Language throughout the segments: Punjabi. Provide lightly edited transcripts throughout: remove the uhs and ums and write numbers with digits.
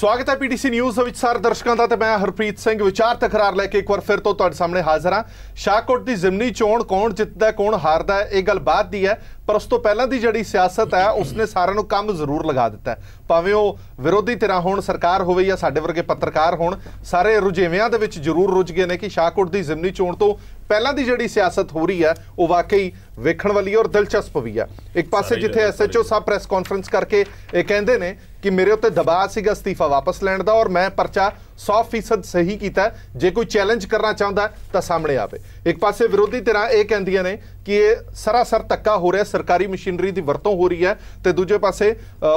स्वागत है पीटीसी न्यूज़ विच सारे दर्शकों का। मैं हरप्रीत सिंह विचार तकरार लैके एक बार फिर तो तुहाडे सामने हाजिर हाँ। शाहकोट की जिमनी चोण कौन जितदा कौन हारदा है यह गल बात दी है, पर उस तो पहला की जिहड़ी सियासत है उसने सारिਆਂ ਨੂੰ ਕੰਮ जरूर लगा दिता है। भावें वो विरोधी धिरां होण, सरकार होवे या साडे वर्गे पत्रकार होण, सारे रुझेविਆਂ ਦੇ ਵਿੱਚ जरूर रुझ गए ने कि शाहकोट की जिमनी चोण तो पहला की जिहड़ी सियासत हो रही है वो वाकई वेखण वाली और दिलचस्प भी है। एक पासे जिथे SHO साहब प्रेस कॉन्फ्रेंस करके ये कहते हैं कि मेरे उत्ते दबाव सीगा अस्तीफा वापस लैण दा और मैं परचा 100% सही किया, जे कोई चैलेंज करना चाहता है तो सामने आवे। एक पासे विरोधी धिरां ये कहंदियां ने कि ये सरासर धक्का हो रहा है, सरकारी मशीनरी की वरतों हो रही है, तो दूजे पासे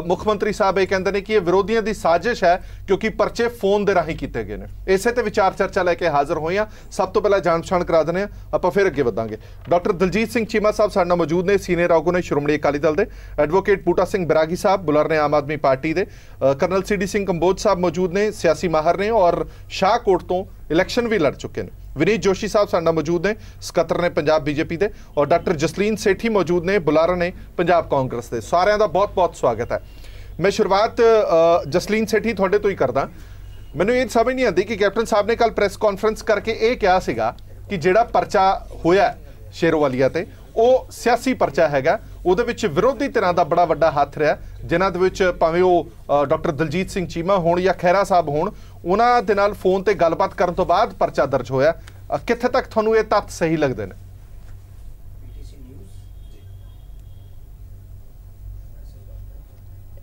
मुख्यमंत्री साहब ये कहते हैं कि ये विरोधियों की साजिश है क्योंकि परचे फोन के राही किए गए हैं। इसे तो विचार चर्चा लैके हाजिर होए हैं। सब तो पहले जान पछाण करा दें, आप फिर अगे वधांगे। डॉक्टर दलजीत सिंह चीमा साहब साडे नाल मौजूद ने, सीनियर आगू ने श्रोमणी अकाली दल के। एडवोकेट बूटा सिंह बैरागी साहब बुलर ने आम आदमी पार्टी के। कर्नल CD सिंह कंबोज साहब मौजूद ने, सियासी माहर ने और शाहकोट तो इलैक्शन भी लड़ चुके हैं। विनीत जोशी साहब साडे नाल मौजूद ने, सकत्तर ने पंजाब BJP के। और डॉक्टर जसलीन सेठी मौजूद ने, बुलारा ने पंजाब कांग्रेस के। सारिਆਂ ਦਾ बहुत बहुत स्वागत है। मैं शुरुआत जसलीन सेठी तुहाडे तो ही करदा। मैनूं ये समझ नहीं आती कि कैप्टन साहब ने कल प्रेस कॉन्फ्रेंस करके ये कहा सीगा कि जिहड़ा परचा होया शेरोवालिया ते ਉਹ सियासी परचा हैगा, ਉਹਦੇ ਵਿੱਚ विरोधी धिरां ਦਾ बड़ा ਵੱਡਾ ਹੱਥ ਰਿਹਾ, ਜਿਨ੍ਹਾਂ ਦੇ ਵਿੱਚ ਭਾਵੇਂ ਉਹ ਡਾਕਟਰ ਦਲਜੀਤ ਸਿੰਘ ਚੀਮਾ ਹੋਣ ਜਾਂ ਖਹਿਰਾ ਸਾਹਿਬ ਹੋਣ, ਉਹਨਾਂ ਦੇ ਨਾਲ ਫੋਨ ਤੇ ਗੱਲਬਾਤ ਕਰਨ ਤੋਂ ਬਾਅਦ ਪਰਚਾ ਦਰਜ ਹੋਇਆ। ਕਿੱਥੇ ਤੱਕ ਤੁਹਾਨੂੰ ਇਹ ਤੱਥ ਸਹੀ ਲੱਗਦੇ ਨੇ?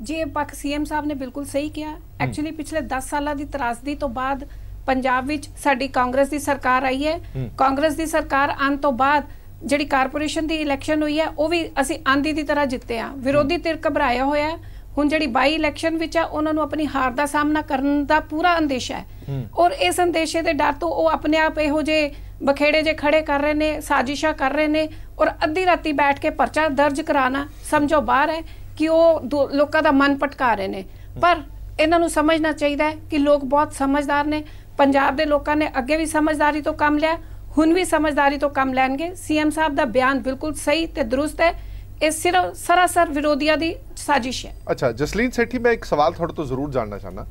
जी पक्ष CM साहब ने बिल्कुल सही किया। एक्चुअली पिछले 10 साल की त्रासदी तो बाद पंजाब विच साडी कांग्रेस की सरकार आई है। कांग्रेस की सरकार आने तो बाद जिहड़ी कारपोरेशन की इलैक्शन हुई है वो भी असीं आंधी की तरह जिते हाँ। विरोधी धिर घबराया होया हुण जिहड़ी बाई इलैक्शन विच आ उन्हां नूं अपनी हार का सामना करन दा पूरा अंदेशा है और इस अंदेशे के डर तो वो अपने आप इहो जे बखेड़े जे खड़े कर रहे हैं, साजिशा कर रहे हैं और अद्धी राती बैठ के परचा दर्ज कराना समझो बाहर है कि वो लोगों का मन भटका रहे हैं। पर इन्हां नूं समझना चाहिए है कि लोग बहुत समझदार ने। पंजाब के लोगों ने अगे भी समझदारी तो काम लिया, हुण भी समझदारी तो कम लैणगे। CM साहब का बयान बिल्कुल सही ते दुरुस्त है, ये सिर्फ सरासर विरोधियों की साजिश है। अच्छा जसलीन सेठी, मैं एक सवाल थोड़े तो जरूर जानना चाहना।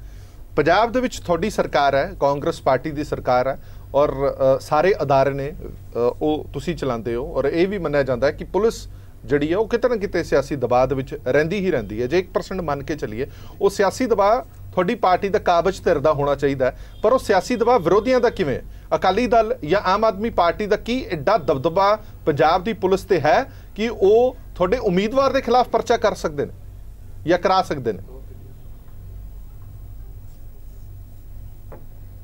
पंजाब दे विच थोड़ी सरकार है, कांग्रेस पार्टी की सरकार है और सारे अदारे ने वो तुसी चलाते हो और ये भी मन्निया जाता है कि पुलिस जिहड़ी है वो किते ना किते सियासी दबाव दे विच रहिंदी ही रहिंदी है। जे 1% मान के चलीए वो सियासी दबाव थोड़ी पार्टी का काबज धिर दा होना चाहिए, पर वो सियासी दबाव विरोधियों का किवें? अकाली दल या आम आदमी पार्टी का की एडा दबदबा पंजाब की पुलिस ते है कि वो थोड़े उम्मीदवार के खिलाफ परचा कर सकते हैं या करा सकते हैं?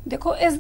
देखो इस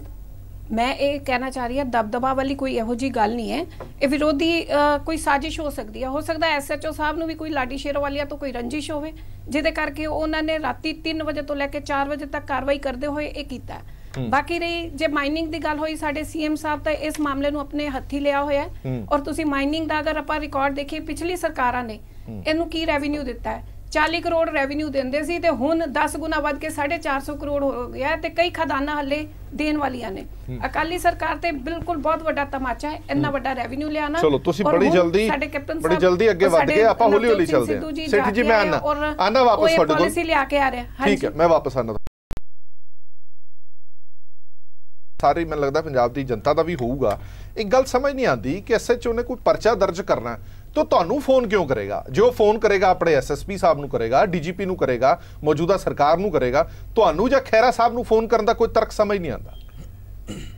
मैं ये कहना चाह रही हूँ दबदबा वाली कोई इहो जी गल नहीं है। ये विरोधी कोई साजिश हो सकती है। हो सकता है SHO साहब नूं भी कोई लाडी शेरोवालिया तो कोई रंजिश होवे जिहदे करके उन्होंने राती 3 बजे तो लैके 4 बजे तक कार्रवाई करते हुए ये कीता है। बाकी रही जे माइनिंग की गल हुई, साडे CM साहब तो इस मामले नूं अपने हत्थी लिया होया है और तुसीं माइनिंग का अगर आपां रिकॉर्ड देखिए पिछली सरकारां ने इहनूं की रेवेन्यू दिता है। 40 करोड़ रेवेन्यू देंदे सी ते हुण 10 गुना वध के 450 करोड़ हो गया है ते कई खदाना हले देण वालियां ने। अकाली सरकार ते बिल्कुल बहुत बड़ा तमाचा है, इन्ना बड़ा रेवेन्यू लियाना। चलो तुसी बड़ी जल्दी अगे वध गए, आपां हौली हौली चलदे हैं। सेठी जी मैं आना वापस तुहाडे कोल पॉलिसी लिया के आ रहे हैं। ठीक है, मैं वापस आना। सारी मैं लगता पंजाब की जनता का भी होगा। एक गल समझ नहीं आती कि SHO ने कोई परचा दर्ज करना है तो ਤੁਹਾਨੂੰ फोन क्यों करेगा? जो फोन करेगा अपने SSP साहब ਨੂੰ करेगा, DGP ਨੂੰ करेगा, मौजूदा सरकार ਨੂੰ करेगा, ਤੁਹਾਨੂੰ ਜਾਂ ਖਹਿਰਾ ਸਾਹਿਬ ਨੂੰ फोन ਕਰਨ ਦਾ ਕੋਈ ਤਰਕ समझ नहीं आता।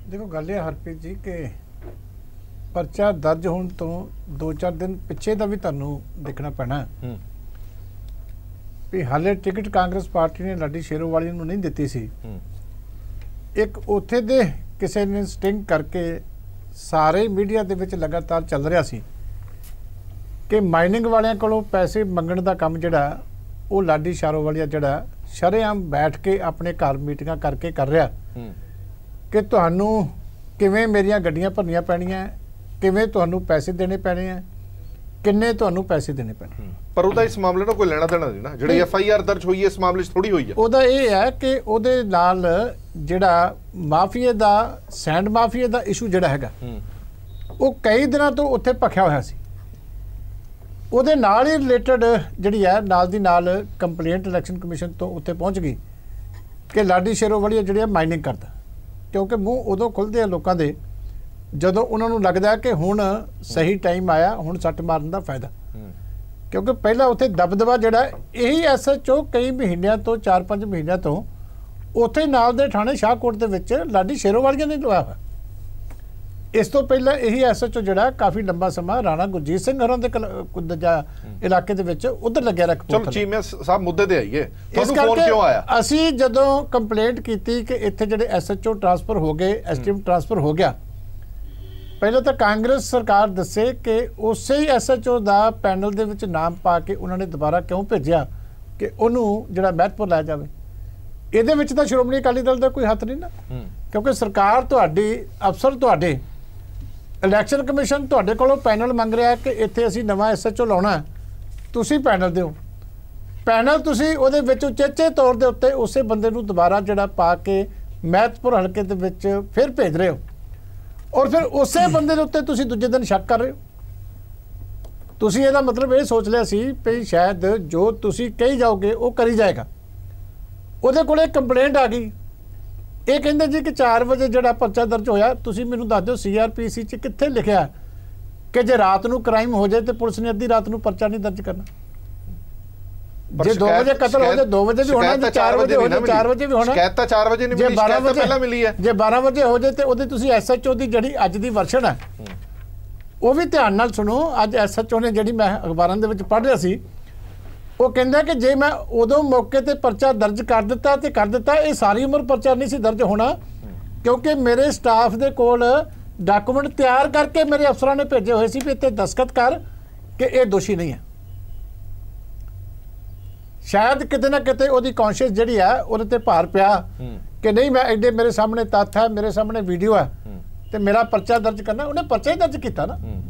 देखो गल ये हरप्रीत जी कि परचा दर्ज होने तो 2-4 दिन पिछे का भी ਤੁਹਾਨੂੰ देखना पैना भी हाले टिकट कांग्रेस पार्टी ने लाडी शेरोवाली ਨੂੰ नहीं ਦਿੱਤੀ ਸੀ। एक ਉੱਥੇ ਦੇ ਕਿਸੇ ਨੇ ਸਟਿੰਗ ਕਰਕੇ ਸਾਰੇ ਮੀਡੀਆ ਦੇ ਵਿੱਚ ਲਗਾਤਾਰ ਚੱਲ ਰਿਹਾ ਸੀ कि माइनिंग वालियां कोलों पैसे मंगण दा काम जिहड़ा वो लाडी शेरोवालिया जिहड़ा शरेआम बैठ के अपने घर मीटिंगां करके कर रहा कि तुहानूं किवें मेरियां गड्डियां भरनियां पैणीआं, किवें तुहानूं पैसे देने पैणे आ, किन्ने तुहानूं पैसे देने पैणे। पर उहदा इस मामले नाल कोई लेना देना नहीं ना, जिहड़ी FIR दर्ज हुई है इस मामले 'च थोड़ी हुई है। उहदा ये है कि उहदे नाल जिहड़ा माफिया दा सैंड माफिया दा इशू जिहड़ा हैगा वो कई दिनां तो उत्थे भखिया होया सी। ਉਹਦੇ ਨਾਲ ਹੀ ਰਿਲੇਟਡ ਜਿਹੜੀ ਹੈ ਨਾਲ ਦੀ ਨਾਲ ਕੰਪਲੇਂਟ ਇਲੈਕਸ਼ਨ ਕਮਿਸ਼ਨ ਤੋਂ ਉੱਤੇ ਪਹੁੰਚ ਗਈ ਕਿ ਲਾਡੀ ਸ਼ੇਰੋਵਾਲੀਆ ਜਿਹੜੀ ਮਾਈਨਿੰਗ ਕਰਦਾ, ਕਿਉਂਕਿ ਮੂੰਹ ਉਦੋਂ ਖੁੱਲ੍ਹਦੇ ਆ ਲੋਕਾਂ ਦੇ ਜਦੋਂ ਉਹਨਾਂ ਨੂੰ ਲੱਗਦਾ ਕਿ ਹੁਣ ਸਹੀ ਟਾਈਮ ਆਇਆ, ਹੁਣ ਸੱਟ ਮਾਰਨ ਦਾ ਫਾਇਦਾ। ਕਿਉਂਕਿ ਪਹਿਲਾਂ ਉੱਥੇ ਦਬਦਬਾ ਜਿਹੜਾ ਇਹੀ SHO ਕਈ ਮਹੀਨਿਆਂ ਤੋਂ 4-5 ਮਹੀਨਿਆਂ ਤੋਂ ਉੱਥੇ ਨਾਲ ਦੇ ਥਾਣੇ ਸ਼ਾਹਕੋਟ ਦੇ ਵਿੱਚ ਲਾਡੀ ਸ਼ੇਰੋਵਾਲੀਆ ਨੇ ਲਵਾਇਆ ਹੋਇਆ। ਇਸ ਤੋਂ ਪਹਿਲਾਂ ਇਹੀ SHO ਜਿਹੜਾ ਕਾਫੀ ਲੰਬਾ ਸਮਾਂ ਰਾਣਾ ਗੁਰਜੀਤ ਸਿੰਘ ਹੋਰਾਂ ਦੇ ਇਲਾਕੇ ਦੇ ਵਿੱਚ ਉਧਰ ਲੱਗਿਆ ਰੱਖ। ਚਲੋ ਚੀਮਾ ਸਾਹਿਬ ਮੁੱਦੇ ਤੇ ਆਈਏ, ਤੁਹਾਨੂੰ ਫੋਨ ਕਿਉਂ ਆਇਆ? ਅਸੀਂ ਜਦੋਂ ਕੰਪਲੇਂਟ ਕੀਤੀ ਕਿ ਇੱਥੇ ਜਿਹੜੇ SHO ਟ੍ਰਾਂਸਫਰ ਹੋ ਗਏ, STM ਟ੍ਰਾਂਸਫਰ ਹੋ ਗਿਆ, ਪਹਿਲਾਂ ਤਾਂ ਕਾਂਗਰਸ ਸਰਕਾਰ ਦੱਸੇ ਕਿ ਉਸੇ ਹੀ SHO ਦਾ ਪੈਨਲ ਦੇ ਵਿੱਚ ਨਾਮ ਪਾ ਕੇ ਉਹਨਾਂ ਨੇ ਦੁਬਾਰਾ ਕਿਉਂ ਭੇਜਿਆ ਕਿ ਉਹਨੂੰ ਜਿਹੜਾ ਮਹਿਤਪੁਰ ਲਾਇਆ ਜਾਵੇ। ਇਹਦੇ ਵਿੱਚ ਤਾਂ ਸ਼੍ਰੋਮਣੀ ਅਕਾਲੀ ਦਲ ਦਾ ਕੋਈ ਹੱਥ ਨਹੀਂ ਨਾ, ਕਿਉਂਕਿ ਸਰਕਾਰ ਤੁਹਾਡੀ, ਅਫਸਰ ਤੁਹਾਡੇ, ਇਲੈਕਸ਼ਨ ਕਮਿਸ਼ਨ ਤੁਹਾਡੇ ਕੋਲੋਂ ਪੈਨਲ ਮੰਗ ਰਿਹਾ ਕਿ ਇੱਥੇ ਅਸੀਂ ਨਵਾਂ SHO ਲਾਉਣਾ, ਤੁਸੀਂ ਪੈਨਲ ਦਿਓ। ਪੈਨਲ ਤੁਸੀਂ ਉਹਦੇ ਵਿੱਚ ਉਚੇਚੇ ਤੌਰ ਦੇ ਉੱਤੇ ਉਸੇ ਬੰਦੇ ਨੂੰ ਦੁਬਾਰਾ ਜਿਹੜਾ ਪਾ ਕੇ ਮਹਿਤਪੁਰ ਹਲਕੇ ਦੇ ਵਿੱਚ ਫਿਰ ਭੇਜ ਰਹੇ ਹੋ, ਔਰ ਫਿਰ ਉਸੇ ਬੰਦੇ ਦੇ ਉੱਤੇ ਤੁਸੀਂ ਦੂਜੇ ਦਿਨ ਸ਼ੱਕ ਕਰ ਰਹੇ ਹੋ। ਤੁਸੀਂ ਇਹਦਾ ਮਤਲਬ ਇਹ ਸੋਚ ਲਿਆ ਸੀ ਕਿ ਸ਼ਾਇਦ ਜੋ ਤੁਸੀਂ ਕਹੀ ਜਾਓਗੇ ਉਹ ਕਰੀ ਜਾਏਗਾ। ਉਹਦੇ ਕੋਲੇ ਕੰਪਲੇਂਟ ਆ ਗਈ, ਇਹ ਕਹਿੰਦੇ ਜੀ ਕਿ 4 ਵਜੇ ਜਿਹੜਾ ਪਰਚਾ ਦਰਜ ਹੋਇਆ, ਤੁਸੀਂ ਮੈਨੂੰ ਦੱਸ ਦਿਓ CRPC 'ਚ ਕਿੱਥੇ ਲਿਖਿਆ ਕਿ ਜੇ ਰਾਤ ਨੂੰ ਕ੍ਰਾਈਮ ਹੋ ਜਾਏ ਤੇ ਪੁਲਿਸ ਨੇ ਅੱਧੀ ਰਾਤ ਨੂੰ ਪਰਚਾ ਨਹੀਂ ਦਰਜ ਕਰਨਾ। ਜੇ 2 ਵਜੇ ਕਤਲ ਹੋ ਜਾਏ 2 ਵਜੇ ਵੀ ਹੋਣਾ, ਜੇ 4 ਵਜੇ ਹੋ ਜਾਏ 4 ਵਜੇ ਵੀ ਹੋਣਾ। ਸ਼ਿਕਾਇਤ ਤਾਂ 4 ਵਜੇ ਨਹੀਂ ਮਿਲੀ, ਸ਼ਿਕਾਇਤ ਤਾਂ ਪਹਿਲਾਂ ਮਿਲੀ ਹੈ। ਜੇ 12 ਵਜੇ ਹੋ ਜਾਏ ਤੇ ਉਹਦੇ ਤੁਸੀਂ SHO ਦੀ ਜਿਹੜੀ ਅੱਜ ਦੀ ਵਰਸ਼ਨ ਹੈ ਉਹ ਵੀ ਧਿਆਨ ਨਾਲ ਸੁਣੋ। ਅੱਜ SHO ਨੇ ਜਿਹੜੀ ਮੈਂ ਅਖਬਾਰਾਂ ਦੇ ਵਿੱਚ ਪੜ੍ਹ ਰਿਹਾ ਸੀ, ਉਹ ਕਹਿੰਦਾ ਕਿ ਜੇ ਮੈਂ ਉਦੋਂ ਮੌਕੇ ਤੇ ਪਰਚਾ ਦਰਜ ਕਰ ਦਿੱਤਾ ਤੇ ਕਰ ਦਿੱਤਾ, ਇਹ ਸਾਰੀ ਉਮਰ ਪਰਚਾ ਨਹੀਂ ਸੀ ਦਰਜ ਹੋਣਾ, ਕਿਉਂਕਿ ਮੇਰੇ ਸਟਾਫ ਦੇ ਕੋਲ ਡਾਕੂਮੈਂਟ ਤਿਆਰ ਕਰਕੇ ਮੇਰੇ ਅਫਸਰਾਂ ਨੇ ਭੇਜੇ ਹੋਏ ਸੀ ਵੀ ਇੱਥੇ ਦਸਤਖਤ ਕਰ ਕਿ ਇਹ ਦੋਸ਼ੀ ਨਹੀਂ ਹੈ। ਸ਼ਾਇਦ ਕਿਤੇ ਨਾ ਕਿਤੇ ਉਹਦੀ ਕੌਂਸ਼ੀਅਸ ਜਿਹੜੀ ਹੈ ਉਹਦੇ ਤੇ ਭਾਰ ਪਿਆ ਕਿ ਨਹੀਂ, ਮੈਂ ਐਡੇ ਮੇਰੇ ਸਾਹਮਣੇ ਤੱਥ ਹੈ, ਮੇਰੇ ਸਾਹਮਣੇ ਵੀਡੀਓ ਹੈ ਤੇ ਮੇਰਾ ਪਰਚਾ ਦਰਜ ਕਰਨਾ। ਉਹਨੇ ਪਰਚਾ ਹੀ ਦਰਜ ਕੀਤਾ ਨਾ।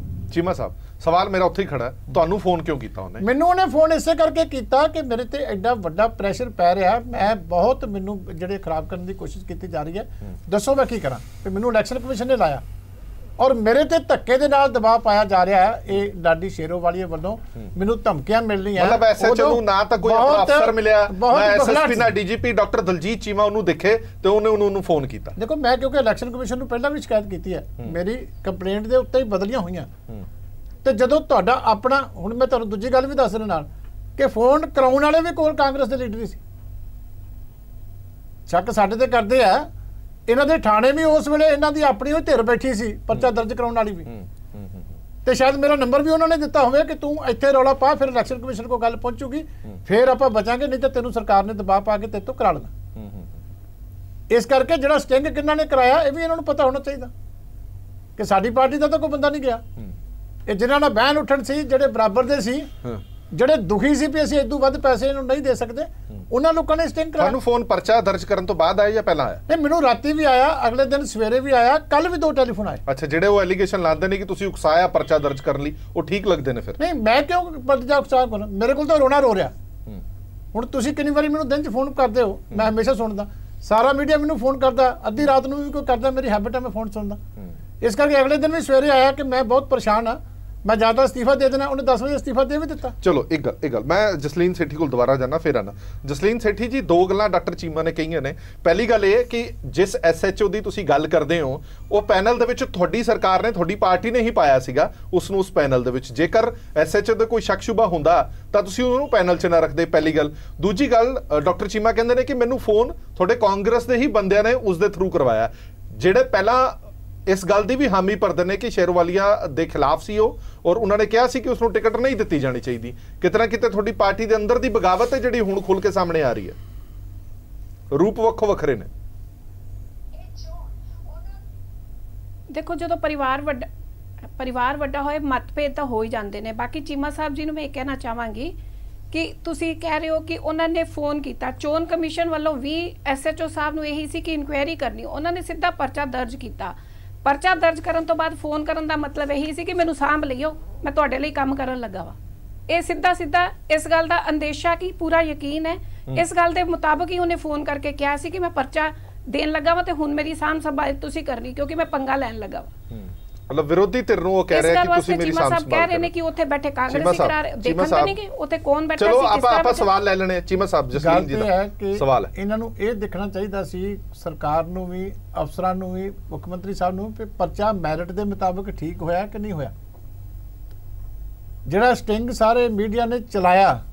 ਚੀਮਾ ਸਾਹਿਬ, ਸਵਾਲ ਮੇਰਾ ਉੱਥੇ ਹੀ ਖੜਾ, ਤੁਹਾਨੂੰ ਫੋਨ ਕਿਉਂ ਕੀਤਾ ਉਹਨੇ? ਮੈਨੂੰ ਉਹਨੇ ਫੋਨ ਇਸੇ ਕਰਕੇ ਕੀਤਾ ਕਿ ਮੇਰੇ ਤੇ ਐਡਾ ਵੱਡਾ ਪ੍ਰੈਸ਼ਰ ਪੈ ਰਿਹਾ, ਮੈਂ ਬਹੁਤ, ਮੈਨੂੰ ਜਿਹੜੇ ਖਰਾਬ ਕਰਨ ਦੀ ਕੋਸ਼ਿਸ਼ ਕੀਤੀ ਜਾ ਰਹੀ ਹੈ, ਦੱਸੋ ਮੈਂ ਕੀ ਕਰਾਂ। ਤੇ ਮੈਨੂੰ ਇਲੈਕਸ਼ਨ ਕਮਿਸ਼ਨ ਨੇ ਲਾਇਆ ਔਰ ਮੇਰੇ ਤੇ ਧੱਕੇ ਦੇ ਨਾਲ ਦਬਾਅ ਪਾਇਆ ਜਾ ਰਿਹਾ ਹੈ। ਇਹ ਲਾਡੀ ਸ਼ੇਰੋਵਾਲੀਆ ਵੱਲੋਂ ਮੈਨੂੰ ਧਮਕੀਆਂ ਮਿਲ ਰਹੀਆਂ। ਮਤਲਬ SHO ਨੂੰ ਨਾ ਤਾਂ ਕੋਈ ਆਪਣਾ ਅਫਸਰ ਮਿਲਿਆ, ਨਾ SSP, ਨਾ DGP ਡਾਕਟਰ ਦਲਜੀਤ ਚੀਮਾ ਉਹਨੂੰ ਦਿਖੇ ਤੇ ਉਹਨੇ ਉਹਨੂੰ ਫੋਨ ਕੀਤਾ। ਦੇਖੋ, ਮੈਂ ਕਿਉਂਕਿ ਇਲੈਕਸ਼ਨ ਕਮਿਸ਼ਨ ਨੂੰ ਪਹਿਲਾਂ ਵੀ ਸ਼ਿਕਾਇਤ ਕੀਤੀ ਹੈ, ਮੇਰੀ ਕੰਪਲੇਂਟ ਦੇ ਉੱਤੇ ਹੀ ਬਦਲੀਆਂ ਹੋਈਆਂ। ਤੇ ਜਦੋਂ ਤੁਹਾਡਾ ਆਪਣਾ, ਹੁਣ ਮੈਂ ਤੁਹਾਨੂੰ ਦੂਜੀ ਗੱਲ ਵੀ ਦੱਸ ਰਿਹਾ ਨਾਲ ਕਿ ਫੋਨ ਕਰਾਉਣ ਵਾਲੇ ਵੀ ਕੋਲ ਕਾਂਗਰਸ ਦੇ ਲੀਡਰ ਹੀ ਸੀ। ਸ਼ੱਕ ਸਾਡੇ ਤੇ ਕਰਦੇ ਆ, ਇਹਨਾਂ ਦੇ ਥਾਣੇ ਵੀ ਉਸ ਵੇਲੇ ਇਹਨਾਂ ਦੀ ਆਪਣੀ ਉਹ ਧਿਰ ਬੈਠੀ ਸੀ ਪਰਚਾ ਦਰਜ ਕਰਾਉਣ ਵਾਲੀ ਵੀ, ਤੇ ਸ਼ਾਇਦ ਮੇਰਾ ਨੰਬਰ ਵੀ ਉਹਨਾਂ ਨੇ ਦਿੱਤਾ ਹੋਵੇ ਕਿ ਤੂੰ ਇੱਥੇ ਰੌਲਾ ਪਾ, ਫਿਰ ਇਲੈਕਸ਼ਨ ਕਮਿਸ਼ਨ ਕੋਲ ਗੱਲ ਪਹੁੰਚੂਗੀ, ਫਿਰ ਆਪਾਂ ਬਚਾਂਗੇ, ਨਹੀਂ ਤਾਂ ਤੈਨੂੰ ਸਰਕਾਰ ਨੇ ਦਬਾਅ ਪਾ ਕੇ ਤੇਰੇ ਤੋਂ ਕਰਾ ਲੈਣਾ। ਇਸ ਕਰਕੇ ਜਿਹੜਾ ਸਟਿੰਗ ਕਿੰਨਾਂ ਨੇ ਕਰਾਇਆ ਇਹ ਵੀ ਇਹਨਾਂ ਨੂੰ ਪਤਾ ਹੋਣਾ ਚਾਹੀਦਾ ਕਿ ਸਾਡੀ ਪਾਰਟੀ ਦਾ ਤਾਂ ਕੋਈ ਬੰਦਾ ਨਹੀਂ ਗਿਆ। ਇਹ ਜਿਨ੍ਹਾਂ ਨਾਲ ਬਹਿਨ ਉੱਠਣ ਸੀ, ਜਿਹੜੇ ਬਰਾਬਰ ਦੇ ਸੀ, ਜਿਹੜੇ ਦੁਖੀ ਸੀ ਵੀ ਅਸੀਂ ਇਦੋਂ ਵੱਧ ਪੈਸੇ ਇਹਨੂੰ ਨਹੀਂ ਦੇ ਸਕਦੇ, ਉਹਨਾਂ ਲੋਕਾਂ ਨੇ ਸਟਿੰਗ ਕਰਾਇਆ। ਤੁਹਾਨੂੰ ਫੋਨ ਪਰਚਾ ਦਰਜ ਕਰਨ ਤੋਂ ਬਾਅਦ ਆਇਆ ਜਾਂ ਪਹਿਲਾਂ ਆਇਆ? ਨਹੀਂ, ਮੈਨੂੰ ਰਾਤੀ ਵੀ ਆਇਆ, ਅਗਲੇ ਦਿਨ ਸਵੇਰੇ ਵੀ ਆਇਆ, ਕੱਲ ਵੀ 2 ਟੈਲੀਫੋਨ ਆਏ। ਅੱਛਾ, ਜਿਹੜੇ ਉਹ ਐਲੀਗੇਸ਼ਨ ਲਾਉਂਦੇ ਨੇ ਕਿ ਤੁਸੀਂ ਉਕਸਾਇਆ ਪਰਚਾ ਦਰਜ ਕਰਨ ਲਈ, ਉਹ ਠੀਕ ਲੱਗਦੇ ਨੇ ਫਿਰ? ਨਹੀਂ, ਮੈਂ ਕਿਉਂ ਪਰਚਾ ਉਕਸਾਇਆ ਕਰਾਂ? ਮੇਰੇ ਕੋਲ ਤਾਂ ਰੋਣਾ ਰੋ ਰਿਹਾ। ਹੁਣ ਤੁਸੀਂ ਕਿੰਨੀ ਵਾਰੀ ਮੈਨੂੰ ਦਿਨ 'ਚ ਫੋਨ ਕਰਦੇ ਹੋ, ਮੈਂ ਹਮੇਸ਼ਾ ਸੁਣਦਾ, ਸਾਰਾ ਮੀਡੀਆ ਮੈਨੂੰ ਫੋਨ ਕਰਦਾ, ਅੱਧੀ ਰਾਤ ਨੂੰ ਵੀ ਕੋਈ ਕਰਦਾ, ਮੇਰੀ ਹੈਬਿਟ ਹੈ ਮੈਂ ਫੋਨ ਸੁਣਦਾ। ਇਸ ਕਰਕੇ ਅਗਲੇ ਦਿਨ ਵੀ ਸਵੇਰੇ ਆਇਆ ਕਿ ਮੈਂ ਬਹੁਤ ਪਰੇਸ਼ਾਨ ਹਾਂ, ਮੈਂ ਜ਼ਿਆਦਾ ਅਸਤੀਫਾ ਦੇ ਦੇਣਾ। ਉਹਨੇ 10 ਵਜੇ ਅਸਤੀਫਾ ਦੇ ਵੀ ਦਿੱਤਾ। ਚਲੋ ਇੱਕ ਗੱਲ ਮੈਂ ਜਸਲੀਨ ਸੇਠੀ ਕੋਲ ਦੁਬਾਰਾ ਜਾਣਾ, ਫਿਰ ਆਣਾ। ਜਸਲੀਨ ਸੇਠੀ ਜੀ, 2 ਗੱਲਾਂ ਡਾਕਟਰ ਚੀਮਾ ਨੇ ਕਹੀਆਂ ਨੇ। ਪਹਿਲੀ ਗੱਲ ਇਹ ਕਿ ਜਿਸ SHO ਦੀ ਤੁਸੀਂ ਗੱਲ ਕਰਦੇ ਹੋ, ਉਹ ਪੈਨਲ ਦੇ ਵਿੱਚ ਤੁਹਾਡੀ ਸਰਕਾਰ ਨੇ, ਤੁਹਾਡੀ ਪਾਰਟੀ ਨੇ ਹੀ ਪਾਇਆ ਸੀਗਾ ਉਸ ਨੂੰ, ਉਸ ਪੈਨਲ ਦੇ ਵਿੱਚ। ਜੇਕਰ SHO ਦਾ ਕੋਈ ਸ਼ੱਕ ਸ਼ੁਬਾ ਹੁੰਦਾ ਤਾਂ ਤੁਸੀਂ ਉਹਨੂੰ ਪੈਨਲ 'ਚ ਨਾ ਰੱਖਦੇ, ਪਹਿਲੀ ਗੱਲ। ਦੂਜੀ ਗੱਲ, ਡਾਕਟਰ ਚੀਮਾ ਕਹਿੰਦੇ ਨੇ ਕਿ ਮੈਨੂੰ ਫੋਨ ਤੁਹਾਡੇ ਕਾਂਗਰਸ ਦੇ ਹੀ ਬੰਦਿਆਂ ਨੇ ਉਸ ਦੇ ਥਰੂ ਕਰਵਾਇਆ, ਜਿਹੜੇ ਪਹਿਲਾਂ ਇਸ ਗੱਲ ਦੀ ਵੀ ਹਾਮੀ ਭਰਦੇ ਨੇ ਕਿ ਸ਼ੇਰੋਵਾਲੀਆ ਦੇ ਖਿਲਾਫ ਸੀ ਉਹ, ਔਰ ਉਹਨਾਂ ਨੇ ਕਿਹਾ ਸੀ ਕਿ ਉਸ ਨੂੰ ਟਿਕਟ ਨਹੀਂ ਦਿੱਤੀ ਜਾਣੀ ਚਾਹੀਦੀ। ਕਿਤੇ ਨਾ ਕਿਤੇ ਤੁਹਾਡੀ ਪਾਰਟੀ ਦੇ ਅੰਦਰ ਦੀ ਬਗਾਵਤ ਹੈ ਜਿਹੜੀ ਹੁਣ ਖੁੱਲ ਕੇ ਸਾਹਮਣੇ ਆ ਰਹੀ ਹੈ। ਰੂਪ ਵੱਖੋ ਵੱਖਰੇ ਨੇ। ਦੇਖੋ, ਜਦੋਂ ਪਰਿਵਾਰ ਵੱਡਾ ਹੋਏ, ਮਤਭੇਦ ਤਾਂ ਹੋ ਹੀ ਜਾਂਦੇ ਨੇ। ਬਾਕੀ ਚੀਮਾ ਸਾਹਿਬ ਜੀ ਨੂੰ ਮੈਂ ਇਹ ਕਹਿਣਾ ਚਾਹਾਂਗੀ ਕਿ ਤੁਸੀਂ ਕਹਿ ਰਹੇ ਹੋ ਕਿ ਉਹਨਾਂ ਨੇ ਫੋਨ ਕੀਤਾ, ਚੋਣ ਕਮਿਸ਼ਨ ਵੱਲੋਂ ਵੀ SHO ਸਾਹਿਬ ਨੂੰ ਇਹੀ ਸੀ ਕਿ ਇਨਕੁਆਇਰੀ ਕਰਨੀ, ਉਹਨਾਂ ਨੇ ਸਿੱਧਾ ਪਰਚਾ ਦਰਜ ਕੀਤਾ। ਪਰਚਾ ਦਰਜ ਕਰਨ ਤੋਂ ਬਾਅਦ ਫੋਨ ਕਰਨ ਦਾ ਮਤਲਬ ਇਹੀ ਸੀ ਕਿ ਮੈਨੂੰ ਸਾਂਭ ਲਈਓ, ਮੈਂ ਤੁਹਾਡੇ ਲਈ ਕੰਮ ਕਰਨ ਲੱਗਾ ਵਾ। ਇਹ ਸਿੱਧਾ ਇਸ ਗੱਲ ਦਾ ਅੰਦੇਸ਼ਾ ਕੀ ਪੂਰਾ ਯਕੀਨ ਹੈ, ਇਸ ਗੱਲ ਦੇ ਮੁਤਾਬਕ ਹੀ ਉਹਨੇ ਫੋਨ ਕਰਕੇ ਕਿਹਾ ਸੀ ਕਿ ਮੈਂ ਪਰਚਾ ਦੇਣ ਲੱਗਾ ਵਾ ਤੇ ਹੁਣ ਮੇਰੀ ਸਾਂਭ ਸੰਭਾਲ ਤੁਸੀਂ ਕਰਨੀ, ਕਿਉਂਕਿ ਮੈਂ ਪੰਗਾ ਲੈਣ ਲੱਗਾ ਵਾ। मतलब विरोधी धिर ਨੂੰ ਉਹ ਕਹਿ ਰਿਹਾ ਕਿ ਤੁਸੀਂ ਮੇਰੀ ਸਾਂਭ ਕਹਿ ਰਹੇ ਨੇ ਕਿ ਉੱਥੇ ਬੈਠੇ ਕਾਂਗਰਸੀ ਕਰਾ ਰਹੇ ਦੇਖਣ ਤਾਂ ਨਹੀਂ ਕਿ ਉੱਥੇ ਕੌਣ ਬੈਠਾ ਸੀ। ਚਲੋ ਆਪਾਂ ਸਵਾਲ ਲੈ ਲੈਣੇ ਚੀਮਾ ਸਾਹਿਬ ਜਸਲੀਨ ਜੀ ਦਾ ਸਵਾਲ ਹੈ। ਇਹਨਾਂ ਨੂੰ ਇਹ ਦੇਖਣਾ ਚਾਹੀਦਾ ਸੀ ਸਰਕਾਰ ਨੂੰ ਵੀ ਅਫਸਰਾਂ ਨੂੰ ਵੀ ਮੁੱਖ ਮੰਤਰੀ ਸਾਹਿਬ ਨੂੰ ਕਿ ਪਰਚਾ ਮੈਰਿਟ ਦੇ ਮੁਤਾਬਕ ਠੀਕ ਹੋਇਆ ਕਿ ਨਹੀਂ ਹੋਇਆ। ਜਿਹੜਾ ਸਟਿੰਗ ਸਾਰੇ ਮੀਡੀਆ ਨੇ ਚਲਾਇਆ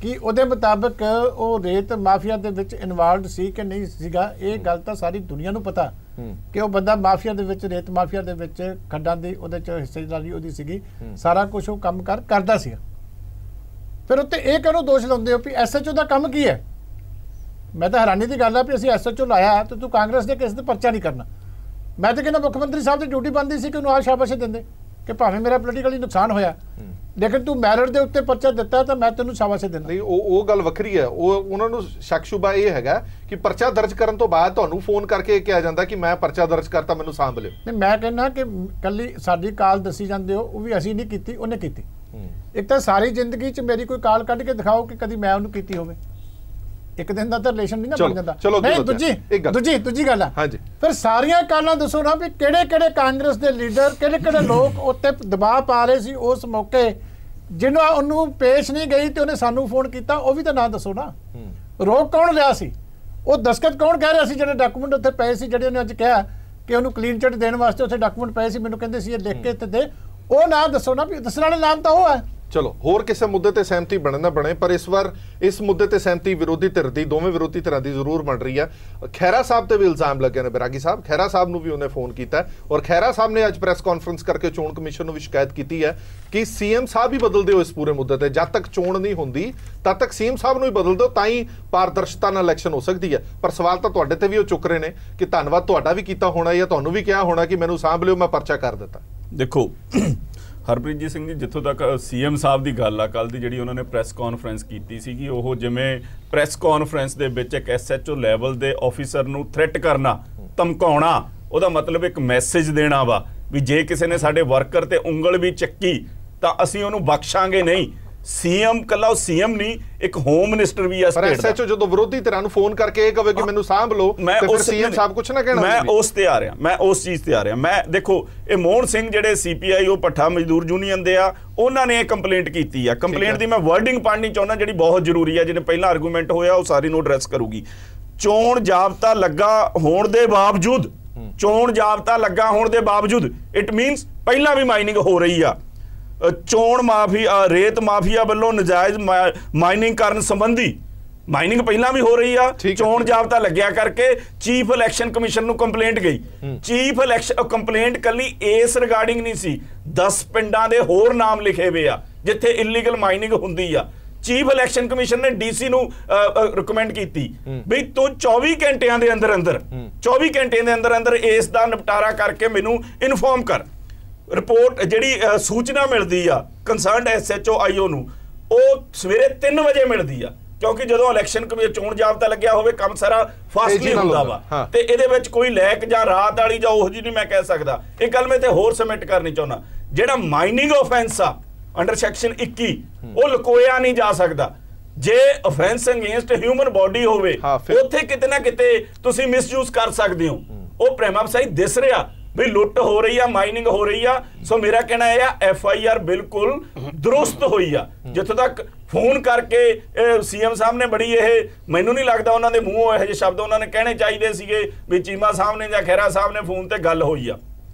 ਕਿ ਉਹਦੇ ਮੁਤਾਬਕ ਉਹ ਰੇਤ ਮਾਫੀਆ ਦੇ ਵਿੱਚ ਇਨਵੋਲਵਡ ਸੀ ਕਿ ਨਹੀਂ ਸੀਗਾ, ਇਹ ਗੱਲ ਤਾਂ ਸਾਰੀ ਦੁਨੀਆ ਨੂੰ ਪਤਾ ਕਿ ਉਹ ਬੰਦਾ ਮਾਫੀਆ ਦੇ ਵਿੱਚ ਰੇਤ ਮਾਫੀਆ ਦੇ ਵਿੱਚ ਖੱਡਾਂ ਦੀ ਉਹਦੇ ਚ ਹਿੱਸੇਦਾਰੀ ਉਹਦੀ ਸੀਗੀ, ਸਾਰਾ ਕੁਝ ਉਹ ਕੰਮ ਕਰਦਾ ਸੀ। ਫਿਰ ਉੱਤੇ ਇਹ ਕਿਉਂ ਦੋਸ਼ ਲਾਉਂਦੇ ਹੋ ਵੀ ਐਸਐਚਓ ਦਾ ਕੰਮ ਕੀ ਹੈ? ਮੈਂ ਤਾਂ ਹੈਰਾਨੀ ਦੀ ਗੱਲ ਆ ਵੀ ਅਸੀਂ ਐਸਐਚਓ ਲਾਇਆ ਤੇ ਤੂੰ ਕਾਂਗਰਸ ਦੇ ਕਿਸੇ ਤੇ ਪਰਚਾ ਨਹੀਂ ਕਰਨਾ। ਮੈਂ ਤਾਂ ਕਹਿੰਦਾ ਮੁੱਖ ਮੰਤਰੀ ਸਾਹਿਬ ਦੀ ਡਿਊਟੀ ਬਣਦੀ ਸੀ ਕਿ ਉਹਨੂੰ ਆ ਸ਼ਾਬਾਸ਼ ਦਿੰਦੇ ਕਿ ਭਾਵੇਂ ਮੇਰਾ ਪੋਲੀਟੀਕਲੀ ਨੁਕਸਾਨ ਹੋਇਆ ਲੇਕਿਨ ਤੂੰ ਮੈਰਿਟ ਦੇ ਉੱਤੇ ਪਰਚਾ ਦਿੱਤਾ ਤਾਂ ਮੈਂ ਤੈਨੂੰ ਸ਼ਾਬਾਸ਼ ਦਿੰਦਾ। ਨਹੀਂ ਉਹ ਗੱਲ ਵੱਖਰੀ ਹੈ। ਉਹਨਾਂ ਨੂੰ ਸ਼ੱਕ ਸ਼ੁਬਾ ਇਹ ਹੈਗਾ ਕਿ ਪਰਚਾ ਦਰਜ ਕਰਨ ਤੋਂ ਬਾਅਦ ਤੁਹਾਨੂੰ ਫੋਨ ਕਰਕੇ ਕਿਹਾ ਜਾਂਦਾ ਕਿ ਮੈਂ ਪਰਚਾ ਦਰਜ ਕਰਤਾ ਮੈਨੂੰ ਸਾਂਭ ਲਿਓ। ਨਹੀਂ ਮੈਂ ਕਹਿੰਦਾ ਕਿ ਕੱਲੀ ਸਾਡੀ ਕਾਲ ਦੱਸੀ ਜਾਂਦੇ ਹੋ ਉਹ ਵੀ ਅਸੀਂ ਨਹੀਂ ਕੀਤੀ, ਉਹਨੇ ਕੀਤੀ। ਇੱਕ ਤਾਂ ਸਾਰੀ ਜ਼ਿੰਦਗੀ 'ਚ ਮੇਰੀ ਕੋਈ ਕਾਲ ਕੱਢ ਕੇ ਦਿਖਾਓ ਕਿ ਕਦੀ ਮੈਂ ਉਹਨੂੰ ਕੀਤੀ ਹੋਵੇ। ਇੱਕ ਦਿਨ ਦਾ ਤਾਂ ਰਿਲੇਸ਼ਨ ਨਹੀਂ ਨਾ ਬਣ ਜਾਂਦਾ। ਦੂਜੀ ਗੱਲ ਆ ਫਿਰ ਸਾਰੀਆਂ ਕਾਲਾਂ ਦੱਸੋ ਨਾ ਵੀ ਕਿਹੜੇ ਕਾਂਗਰਸ ਦੇ ਲੀਡਰ ਕਿਹੜੇ ਲੋਕ ਉੱਤੇ ਦਬਾਅ ਪਾ ਰਹੇ ਸੀ ਉਸ ਮੌਕੇ ਜਿਹਨੂੰ ਉਹਨੂੰ ਪੇਸ਼ ਨਹੀਂ ਗਈ ਤੇ ਉਹਨੇ ਸਾਨੂੰ ਫੋਨ ਕੀਤਾ, ਉਹ ਵੀ ਤਾਂ ਨਾਂ ਦੱਸੋ ਨਾ। ਰੋਕ ਕੌਣ ਲਿਆ ਸੀ? ਉਹ ਦਸਤਖਤ ਕੌਣ ਕਹਿ ਰਿਹਾ ਸੀ? ਜਿਹੜੇ ਡਾਕੂਮੈਂਟ ਉੱਥੇ ਪਏ ਸੀ ਜਿਹੜੇ ਉਹਨੇ ਅੱਜ ਕਿਹਾ ਕਿ ਉਹਨੂੰ ਕਲੀਨ ਚਿੱਟ ਦੇਣ ਵਾਸਤੇ ਉੱਥੇ ਡਾਕੂਮੈਂਟ ਪਏ ਸੀ, ਮੈਨੂੰ ਕਹਿੰਦੇ ਸੀ ਇਹ ਲਿਖ ਕੇ ਤੇ ਦੇ, ਉਹ ਨਾਂ ਦੱਸੋ ਨਾ ਵੀ ਦੱਸਣ ਵਾਲੇ ਨਾਮ ਤਾਂ ਉਹ ਹੈ। ਚਲੋ ਹੋਰ ਕਿਸੇ ਮੁੱਦੇ ਤੇ ਸਹਿਮਤੀ ਬਣੇ ਨਾ ਬਣੇ ਪਰ ਇਸ ਵਾਰ ਇਸ ਮੁੱਦੇ ਤੇ ਸਹਿਮਤੀ ਵਿਰੋਧੀ ਧਿਰ ਦੀ ਦੋਵੇਂ ਵਿਰੋਧੀ ਧਿਰਾਂ ਦੀ ਜ਼ਰੂਰ ਬਣ ਰਹੀ ਹੈ। ਖਹਿਰਾ ਸਾਹਿਬ ਤੇ ਵੀ ਇਲਜ਼ਾਮ ਲੱਗੇ ਨੇ ਬੈਰਾਗੀ ਸਾਹਿਬ, ਖਹਿਰਾ ਸਾਹਿਬ ਨੂੰ ਵੀ ਉਹਨੇ ਫੋਨ ਕੀਤਾ ਔਰ ਖਹਿਰਾ ਸਾਹਿਬ ਨੇ ਅੱਜ ਪ੍ਰੈਸ ਕਾਨਫਰੰਸ ਕਰਕੇ ਚੋਣ ਕਮਿਸ਼ਨ ਨੂੰ ਵੀ ਸ਼ਿਕਾਇਤ ਕੀਤੀ ਹੈ ਕਿ ਸੀਐਮ ਸਾਹਿਬ ਹੀ ਬਦਲ ਦਿਓ ਇਸ ਪੂਰੇ ਮੁੱਦੇ ਤੇ। ਜਦ ਤੱਕ ਚੋਣ ਨਹੀਂ ਹੁੰਦੀ ਤਦ ਤੱਕ ਸੀਐਮ ਸਾਹਿਬ ਨੂੰ ਹੀ ਬਦਲ ਦਿਓ ਤਾਂ ਹੀ ਪਾਰਦਰਸ਼ਤਾ ਨਾਲ ਇਲੈਕਸ਼ਨ ਹੋ ਸਕਦੀ ਹੈ। ਪਰ ਸਵਾਲ ਤਾਂ ਤੁਹਾਡੇ ਤੇ ਵੀ ਉਹ ਚੁੱਕ ਰਹੇ ਨੇ ਕਿ ਧੰਨਵਾਦ ਤੁਹਾਡਾ ਵੀ ਕੀਤਾ ਹੋਣਾ ਜਾਂ ਤੁਹਾਨੂੰ ਵੀ ਕਿਹਾ ਹੋਣਾ ਕਿ ਮੈਨੂੰ ਸਾਂਭ ਲਿਓ ਮੈਂ ਪਰਚਾ ਕਰ ਦਿੱਤਾ। ਦੇਖੋ ਹਰਪ੍ਰੀਤ ਜੀ ਸਿੰਘ ਜੀ, ਜਿੱਥੋਂ ਤੱਕ ਸੀਐਮ ਸਾਹਿਬ ਦੀ ਗੱਲ ਆ, ਕੱਲ ਦੀ ਜਿਹੜੀ ਉਹਨਾਂ ਨੇ ਪ੍ਰੈਸ ਕਾਨਫਰੰਸ ਕੀਤੀ ਸੀਗੀ ਉਹ ਜਿਵੇਂ ਪ੍ਰੈਸ ਕਾਨਫਰੰਸ ਦੇ ਵਿੱਚ ਇੱਕ ਐਸਐਚਓ ਲੈਵਲ ਦੇ ਆਫੀਸਰ ਨੂੰ ਥ੍ਰੈਟ ਕਰਨਾ, ਧਮਕਾਉਣਾ, ਉਹਦਾ ਮਤਲਬ ਇੱਕ ਮੈਸੇਜ ਦੇਣਾ ਵਾ ਵੀ ਜੇ ਕਿਸੇ ਨੇ ਸਾਡੇ ਵਰਕਰ ਤੇ ਉਂਗਲ ਵੀ ਚੱਕੀ ਤਾਂ ਅਸੀਂ ਉਹਨੂੰ ਬਖਸ਼ਾਂਗੇ ਨਹੀਂ। ਸੀਐਮ ਕੱਲਾ ਉਹ ਸੀਐਮ ਨਹੀਂ, ਇੱਕ ਹੋਮ ਮਿਨਿਸਟਰ ਵੀ ਆ ਸਟੇਟ ਦਾ। ਪਰ ਐਸਐਚਓ ਜਦੋਂ ਵਿਰੋਧੀ ਧਿਰਾਂ ਨੂੰ ਫੋਨ ਕਰਕੇ ਇਹ ਕਹੇ ਕਿ ਮੈਨੂੰ ਸਾਂਭ ਲਓ ਤੇ ਫਿਰ ਸੀਐਮ ਸਾਹਿਬ ਕੁਛ ਨਾ ਕਹਿਣਾ। ਮੈਂ ਉਸ ਤੇ ਆ ਰਿਹਾ, ਮੈਂ ਉਸ ਚੀਜ਼ ਤੇ ਆ ਰਿਹਾ। ਮੈਂ ਦੇਖੋ ਇਹ ਮੋਹਨ ਸਿੰਘ ਜਿਹੜੇ ਸੀਪੀਆਈ ਉਹ ਭੱਠਾ ਮਜ਼ਦੂਰ ਯੂਨੀਅਨ ਦੇ ਆ, ਉਹਨਾਂ ਨੇ ਇਹ ਕੰਪਲੇਂਟ ਕੀਤੀ ਆ। ਕੰਪਲੇਂਟ ਦੀ ਮੈਂ ਵਰਡਿੰਗ ਪੜ੍ਹਨੀ ਚਾਹੁੰਦਾ ਜਿਹੜੀ ਬਹੁਤ ਜ਼ਰੂਰੀ ਆ, ਜਿਹਨੇ ਪਹਿਲਾਂ ਆਰਗੂਮੈਂਟ ਹੋਇਆ ਉਹ ਸਾਰੀ ਨੂੰ ਐਡਰੈਸ ਕਰੂਗੀ। ਚੋਣ ਜਾਬਤਾ ਲੱਗਾ ਹੋਣ ਦੇ ਬਾਵਜੂਦ, ਚੋਣ ਜਾਬਤਾ ਲੱਗਾ ਹੋਣ ਦੇ ਬਾਵਜੂਦ ਇਟ ਮੀਨਸ ਪਹਿਲਾਂ ਵੀ ਮਾਈਨਿੰਗ ਹੋ ਰਹੀ ਆ। ਚੋਣ ਮਾਫੀਆ ਰੇਤ ਮਾਫੀਆ ਵੱਲੋਂ ਨਜਾਇਜ਼ ਮਾਈਨਿੰਗ ਕਰਨ ਸੰਬੰਧੀ ਮਾਈਨਿੰਗ ਪਹਿਲਾਂ ਵੀ ਹੋ ਰਹੀ ਆ। ਚੋਣ ਜਾਬਤਾ ਲੱਗਿਆ ਕਰਕੇ ਚੀਫ ਇਲੈਕਸ਼ਨ ਕਮਿਸ਼ਨ ਨੂੰ ਕੰਪਲੇਂਟ ਗਈ। ਚੀਫ ਇਲੈਕਸ਼ਨ ਕੰਪਲੇਂਟ ਕੱਲੀ ਇਸ ਰਿਗਾਰਡਿੰਗ ਨਹੀਂ ਸੀ, 10 ਪਿੰਡਾਂ ਦੇ ਹੋਰ ਨਾਮ ਲਿਖੇ ਹੋਏ ਆ ਜਿੱਥੇ ਇਲੀਗਲ ਮਾਈਨਿੰਗ ਹੁੰਦੀ ਆ। ਚੀਫ ਇਲੈਕਸ਼ਨ ਕਮਿਸ਼ਨ ਨੇ ਡੀਸੀ ਨੂੰ ਰਿਕਮੈਂਡ ਕੀਤੀ ਵੀ ਤੂੰ 24 ਘੰਟਿਆਂ ਦੇ ਅੰਦਰ 24 ਘੰਟਿਆਂ ਦੇ ਅੰਦਰ ਇਸ ਦਾ ਨਿਪਟਾਰਾ ਕਰਕੇ ਮੈਨੂੰ ਇਨਫੋਰਮ ਕਰ। ਰਿਪੋਰਟ ਜਿਹੜੀ ਸੂਚਨਾ ਮਿਲਦੀ ਆ ਕੰਸਰਨਡ ਐਸਐਚਓ ਆਈਓ ਨੂੰ ਉਹ ਸਵੇਰੇ 3 ਵਜੇ ਮਿਲਦੀ ਆ, ਕਿਉਂਕਿ ਜਦੋਂ ਇਲੈਕਸ਼ਨ ਕਮਿਸ਼ਨ ਚੋਣ ਜਾਬਤਾ ਲੱਗਿਆ ਹੋਵੇ ਕੰਮ ਸਾਰਾ ਫਾਸਟਲੀ ਹੁੰਦਾ ਵਾ ਤੇ ਇਹਦੇ ਵਿੱਚ ਕੋਈ ਲੈਕ ਜਾਂ ਰਾਤ ਵਾਲੀ ਜਾਂ ਉਹੋ ਜਿਹੀ ਨਹੀਂ ਮੈਂ ਕਹਿ ਸਕਦਾ। ਇਹ ਗੱਲ ਮੈਂ ਤੇ ਹੋਰ ਸਬਮਿਟ ਕਰਨੀ ਚਾਹੁੰਦਾ, ਜਿਹੜਾ ਮਾਈਨਿੰਗ ਆਫੈਂਸ ਆ ਅੰਡਰ ਸੈਕਸ਼ਨ 21 ਉਹ ਲੁਕੋਇਆ ਨਹੀਂ ਜਾ ਸਕਦਾ। ਜੇ ਆਫੈਂਸ ਅਗੇਂਸਟ ਹਿਊਮਨ ਬੋਡੀ ਹੋਵੇ ਉੱਥੇ ਕਿਤੇ ਨਾ ਕਿਤੇ ਤੁਸੀਂ ਮਿਸਯੂਜ਼ ਕਰ ਸਕਦੇ ਹੋ। ਉਹ ਪ੍ਰਾਈਮਾ ਫੇਸੀ ਦਿਸ ਰਿਹਾ ਵੀ ਲੁੱਟ ਹੋ ਰਹੀ ਆ, ਮਾਈਨਿੰਗ ਹੋ ਰਹੀ ਆ। ਸੋ ਮੇਰਾ ਕਹਿਣਾ ਇਹ ਆ FIR ਬਿਲਕੁਲ ਦਰੁਸਤ ਹੋਈ ਆ। ਜਿੱਥੋਂ ਤੱਕ ਫੋਨ ਕਰਕੇ ਸੀਐਮ ਸਾਹਿਬ ਨੇ ਬੜੀ ਇਹ ਮੈਨੂੰ ਨਹੀਂ ਲੱਗਦਾ ਉਹਨਾਂ ਦੇ ਮੂੰਹੋਂ ਇਹੋ ਜਿਹੇ ਸ਼ਬਦ ਉਹਨਾਂ ਨੇ ਕਹਿਣੇ ਚਾਹੀਦੇ ਸੀਗੇ ਵੀ ਚੀਮਾ ਸਾਹਿਬ ਨੇ ਜਾਂ ਖਹਿਰਾ ਸਾਹਿਬ ਨੇ ਫੋਨ ਤੇ ਗੱਲ ਹੋਈ ਆ।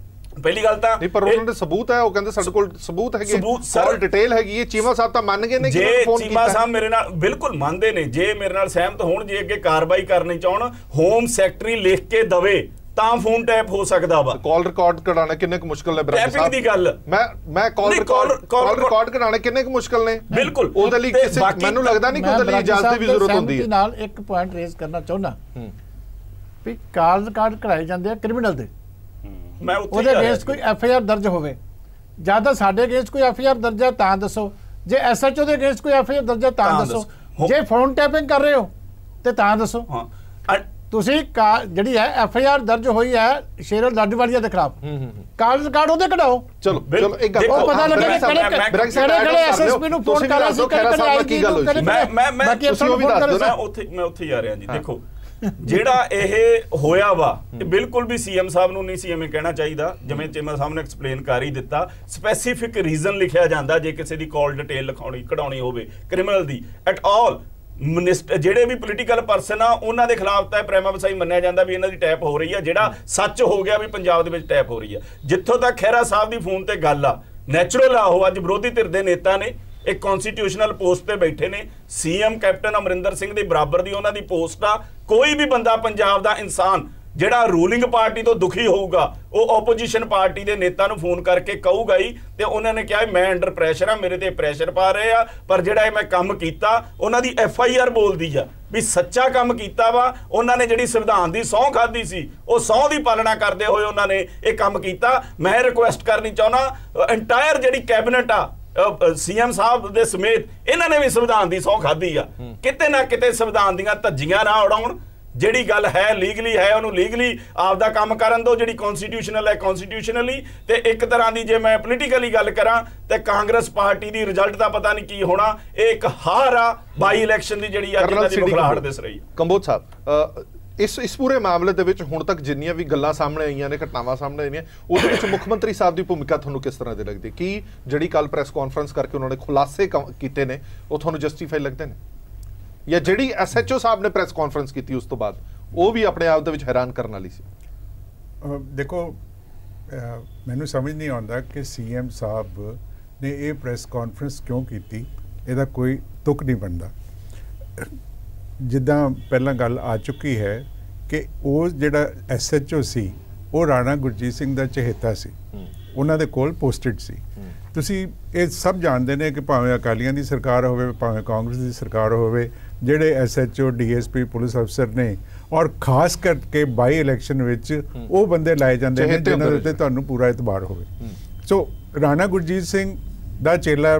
ਪਹਿਲੀ ਗੱਲ ਤਾਂ ਨਹੀਂ ਪਰ ਉਹਨਾਂ ਦੇ ਸਬੂਤ ਹੈ, ਉਹ ਕਹਿੰਦੇ ਸਾਡੇ ਕੋਲ ਸਬੂਤ ਹੈਗੇ, ਸਾਰੀ ਡਿਟੇਲ ਹੈਗੀ ਹੈ। ਚੀਮਾ ਸਾਹਿਬ ਤਾਂ ਮੰਨ ਗਏ ਨੇ ਕਿ ਫੋਨ ਕੀਤਾ। ਚੀਮਾ ਸਾਹਿਬ ਮੇਰੇ ਨਾਲ ਬਿਲਕੁਲ ਮੰਨਦੇ ਨੇ, ਜੇ ਮੇਰੇ ਨਾਲ ਸਹਿਮਤ ਹੋਣ, ਜੇ ਅੱਗੇ ਕਾਰਵਾਈ ਕਰਨੀ ਚਾਹਣ, ਹੋਮ ਸੈਕਟਰੀ ਲਿਖ ਕੇ ਦਵੇ ਤਾਂ ਫੋਨ ਟੈਪ ਹੋ ਸਕਦਾ ਵਾ। ਕਾਲ ਰਿਕਾਰਡ ਕਢਾਉਣਾ ਕਿੰਨੇ ਕੁ ਮੁਸ਼ਕਲ ਨੇ ਬਰਾਬਰ ਸਾਹਿਬ ਦੀ ਗੱਲ ਮੈਂ ਕਾਲ ਰਿਕਾਰਡ ਕਢਾਉਣੇ ਕਿੰਨੇ ਕੁ ਮੁਸ਼ਕਲ ਨੇ। ਬਿਲਕੁਲ ਉਹਦੇ ਲਈ ਮੈਨੂੰ ਲੱਗਦਾ ਨਹੀਂ ਕਿ ਉਹਦੇ ਲਈ ਇਜਾਜ਼ਤ ਦੀ ਵੀ ਜ਼ਰੂਰਤ ਹੁੰਦੀ ਹੈ। ਨਾਲ ਇੱਕ ਪੁਆਇੰਟ ਰੇਜ਼ ਕਰਨਾ ਚਾਹੁੰਦਾ ਵੀ ਕਾਲ ਰਿਕਾਰਡ ਕਢਾਏ ਜਾਂਦੇ ਆ ਕ੍ਰਿਮੀਨਲ ਦੇ, ਮੈਂ ਉਹਦੇ ਅਗੇਂਸਟ ਕੋਈ FIR ਦਰਜ ਹੋਵੇ। ਜਿਆਦਾ ਸਾਡੇ ਅਗੇਂਸਟ ਕੋਈ FIR ਦਰਜ ਹੈ ਤਾਂ ਦੱਸੋ, ਜੇ SHO ਦੇ ਅਗੇਂਸਟ ਕੋਈ FIR ਦਰਜ ਹੈ ਤਾਂ ਦੱਸੋ, ਜੇ ਫੋਨ ਟੈਪਿੰਗ ਕਰ ਰਹੇ ਹੋ ਤੇ ਤਾਂ ਦੱਸੋ। ਤੁਸੀਂ ਜਿਹੜੀ ਹੈ FIR ਦਰਜ ਹੋਈ ਹੈ ਸ਼ੇਰਲ ਲਾਡੀਵਾਲੀਆ ਦੇ ਖਿਲਾਫ, ਕਾਲ ਰਿਕਾਰਡ ਉਹਦੇ ਕਢਾਓ। ਚਲੋ ਇੱਕ ਗੱਲ ਉਹ ਪਤਾ ਲੱਗੇਗਾ ਕਿਹੜੇ SSP ਨੂੰ ਫੋਨ ਕਰ ਰਹੇ ਸੀ, ਕਿਹੜੇ ਕੀ ਗੱਲ ਹੋਈ ਸੀ। ਮੈਂ ਉੱਥੇ ਹੀ ਆ ਰਿਹਾ ਜੀ। ਦੇਖੋ ਜਿਹੜਾ ਇਹ ਹੋਇਆ ਵਾ ਇਹ ਬਿਲਕੁਲ ਵੀ ਸੀਐਮ ਸਾਹਿਬ ਨੂੰ ਨਹੀਂ ਸੀ ਐਵੇਂ ਕਹਿਣਾ ਚਾਹੀਦਾ। ਜਿਵੇਂ ਚੀਮਾ ਸਾਹਿਬ ਨੇ ਐਕਸਪਲੇਨ ਕਰ ਹੀ ਦਿੱਤਾ, ਸਪੈਸੀਫਿਕ ਰੀਜ਼ਨ ਲਿਖਿਆ ਜਾਂਦਾ ਜੇ ਕਿਸੇ ਦੀ ਕਾਲ ਡਿਟੇਲ ਕਢਾਉਣੀ ਹੋਵੇ criminal the at all. Minister ਜਿਹੜੇ ਵੀ ਪੋਲੀਟੀਕਲ ਪਰਸਨ ਆ ਉਹਨਾਂ ਦੇ ਖਿਲਾਫ ਤਾਂ ਪ੍ਰਾਈਮਾ ਫੇਸੀ ਮੰਨਿਆ ਜਾਂਦਾ ਵੀ ਇਹਨਾਂ ਦੀ ਟੈਪ ਹੋ ਰਹੀ ਆ, ਜਿਹੜਾ ਸੱਚ ਹੋ ਗਿਆ ਵੀ ਪੰਜਾਬ ਦੇ ਵਿੱਚ ਟੈਪ ਹੋ ਰਹੀ ਆ। ਜਿੱਥੋਂ ਤੱਕ ਖਹਿਰਾ ਸਾਹਿਬ ਦੀ ਫੋਨ ਤੇ ਗੱਲ ਆ, ਨੈਚੁਰਲ ਆ ਉਹ ਅੱਜ ਵਿਰੋਧੀ ਧਿਰ ਦੇ ਨੇਤਾ ਨੇ, ਇੱਕ ਕਨਸਟੀਟਿਊਸ਼ਨਲ ਪੋਸਟ ਤੇ ਬੈਠੇ ਨੇ, ਸੀਐਮ ਕੈਪਟਨ ਅਮਰਿੰਦਰ ਸਿੰਘ ਦੇ ਬਰਾਬਰ ਦੀ ਉਹਨਾਂ ਦੀ ਪੋਸਟ ਆ। ਕੋਈ ਵੀ ਬੰਦਾ ਪੰਜਾਬ ਦਾ ਇਨਸਾਨ ਜਿਹੜਾ ਰੂਲਿੰਗ ਪਾਰਟੀ ਤੋਂ ਦੁਖੀ ਹੋਊਗਾ ਉਹ ਆਪੋਜੀਸ਼ਨ ਪਾਰਟੀ ਦੇ ਨੇਤਾ ਨੂੰ ਫੋਨ ਕਰਕੇ ਕਹੂਗਾ ਹੀ। ਤੇ ਉਹਨਾਂ ਨੇ ਕਿਹਾ ਮੈਂ ਅੰਡਰ ਪ੍ਰੈਸ਼ਰ ਆ, ਮੇਰੇ ਤੇ ਪ੍ਰੈਸ਼ਰ ਪਾ ਰਹੇ ਆ, ਪਰ ਜਿਹੜਾ ਇਹ ਮੈਂ ਕੰਮ ਕੀਤਾ ਉਹਨਾਂ ਦੀ FIR ਬੋਲਦੀ ਆ ਵੀ ਸੱਚਾ ਕੰਮ ਕੀਤਾ ਵਾ। ਉਹਨਾਂ ਨੇ ਜਿਹੜੀ ਸੰਵਿਧਾਨ ਦੀ ਸਹੁੰ ਖਾਧੀ ਸੀ ਉਹ ਸਹੁੰ ਦੀ ਪਾਲਣਾ ਕਰਦੇ ਹੋਏ ਉਹਨਾਂ ਨੇ ਇਹ ਕੰਮ ਕੀਤਾ। ਮੈਂ ਰਿਕੁਐਸਟ ਕਰਨੀ ਚਾਹੁੰਦਾ ਇੰਟਾਇਰ ਜਿਹੜੀ ਕੈਬਨਿਟ ਆ ਸੀਐਮ ਸਾਹਿਬ ਦੇ ਸਮੇਤ ਇਹਨਾਂ ਨੇ ਵੀ ਸੰਵਿਧਾਨ ਦੀ ਸਹੁੰ ਖਾਧੀ ਆ। ਕਿਤੇ ਨਾ ਕਿਤੇ ਸੰਵਿਧਾਨ ਦੀਆਂ ਧੱਜੀਆਂ ਨਾ ਉਡਾਉਣ। ਜਿਹੜੀ ਗੱਲ ਹੈ ਲੀਗਲੀ ਹੈ ਉਹਨੂੰ ਲੀਗਲੀ ਆਪਦਾ ਕੰਮ ਕਰਨ ਦਿਓ, ਜਿਹੜੀ ਕਨਸਟੀਟਿਊਸ਼ਨਲ ਹੈ ਕਨਸਟੀਟਿਊਸ਼ਨਲੀ। ਤੇ ਇੱਕ ਤਰ੍ਹਾਂ ਦੀ ਜੇ ਮੈਂ ਪੋਲੀਟੀਕਲੀ ਗੱਲ ਕਰਾਂ ਤੇ ਕਾਂਗਰਸ ਪਾਰਟੀ ਦੀ ਰਿਜ਼ਲਟ ਦਾ ਪਤਾ ਨਹੀਂ ਕੀ ਹੋਣਾ। ਇਹ ਇੱਕ ਹਾਰ ਆ ਬਾਈ ਇਲੈਕਸ਼ਨ ਦੀ ਜਿਹੜੀ ਅੱਜ ਦੀ ਮੁਖਲਾਹਟ ਦਿਸ ਰਹੀ ਹੈ। ਕੰਬੋਜ ਸਾਹਿਬ, ਇਸ ਪੂਰੇ ਮਾਮਲੇ ਦੇ ਵਿੱਚ ਹੁਣ ਤੱਕ ਜਿੰਨੀਆਂ ਵੀ ਗੱਲਾਂ ਸਾਹਮਣੇ ਆਈਆਂ ਨੇ, ਘਟਨਾਵਾਂ ਸਾਹਮਣੇ ਆਈਆਂ, ਉਹਦੇ ਵਿੱਚ ਮੁੱਖ ਮੰਤਰੀ ਸਾਹਿਬ ਦੀ ਭੂਮਿਕਾ ਤੁਹਾਨੂੰ ਕਿਸ ਤਰ੍ਹਾਂ ਦੀ ਲੱਗਦੀ? ਕੀ ਜਿਹੜੀ ਕੱਲ ਪ੍ਰੈਸ ਕਾਨਫਰੰਸ ਕਰਕੇ ਉਹਨਾਂ ਨੇ ਖੁਲਾਸੇ ਕੀਤੇ ਨੇ ਉਹ ਤੁਹਾਨੂੰ ਜਸਟੀਫਾਈ ਲੱਗਦੇ ਨੇ, ਜਾਂ ਜਿਹੜੀ SHO ਸਾਹਿਬ ਨੇ ਪ੍ਰੈਸ ਕਾਨਫਰੰਸ ਕੀਤੀ ਉਸ ਤੋਂ ਬਾਅਦ ਉਹ ਵੀ ਆਪਣੇ ਆਪ ਦੇ ਵਿੱਚ ਹੈਰਾਨ ਕਰਨ ਵਾਲੀ ਸੀ? ਦੇਖੋ, ਮੈਨੂੰ ਸਮਝ ਨਹੀਂ ਆਉਂਦਾ ਕਿ CM ਸਾਹਿਬ ਨੇ ਇਹ ਪ੍ਰੈਸ ਕਾਨਫਰੰਸ ਕਿਉਂ ਕੀਤੀ। ਇਹਦਾ ਕੋਈ ਤੁਕ ਨਹੀਂ ਬਣਦਾ। ਜਿੱਦਾਂ ਪਹਿਲਾਂ ਗੱਲ ਆ ਚੁੱਕੀ ਹੈ ਕਿ ਉਹ ਜਿਹੜਾ SHO ਸੀ ਉਹ ਰਾਣਾ ਗੁਰਜੀਤ ਸਿੰਘ ਦਾ ਚਹੇਤਾ ਸੀ, ਉਹਨਾਂ ਦੇ ਕੋਲ ਪੋਸਟਡ ਸੀ। ਤੁਸੀਂ ਇਹ ਸਭ ਜਾਣਦੇ ਨੇ ਕਿ ਭਾਵੇਂ ਅਕਾਲੀਆਂ ਦੀ ਸਰਕਾਰ ਹੋਵੇ ਭਾਵੇਂ ਕਾਂਗਰਸ ਦੀ ਸਰਕਾਰ ਹੋਵੇ, ਜਿਹੜੇ SHO DSP ਪੁਲਿਸ ਅਫਸਰ ਨੇ ਔਰ ਖਾਸ ਕਰਕੇ ਬਾਈ ਇਲੈਕਸ਼ਨ ਵਿੱਚ ਉਹ ਬੰਦੇ ਲਾਏ ਜਾਂਦੇ ਨੇ ਜਿਨ੍ਹਾਂ ਦੇ ਉੱਤੇ ਤੁਹਾਨੂੰ ਪੂਰਾ ਇਤਬਾਰ ਹੋਵੇ। ਸੋ ਰਾਣਾ ਗੁਰਜੀਤ ਸਿੰਘ ਦਾ ਚੇਲਾ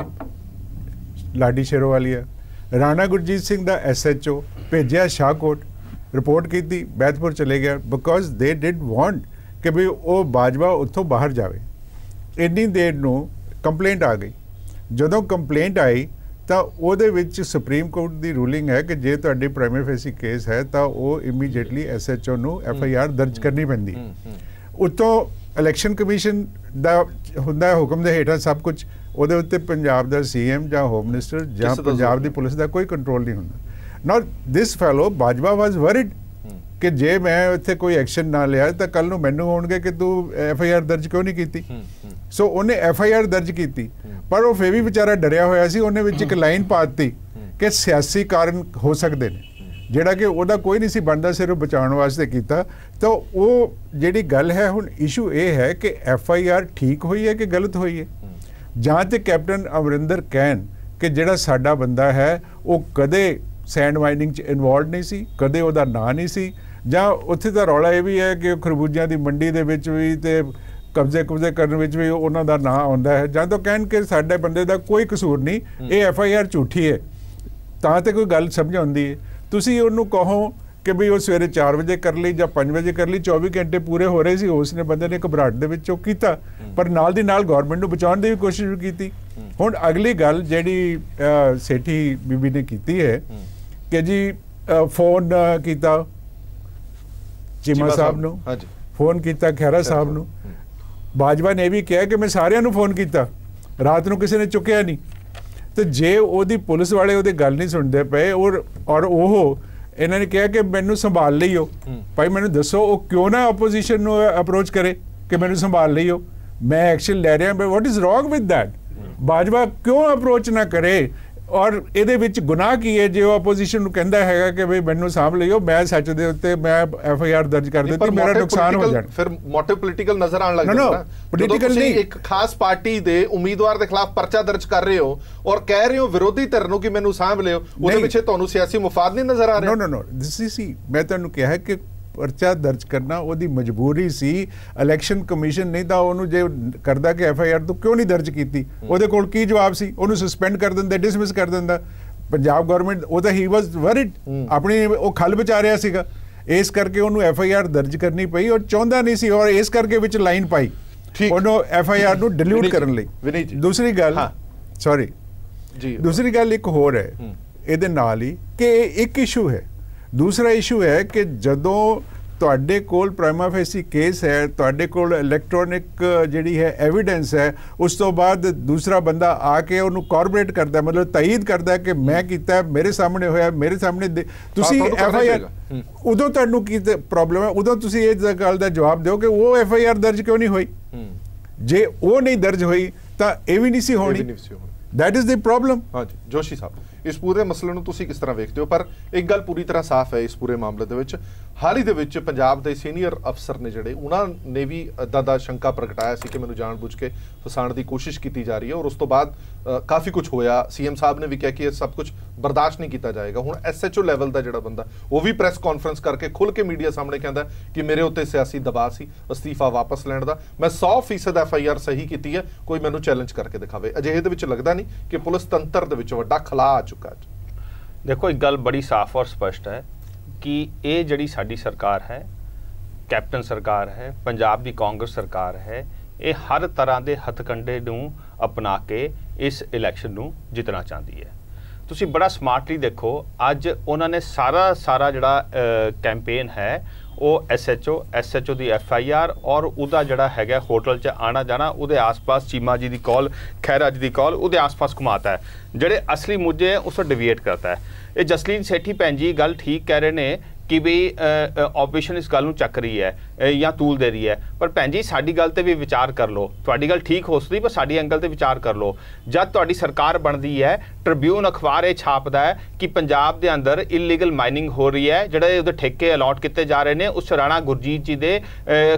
ਲਾਡੀ ਸ਼ੇਰੋਵਾਲੀਆ, ਰਾਣਾ ਗੁਰਜੀਤ ਸਿੰਘ ਦਾ SHO ਭੇਜਿਆ ਸ਼ਾਹਕੋਟ, ਰਿਪੋਰਟ ਕੀਤੀ, ਬੈਤਪੁਰ ਚਲੇ ਗਿਆ ਬਿਕੋਜ਼ ਦੇ ਡਿਡ ਵਾਂਟ ਕਿ ਵੀ ਉਹ ਬਾਜਵਾ ਉੱਥੋਂ ਬਾਹਰ ਜਾਵੇ। ਇੰਨੀ ਦੇਰ ਨੂੰ ਕੰਪਲੇਂਟ ਆ ਗਈ। ਜਦੋਂ ਕੰਪਲੇਂਟ ਆਈ ਤਾਂ ਉਹਦੇ ਵਿੱਚ ਸੁਪਰੀਮ ਕੋਰਟ ਦੀ ਰੂਲਿੰਗ ਹੈ ਕਿ ਜੇ ਤੁਹਾਡੀ ਪ੍ਰਾਇਮਰੀ ਫੇਸੀ ਕੇਸ ਹੈ ਤਾਂ ਉਹ ਇਮੀਡੀਏਟਲੀ SHO ਨੂੰ FIR ਦਰਜ ਕਰਨੀ ਪੈਂਦੀ। ਉੱਤੋਂ ਇਲੈਕਸ਼ਨ ਕਮਿਸ਼ਨ ਦਾ ਹੁੰਦਾ ਹੁਕਮ ਦੇ ਹੇਠਾਂ ਸਭ ਕੁਝ, ਉਹਦੇ ਉੱਤੇ ਪੰਜਾਬ ਦਾ CM ਜਾਂ ਹੋਮ ਮਿਨਿਸਟਰ ਜਾਂ ਪੰਜਾਬ ਦੀ ਪੁਲਿਸ ਦਾ ਕੋਈ ਕੰਟਰੋਲ ਨਹੀਂ ਹੁੰਦਾ। ਨਾਓ ਦਿਸ ਫੈਲੋ ਬਾਜਵਾ ਵਾਜ਼ ਵਰਿਡ ਕਿ ਜੇ ਮੈਂ ਇੱਥੇ ਕੋਈ ਐਕਸ਼ਨ ਨਾ ਲਿਆ ਤਾਂ ਕੱਲ ਨੂੰ ਮੈਨੂੰ ਹੋਣਗੇ ਕਿ ਤੂੰ FIR ਦਰਜ ਕਿਉਂ ਨਹੀਂ ਕੀਤੀ। ਸੋ ਉਹਨੇ FIR ਦਰਜ ਕੀਤੀ, ਪਰ ਉਹ ਫੇਰ ਵੀ ਵਿਚਾਰਾ ਡਰਿਆ ਹੋਇਆ ਸੀ। ਉਹਨੇ ਵਿੱਚ ਇੱਕ ਲਾਈਨ ਪਾ ਦਿੱਤੀ ਕਿ ਸਿਆਸੀ ਕਾਰਨ ਹੋ ਸਕਦੇ ਨੇ, ਜਿਹੜਾ ਕਿ ਉਹਦਾ ਕੋਈ ਨਹੀਂ ਸੀ ਬਣਦਾ, ਸਿਰਫ ਬਚਾਉਣ ਵਾਸਤੇ ਕੀਤਾ। ਤਾਂ ਉਹ ਜਿਹੜੀ ਗੱਲ ਹੈ ਹੁਣ ਇਸ਼ੂ ਇਹ ਹੈ ਕਿ FIR ਠੀਕ ਹੋਈ ਹੈ ਕਿ ਗਲਤ ਹੋਈ ਹੈ। ਜਾਂ ਤੇ ਕੈਪਟਨ ਅਮਰਿੰਦਰ ਕਹਿਣ ਕਿ ਜਿਹੜਾ ਸਾਡਾ ਬੰਦਾ ਹੈ ਉਹ ਕਦੇ ਸੈਂਡ ਮਾਈਨਿੰਗ 'ਚ ਇਨਵੋਲਵ ਨਹੀਂ ਸੀ, ਕਦੇ ਉਹਦਾ ਨਾਂ ਨਹੀਂ ਸੀ, ਜਾਂ ਉੱਥੇ ਦਾ ਰੌਲਾ ਇਹ ਵੀ ਹੈ ਕਿ ਖਰਬੂਜਿਆਂ ਦੀ ਮੰਡੀ ਦੇ ਵਿੱਚ ਵੀ ਤੇ ਕਬਜ਼ੇ ਕਰਨ ਵਿੱਚ ਵੀ ਉਹਨਾਂ ਦਾ ਨਾਂ ਆਉਂਦਾ ਹੈ। ਜਾਂ ਤਾਂ ਕਹਿਣ ਕਿ ਸਾਡੇ ਬੰਦੇ ਦਾ ਕੋਈ ਕਸੂਰ ਨਹੀਂ, ਇਹ FIR ਝੂਠੀ ਹੈ, ਤਾਂ ਤੇ ਕੋਈ ਗੱਲ ਸਮਝ ਆਉਂਦੀ ਹੈ। ਤੁਸੀਂ ਉਹਨੂੰ ਕਹੋ ਕਿ ਵੀ ਉਹ ਸਵੇਰੇ 4 ਵਜੇ ਕਰ ਲਈ ਜਾਂ 5 ਵਜੇ ਕਰ ਲਈ, 24 ਘੰਟੇ ਪੂਰੇ ਹੋ ਰਹੇ ਸੀ, ਉਸਨੇ ਬੰਦੇ ਨੇ ਘਬਰਾਹਟ ਦੇ ਵਿੱਚ ਉਹ ਕੀਤਾ, ਪਰ ਨਾਲ ਦੀ ਨਾਲ ਗਵਰਨਮੈਂਟ ਨੂੰ ਬਚਾਉਣ ਦੀ ਵੀ ਕੋਸ਼ਿਸ਼ ਵੀ ਕੀਤੀ। ਹੁਣ ਅਗਲੀ ਗੱਲ ਜਿਹੜੀ ਸੇਠੀ ਬੀਬੀ ਨੇ ਕੀਤੀ ਹੈ ਕਿ ਜੀ ਫੋਨ ਕੀਤਾ ਚੀਮਾ ਸਾਹਿਬ ਨੂੰ, ਫੋਨ ਕੀਤਾ ਖਹਿਰਾ ਸਾਹਿਬ ਨੂੰ। ਬਾਜਵਾ ਨੇ ਵੀ ਕਿਹਾ ਕਿ ਮੈਂ ਸਾਰਿਆਂ ਨੂੰ ਫੋਨ ਕੀਤਾ, ਰਾਤ ਨੂੰ ਕਿਸੇ ਨੇ ਚੁੱਕਿਆ ਨਹੀਂ। ਤੇ ਜੇ ਉਹਦੀ ਪੁਲਿਸ ਵਾਲੇ ਉਹਦੀ ਗੱਲ ਨਹੀਂ ਸੁਣਦੇ ਪਏ ਔਰ ਉਹ ਇਹਨਾਂ ਨੇ ਕਿਹਾ ਕਿ ਮੈਨੂੰ ਸੰਭਾਲ ਲਈਓ, ਭਾਈ ਮੈਨੂੰ ਦੱਸੋ ਉਹ ਕਿਉਂ ਨਾ ਆਪੋਜੀਸ਼ਨ ਨੂੰ ਅਪਰੋਚ ਕਰੇ ਕਿ ਮੈਨੂੰ ਸੰਭਾਲ ਲਈਓ, ਮੈਂ ਐਕਸ਼ਨ ਲੈ ਰਿਹਾ। What is wrong with that? Bajwa ਕਿਉਂ ਅਪਰੋਚ ਨਾ ਕਰੇ? ਔਰ ਇਹਦੇ ਵਿੱਚ ਗੁਨਾਹ ਕੀ ਹੈ ਜੇ ਉਹ ਆਪੋਜੀਸ਼ਨ ਨੂੰ ਕਹਿੰਦਾ ਹੈਗਾ ਕਿ ਬਈ ਮੈਨੂੰ ਸਾਂਭ ਲਿਓ, ਮੈਂ ਸੱਚ ਦੇ ਉੱਤੇ ਮੈਂ FIR ਦਰਜ ਕਰ ਦਿੱਤੀ, ਮੇਰਾ ਨੁਕਸਾਨ ਹੋ ਜਾਣਾ। ਫਿਰ ਮੋਟਿਵ ਪੋਲੀਟੀਕਲ ਨਜ਼ਰ ਆਉਣ ਲੱਗ ਜਾਂਦਾ। ਪੋਲੀਟੀਕਲ ਨਹੀਂ, ਇੱਕ ਖਾਸ ਪਾਰਟੀ ਦੇ ਉਮੀਦਵਾਰ ਦੇ ਖਿਲਾਫ ਪਰਚਾ ਦਰਜ ਕਰ ਰਹੇ ਹੋ ਔਰ ਕਹਿ ਰਹੇ ਹੋ ਵਿਰੋਧੀ ਧਿਰ ਨੂੰ ਕਿ ਮੈਨੂੰ ਸਾਂਭ ਲਿਓ, ਉਹਦੇ ਪਿੱਛੇ ਤੁਹਾਨੂੰ ਸਿਆਸੀ ਮੁਫਾਦ ਨਹੀਂ ਨਜ਼ਰ ਆ ਰਿਹਾ? ਨੋ ਦਿਸ ਇਜ਼ ਮੈਂ ਤੁਹਾਨੂੰ ਕਿਹਾ ਕਿ ਪਰਚਾ ਦਰਜ ਕਰਨਾ ਉਹਦੀ ਮਜਬੂਰੀ ਸੀ। ਇਲੈਕਸ਼ਨ ਕਮਿਸ਼ਨ ਨਹੀਂ ਤਾਂ ਉਹਨੂੰ ਜੇ ਕਰਦਾ ਕਿ FIR ਤੋਂ ਕਿਉਂ ਨਹੀਂ ਦਰਜ ਕੀਤੀ, ਉਹਦੇ ਕੋਲ ਕੀ ਜਵਾਬ ਸੀ? ਉਹਨੂੰ ਸਸਪੈਂਡ ਕਰ ਦਿੰਦਾ, ਡਿਸਮਿਸ ਕਰ ਦਿੰਦਾ। ਪੰਜਾਬ ਗਵਰਨਮੈਂਟ ਉਹ ਤਾਂ ਹੀ ਵਾਜ਼ ਵਰਿਡ, ਆਪਣੀ ਉਹ ਖਲ ਬਚਾ ਰਿਹਾ ਸੀਗਾ, ਇਸ ਕਰਕੇ ਉਹਨੂੰ FIR ਦਰਜ ਕਰਨੀ ਪਈ ਔਰ ਚਾਹੁੰਦਾ ਨਹੀਂ ਸੀ ਔਰ ਇਸ ਕਰਕੇ ਵਿੱਚ ਲਾਈਨ ਪਾਈ ਉਹਨੂੰ FIR ਨੂੰ ਡਿਲੀਟ ਕਰਨ ਲਈ। ਦੂਸਰੀ ਗੱਲ ਦੂਸਰੀ ਗੱਲ ਇੱਕ ਹੋਰ ਹੈ ਇਹਦੇ ਨਾਲ ਹੀ ਕਿ ਇੱਕ ਇਸ਼ੂ ਹੈ ਦੂਸਰਾ ਇਸ਼ੂ ਹੈ ਕਿ ਜਦੋਂ ਤੁਹਾਡੇ ਕੋਲ ਪ੍ਰਾਈਮਾ ਫੇਸੀ ਕੇਸ ਹੈ, ਤੁਹਾਡੇ ਕੋਲ ਇਲੈਕਟ੍ਰੋਨਿਕ ਜਿਹੜੀ ਹੈ ਐਵੀਡੈਂਸ ਹੈ, ਉਸ ਤੋਂ ਬਾਅਦ ਦੂਸਰਾ ਬੰਦਾ ਆ ਕੇ ਉਹਨੂੰ ਕਾਰਪੋਰੇਟ ਕਰਦਾ, ਮਤਲਬ ਤਾਇਦ ਕਰਦਾ ਕਿ ਮੈਂ ਕੀਤਾ, ਮੇਰੇ ਸਾਹਮਣੇ ਹੋਇਆ, ਮੇਰੇ ਸਾਹਮਣੇ ਤੁਸੀਂ FIR, ਉਦੋਂ ਤੁਹਾਨੂੰ ਕੀ ਪ੍ਰੋਬਲਮ ਹੈ? ਉਦੋਂ ਤੁਸੀਂ ਇਸ ਗੱਲ ਦਾ ਜਵਾਬ ਦਿਓ ਕਿ ਉਹ FIR ਦਰਜ ਕਿਉਂ ਨਹੀਂ ਹੋਈ। ਜੇ ਉਹ ਨਹੀਂ ਦਰਜ ਹੋਈ ਤਾਂ ਇਹ ਵੀ ਨਹੀਂ ਸੀ ਹੋਣੀ। That is the problem। हाँ जी जोशी साहब इस पूरे मसले ਨੂੰ ਤੁਸੀਂ ਕਿਸ ਤਰ੍ਹਾਂ ਵੇਖਦੇ ਹੋ? ਪਰ ਇੱਕ ਗੱਲ ਪੂਰੀ ਤਰ੍ਹਾਂ ਸਾਫ਼ ਹੈ ਇਸ ਪੂਰੇ ਮਾਮਲੇ ਦੇ ਵਿੱਚ, ਹਾਲ ਹੀ ਦੇ ਵਿੱਚ ਪੰਜਾਬ ਦੇ ਸੀਨੀਅਰ ਅਫਸਰ ਨੇ ਜਿਹੜੇ, ਉਹਨਾਂ ਨੇ ਵੀ ਇੱਦਾਂ ਦਾ ਸ਼ੰਕਾ ਪ੍ਰਗਟਾਇਆ ਸੀ ਕਿ ਮੈਨੂੰ ਜਾਣਬੁੱਝ ਕੇ ਫਸਾਉਣ ਦੀ ਕੋਸ਼ਿਸ਼ ਕੀਤੀ ਜਾ ਰਹੀ ਹੈ, ਔਰ ਉਸ ਤੋਂ ਬਾਅਦ ਕਾਫੀ ਕੁਝ ਹੋਇਆ। CM ਸਾਹਿਬ ਨੇ ਵੀ ਕਿਹਾ ਕਿ ਇਹ ਸਭ ਕੁਝ ਬਰਦਾਸ਼ਤ ਨਹੀਂ ਕੀਤਾ ਜਾਏਗਾ। ਹੁਣ SHO ਲੈਵਲ ਦਾ ਜਿਹੜਾ ਬੰਦਾ, ਉਹ ਵੀ ਪ੍ਰੈਸ ਕਾਨਫਰੰਸ ਕਰਕੇ ਖੁੱਲ ਕੇ ਮੀਡੀਆ ਸਾਹਮਣੇ ਕਹਿੰਦਾ ਕਿ ਮੇਰੇ ਉੱਤੇ ਸਿਆਸੀ ਦਬਾਅ ਸੀ ਅਸਤੀਫਾ ਵਾਪਸ ਲੈਣ ਦਾ, ਮੈਂ 100% FIR ਸਹੀ ਕੀਤੀ ਹੈ, ਕੋਈ ਮੈਨੂੰ ਚੈਲੰਜ ਕਰਕੇ ਦਿਖਾਵੇ। ਅਜਿਹੇ ਦੇ ਵਿੱਚ ਲੱਗਦਾ ਨਹੀਂ ਕਿ ਪੁਲਿਸ ਤੰਤਰ ਦੇ ਵਿੱਚ ਵੱਡਾ ਖਲਾਅ ਆ ਚੁੱਕਾ ਹੈ? देखो एक गल बड़ी साफ और स्पष्ट है कि ये जड़ी साडी सरकार है, कैप्टन सरकार है, पंजाब दी कांग्रेस सरकार है, ये हर तरह के हथकंडे नूं अपना के इस इलैक्शन नूं जितना चाहती है। तुसी बड़ा स्मार्टली देखो, अज उन्होंने सारा जड़ा कैंपेन है वो SHO की FIR और उदा जड़ा हैगा होटल च आना जाना, उदे आस-पास चीमा जी की कॉल, खैरा जी की कॉल, उदे आस-पास घुमाता है, जड़े असली मुद्दे हैं उसको डिविएट करता है। ये जसलीन सेठी भैन जी गल ठीक कह रहे हैं कि भी ऑपोजिशन इस गल नूं चक रही है या तूल दे रही है, पर भैन जी साडी गल ते भी विचार कर लो। तुहाडी गल ठीक हो सकदी, पर साडी एंगल ते विचार कर लो। जब तुहाडी सरकार बनदी है, ट्रिब्यून अखबार ये छापदा है कि पंजाब दे अंदर इलीगल माइनिंग हो रही है, जिहड़े उहदे ठेके अलॉट किए जा रहे हैं, उस राणा गुरजीत जी दे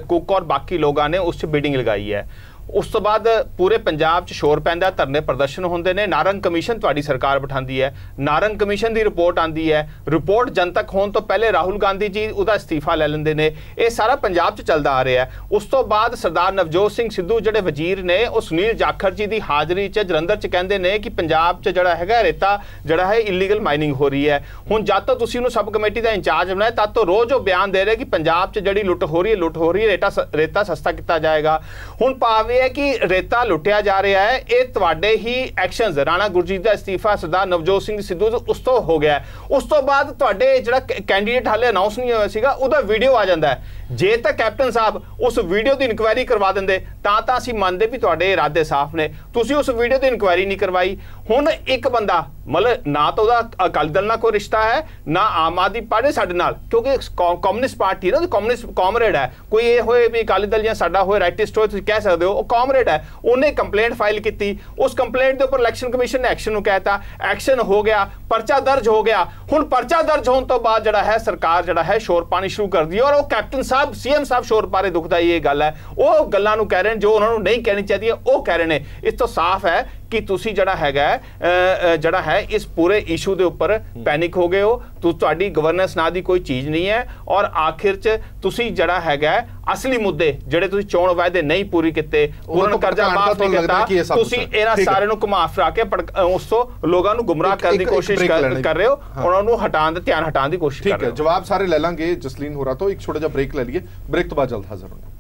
कुक और बाकी लोगों ने उस बिडिंग लगाई है। उस तो बाद पूरे पंजाब च शोर पैंदा, धरने प्रदर्शन होंदे ने, नारंग कमीशन तुहाडी सरकार बिठांदी है, नारंग कमीशन की रिपोर्ट आंदी है, रिपोर्ट जनतक होने तो पहले राहुल गांधी जी उहदा इस्तीफा ले लैंदे ने, ये सारा पंजाब च चलदा आ रहा है। उस तो बाद सरदार नवजोत सिंह सिद्धू जिहड़े वजीर ने, वो सुनील जाखड़ जी की हाज़री च जलंधर च कहंदे ने कि पंजाब च जिहड़ा हैगा रेता जिहड़ा है इलीगल माइनिंग हो रही है। हुण जद तो तुसीं उहनूं सब कमेटी का इंचार्ज बनाया, तद तो रोज़ वो बयान दे रहे कि पंजाब च जिहड़ी लुट हो रही है, रेता सस्ता किया जाएगा। हुण भाव है कि रेता लुटिया जा रहा है, ये तुहाडे ही एक्शनस, राणा गुरजीत का इस्तीफा, सरदार नवजोत सिंह सिद्धू उस तो हो गया। उस तो बाद तुहाडे जिहड़ा कैंडीडेट हाले अनाउंस नहीं होया सीगा, उहदा वीडियो आ जाता है। जे तो कैप्टन साहब उस वीडियो की इनकुआयरी करवा देंदे तां असीं मनदे भी तुहाडे इरादे साफ ने, तुसीं उस वीडियो की इनकुआयरी नहीं करवाई। हुण एक बंदा मतलब ना तो उहदा अकाली दल नाल कोई रिश्ता है, ना आम आदमी पार्टी साडे नाल, क्योंकि कम्युनिस्ट पार्टी ना, कम्युनिस्ट कॉमरेड है। कोई ये होए भी अकाली दल जां साडा होए राइटिस्ट होए, तुसीं कह सकदे हो, वो कॉमरेड है। उन्हें कंप्लेंट फाइल की, उस कंप्लेंट के उपर इलैक्शन कमीशन ने एक्शन कहता, एक्शन हो गया, परचा दर्ज हो गया। हुण परचा दर्ज होने तो बाद जिहड़ा है सरकार जिहड़ा है शोर पानी शुरू कर दी, और वो कैप्टन साहब CM साहब शोर पारे दुखदा ये गल है, वो गल्लां नूं कह रहे हैं जो उन्होंने नहीं कहनी चाहिए, वो कह रहे हैं। इस तो साफ है कि तुसी जड़ा हैगा जड़ा है इस पूरे इशू के उपर पैनिक हो गए हो, तुहाडी गवर्नेंस ना दी कोई चीज़ नहीं है, और आखिर च तुसी जड़ा हैगा असली मुद्दे जिहड़े तुसी चोण वायदे नहीं पूरी कीते, पूर्ण कर्जा माफ नहीं कीता, तुसी इन्हां सारे नूं घुमा फिरा के उस तो लोगों नूं गुमराह करने की कोशिश कर रहे हो, उन्हां नूं हटाउण दा ध्यान हटाउण दी कोशिश कर रहे हो। जवाब सारे ले लांगे जसलीन होरा तो, एक छोटा जिहा ब्रेक ले लिए, ब्रेक तो बाद जल्द हाजिर होंगे।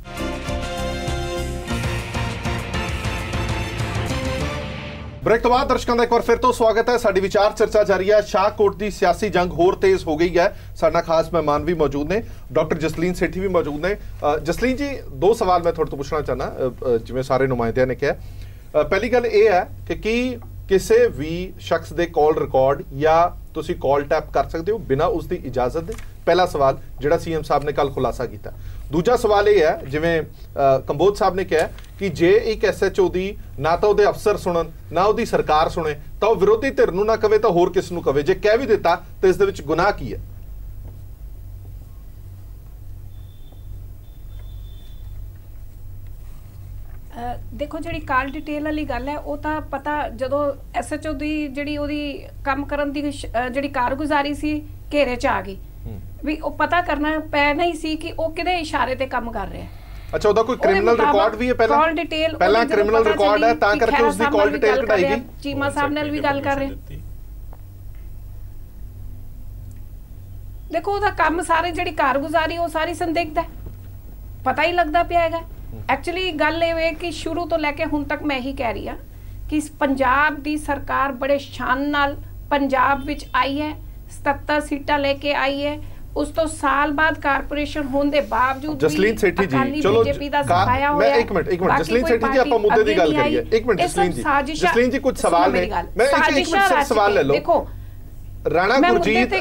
ब्रेक तो बाद दर्शकों का एक बार फिर तो स्वागत है। साडी विचार चर्चा जारी है। शाहकोट की सियासी जंग होर तेज हो गई है। साडा खास मेहमान भी मौजूद ने, डॉक्टर जसलीन सेठी भी मौजूद ने। जसलीन जी, दो सवाल मैं थोड़े तो पूछना चाहना, जिवें सारे नुमाइंदियां ने कहा। पहली गल यह है कि किसी भी शख्स के कॉल रिकॉर्ड या तुसी कॉल टैप कर सकते हो बिना उसकी इजाजत दे? पहला सवाल जिहड़ा CM साहब ने कल खुलासा किया। दूजा सवाल यह है, जिवें कंबोज साहब ने कहा कि जे एक SHO दी ना तो उहदे अफसर सुनन ना उहदी सरकार सुने, तो विरोधी धिर नूं ना कवे तो होर किस नूं कवे, जे कह भी दिता तो इस दे विच गुनाह की है? देखो जी कॉल डिटेल वाली गल है, वो तो पता जो SHO की जी काम करन दी जी कारगुजारी सी घेरे च आ गई भी, वो पता करना पैना ही सी कि वो किहदे इशारे ते काम कर रहे हैं। अच्छा, ਉਹਦਾ ਕੋਈ ਕ੍ਰਿਮੀਨਲ ਰਿਕਾਰਡ ਵੀ ਹੈ? कॉल डिटेल ਪਹਿਲਾਂ ਕ੍ਰਿਮੀਨਲ ਰਿਕਾर्ड ਹੈ ਤਾਂ ਕਰਕੇ ਉਸ ਦੀ कॉल डिटेल ਕਢਾਈ ਗਈ। ਚੀਮਾ ਸਾਹਿਬ ਨਾਲ ਵੀ ਗੱਲ ਕਰ ਰਹੇ। देखो ਉਹਦਾ ਕੰਮ ਸਾਰੇ ਜਿਹੜੀ ਕਾਰਗੁਜ਼ਾਰੀ ਉਹ ਸਾਰੀ ਸੰदिग्ध है, पता ही लगता पिया है। एक्चुअली गल ये कि शुरू तो लैके हुण तक मैं ही कह रही हाँ कि पंजाब की सरकार बड़े शान नाल पंजाब विच आई है, 77 सीटां लेके आई है। उस तो साल बाद कारपोरेशन होने के बावजूद जसलीन सेठी जी, चलो बीजेपी दा सफाया मैं एक मिनट जसलीन सेठी जी ਆਪਾਂ ਮੁੱਦੇ ਦੀ ਗੱਲ ਕਰੀਏ। ਇੱਕ ਮਿੰਟ ਜਸਲੀਨ ਜੀ ਕੁਝ ਸਵਾਲ ਨੇ, ਮੈਂ ਇੱਕ ਮਿੰਟ ਸਵਾਲ ਲੈ ਲਓ। ਦੇਖੋ ਰਾਣਾ ਗੁਰਜੀਤ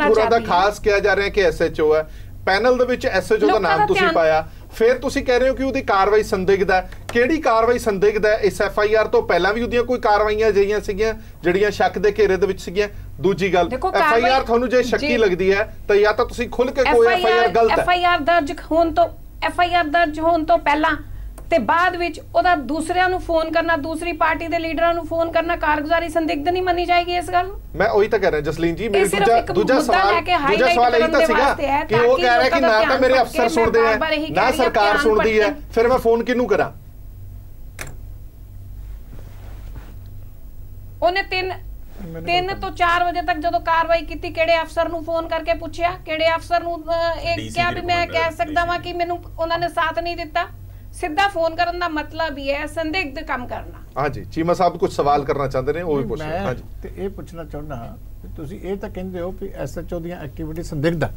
ਹੋਰਾਂ ਦਾ ਖਾਸ ਕਿਹਾ ਜਾ ਰਿਹਾ ਕਿ ਐਸਐਚਓ ਹੈ, ਪੈਨਲ ਦੇ ਵਿੱਚ ਐਸਐਚਓ ਦਾ ਨਾਮ ਤੁਸੀਂ ਪਾਇਆ, ਫਿਰ ਤੁਸੀਂ ਕਹਿ ਰਹੇ ਹੋ ਕਿ ਉਹਦੀ ਕਾਰਵਾਈ ਸੰਦਿਗਧ ਹੈ। ਕਿਹੜੀ ਕਾਰਵਾਈ ਸੰਦਿਗਧ ਹੈ? ਇਸ ਐਫਆਈਆਰ ਤੋਂ ਪਹਿਲਾਂ ਵੀ ਉਹਦੀਆਂ ਕੋਈ ਕਾਰਵਾਈਆਂ ਅਜਿਹੀਆਂ ਸੀਗੀਆਂ ਜਿਹੜੀਆਂ ਸ਼ੱਕ ਦੇ ਘੇਰੇ ਦੇ ਵਿੱਚ ਸੀਗੀਆਂ? ਦੂਜੀ ਗੱਲ, ਐਫਆਈਆਰ ਤੁਹਾਨੂੰ ਜੇ ਸ਼ੱਕੀ ਲੱਗਦੀ ਹੈ ਤਾਂ ਜਾਂ ਤਾਂ ਤੁਸੀਂ ਖੁੱਲ ਕੇ ਕੋਈ ਐਫਆਈਆਰ ਗਲਤ ਹੈ। ਐਫਆਈਆਰ ਦਰਜ ਹੋਣ ਤੋਂ ਪਹਿਲਾਂ ਤੇ ਬਾਅਦ ਵਿੱਚ ਉਹਦਾ ਦੂਸਰਿਆਂ ਨੂੰ ਫੋਨ ਕਰਨਾ, ਦੂਸਰੀ ਪਾਰਟੀ ਦੇ ਲੀਡਰਾਂ ਨੂੰ ਫੋਨ ਕਰਨਾ ਕਾਰਗੁਜ਼ਾਰੀ ਸੰਦਿਗਧ ਨਹੀਂ ਮੰਨੀ ਜਾਏਗੀ ਇਸ ਗੱਲ ਨੂੰ? ਮੈਂ ਉਹੀ ਤਾਂ ਕਹਿ ਰਿਹਾ ਜਸਲੀਨ ਜੀ, ਮੇਰੇ ਦੂਜਾ ਸਵਾਲ ਇਹ ਤਾਂ ਸੀਗਾ ਕਿ ਉਹ ਕਹਿ ਰਿਹਾ ਕਿ ਨਾ ਤਾਂ ਮੇਰੇ ਅਫਸਰ ਸੁਣਦੇ ਆ ਨਾ ਸਰਕਾਰ ਸੁਣਦੀ ਹੈ, ਫਿਰ ਮੈਂ ਫੋਨ ਕਿਹਨੂੰ ਕਰਾਂ? ਉਹਨੇ 3 ਤੋਂ 4 ਵਜੇ ਤੱਕ ਜਦੋਂ ਕਾਰਵਾਈ ਕੀਤੀ, ਕਿਹੜੇ ਅਫਸਰ ਨੂੰ ਫੋਨ ਕਰਕੇ ਪੁੱਛਿਆ? ਕਿਹੜੇ ਅਫਸਰ ਨੂੰ ਇਹ ਕਿਹਾ ਵੀ ਮੈਂ ਕਹਿ ਸਕਦਾ ਵਾਂ ਕਿ ਮੈਨੂੰ ਉਹਨਾਂ ਨੇ ਸਾਥ ਨਹੀਂ ਦਿੱਤਾ? ਸਿੱਧਾ ਫੋਨ ਕਰਨ ਦਾ ਮਤਲਬ ਹੀ ਹੈ ਸੰਦਿਗਧ ਕੰਮ ਕਰਨਾ। ਹਾਂਜੀ, ਚੀਮਾ ਸਾਹਿਬ ਕੁਝ ਸਵਾਲ ਕਰਨਾ ਚਾਹੁੰਦੇ ਨੇ, ਉਹ ਵੀ ਪੁੱਛੋ। ਹਾਂਜੀ, ਤੇ ਇਹ ਪੁੱਛਣਾ ਚਾਹੁੰਦਾ ਹਾਂ ਕਿ ਤੁਸੀਂ ਇਹ ਤਾਂ ਕਹਿੰਦੇ ਹੋ ਕਿ ਐਸਐਚਓ ਦੀਆਂ ਐਕਟੀਵਿਟੀ ਸੰਦਿਗਧ ਆ।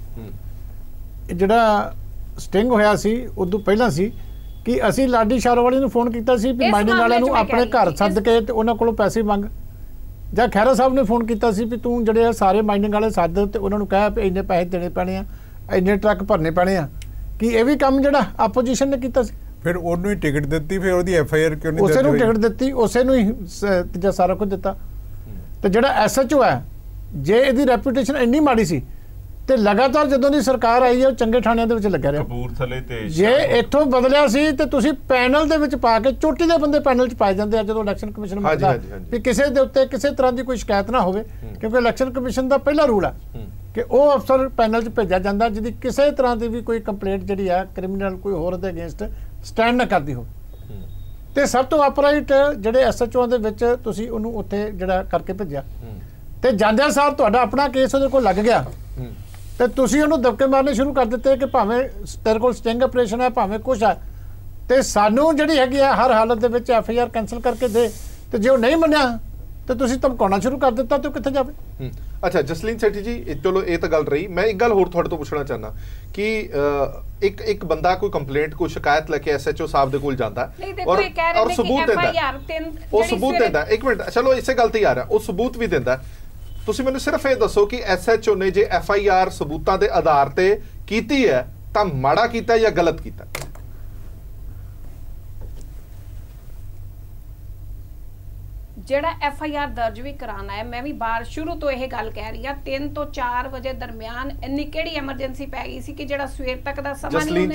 ਇਹ ਜਿਹੜਾ ਸਟਿੰਗ ਹੋਇਆ ਸੀ ਉਦੋਂ ਪਹਿਲਾਂ ਸੀ ਕਿ ਅਸੀਂ ਲਾਡੀ ਸ਼ਾਰੋਵਾਲੀ ਨੂੰ ਫੋਨ ਕੀਤਾ ਸੀ ਵੀ ਮਾਈਨਿੰਗ ਵਾਲਿਆਂ ਨੂੰ ਆਪਣੇ ਘਰ ਸੱਦ ਕੇ ਤੇ ਉਹਨਾਂ ਕੋਲੋਂ ਪੈਸੇ ਮੰਗ, ਜਾਂ ਖਹਿਰਾ ਸਾਹਿਬ ਨੇ ਫੋਨ ਕੀਤਾ ਸੀ ਵੀ ਤੂੰ ਜਿਹੜੇ ਸਾਰੇ ਮਾਈਨਿੰਗ ਵਾਲੇ ਸੱਦ ਤੇ ਉਹਨਾਂ ਨੂੰ ਕਹਿ ਵੀ ਇੰਨੇ ਪੈਸੇ ਦੇਣੇ ਪੈਣੇ ਆ, ਇੰਨੇ ਟਰੱਕ ਭਰਨੇ ਪੈਣੇ ਆ। ਕਿ ਇਹ ਵੀ ਕੰਮ ਜਿਹੜਾ ਆਪੋਜੀਸ਼ਨ ਨੇ ਕੀਤਾ ਸੀ? ਫਿਰ ਉਹਨੂੰ ਹੀ ਟਿਕਟ ਦਿੱਤੀ, ਫਿਰ ਉਹਦੀ ਐਫਆਈਆਰ ਕਿਉਂ ਨਹੀਂ? ਉਸੇ ਨੂੰ ਟਿਕਟ ਦਿੱਤੀ, ਉਸੇ ਨੂੰ ਹੀ ਸਾਰਾ ਕੁਝ ਦਿੱਤਾ। ਤੇ ਜਿਹੜਾ ਐਸਐਚਓ ਹੈ, ਜੇ ਇਹਦੀ ਰੈਪਿਊਟੇਸ਼ਨ ਇੰਨੀ ਮਾੜੀ ਸੀ ਤੇ ਲਗਾਤਾਰ ਜਦੋਂ ਦੀ ਸਰਕਾਰ ਆਈ ਹੈ ਉਹ ਚੰਗੇ ਥਾਣਿਆਂ ਦੇ ਵਿੱਚ ਲੱਗਿਆ ਰਿਹਾ। ਕਪੂਰਥਲੇ ਤੇ ਜੇ ਇੱਥੋਂ ਬਦਲਿਆ ਸੀ ਤੇ ਤੁਸੀਂ ਪੈਨਲ ਦੇ ਵਿੱਚ ਪਾ ਕੇ ਚੋਟੀ ਦੇ ਬੰਦੇ ਪੈਨਲ 'ਚ ਪਾਏ ਜਾਂਦੇ ਆ ਜਦੋਂ ਇਲੈਕਸ਼ਨ ਕਮਿਸ਼ਨ ਮੰਗਦਾ ਵੀ ਕਿਸੇ ਦੇ ਉੱਤੇ ਕਿਸੇ ਤਰ੍ਹਾਂ ਦੀ ਕੋਈ ਸ਼ਿਕਾਇਤ ਨਾ ਹੋਵੇ, ਕਿਉਂਕਿ ਇਲੈਕਸ਼ਨ ਕਮਿਸ਼ਨ ਦਾ ਪਹਿਲਾ ਰੂਲ ਹੈ ਕਿ ਉਹ ਅਫਸਰ ਪੈਨਲ 'ਚ ਭੇਜਿਆ ਜਾਂਦਾ ਜਿਹਦੀ ਕਿਸੇ ਤਰ੍ਹਾਂ ਦੀ ਵੀ ਕੋਈ ਕੰਪਲੇਂਟ ਜਿਹੜੀ ਆ ਕ੍ਰਿਮੀਨਲ ਕੋਈ ਹੋਰ ਦੇ ਅਗੇਂਸਟ ਸਟੈਂਡ ਨਾ ਕਰਦੀ ਹੋਵੇ। ਤੇ ਸਭ ਤੋਂ ਅਪਰਾਈਟ ਜਿਹੜੇ ਐਸਐਚਓ ਦੇ ਵਿੱਚ ਤੁਸੀਂ ਉਹਨੂੰ ਉੱਥੇ ਜਿਹੜਾ ਕਰਕੇ ਭੇਜਿਆ ਤੇ ਜਾਂਦਿਆਂ ਸਾਰ ਤੁਹਾਡਾ ਆਪਣਾ ਕੇਸ ਉਹਦੇ ਕੋਲ ਲੱਗ ਗਿਆ ਤੇ ਤੁਸੀਂ ਉਹਨੂੰ ਦਬਕੇ ਮਾਰਨੇ ਸ਼ੁਰੂ ਕਰ ਦਿੱਤੇ ਕਿ ਭਾਵੇਂ ਤੇਰੇ ਕੋਲ ਸਟਿੰਗ ਆਪਰੇਸ਼ਨ ਹੈ, ਭਾਵੇਂ ਕੁਛ ਹੈ, ਤੇ ਸਾਨੂੰ ਜਿਹੜੀ ਹੈਗੀ ਆ ਹਰ ਹਾਲਤ ਦੇ ਵਿੱਚ ਐਫਆਈਆਰ ਕੈਂਸਲ ਕਰਕੇ ਦੇ, ਤੇ ਜੇ ਉਹ ਨਹੀਂ ਮੰਨਿਆ ਤੇ ਤੁਸੀਂ ਧਮਕਾਉਣਾ ਸ਼ੁਰੂ ਕਰ ਦਿੱਤਾ ਤੇ ਉਹ ਕਿੱਥੇ ਜਾਵੇ? ਅੱਛਾ ਜਸਲੀਨ ਸੇਠੀ ਜੀ, ਚਲੋ ਇਹ ਤਾਂ ਗੱਲ ਰਹੀ। ਮੈਂ ਇੱਕ ਗੱਲ ਹੋਰ ਤੁਹਾਡੇ ਤੋਂ ਪੁੱਛਣਾ ਚਾਹੁੰਦਾ ਕਿ ਇੱਕ ਬੰਦਾ ਕੋਈ ਕੰਪਲੇਂਟ ਕੋਈ ਸ਼ਿਕਾਇਤ ਲੈ ਕੇ ਐਸਐਚਓ ਸਾਹਿਬ ਦੇ ਕੋਲ ਜਾਂਦਾ ਔਰ ਸਬੂਤ ਦਿੰਦਾ, ਇੱਕ ਮਿੰਟ ਚਲੋ ਇਸੇ ਗੱਲ ਤੇ ਹੀ ਆ ਰਿਹਾ, ਉਹ ਸਬੂਤ ਵੀ ਦਿੰਦਾ। ਤੁਸੀਂ ਮੈਨੂੰ ਸਿਰਫ ਇਹ ਦੱਸੋ ਕਿ ਐਸਐਚਓ ਨੇ ਜੇ ਐਫਆਈਆਰ ਸਬੂਤਾਂ ਦੇ ਆਧਾਰ ਤੇ ਕੀਤੀ ਹੈ ਤਾਂ ਮਾੜਾ ਕੀਤਾ ਜਾਂ ਗਲਤ ਕੀਤਾ? ਜਿਹੜਾ ਐਫਆਈਆਰ ਦਰਜ ਵੀ ਕਰਾਣਾ ਹੈ, ਮੈਂ ਵੀ ਬਾਹਰ ਸ਼ੁਰੂ ਤੋਂ ਇਹ ਗੱਲ ਕਹਿ ਰਹੀ ਆ, 3 ਤੋਂ 4 ਵਜੇ ਦਰਮਿਆਨ ਇੰਨੀ ਕਿਹੜੀ ਐਮਰਜੈਂਸੀ ਪੈ ਗਈ ਸੀ ਕਿ ਜਿਹੜਾ ਸਵੇਰ ਤੱਕ ਦਾ ਸਮਾਂ ਨਹੀਂ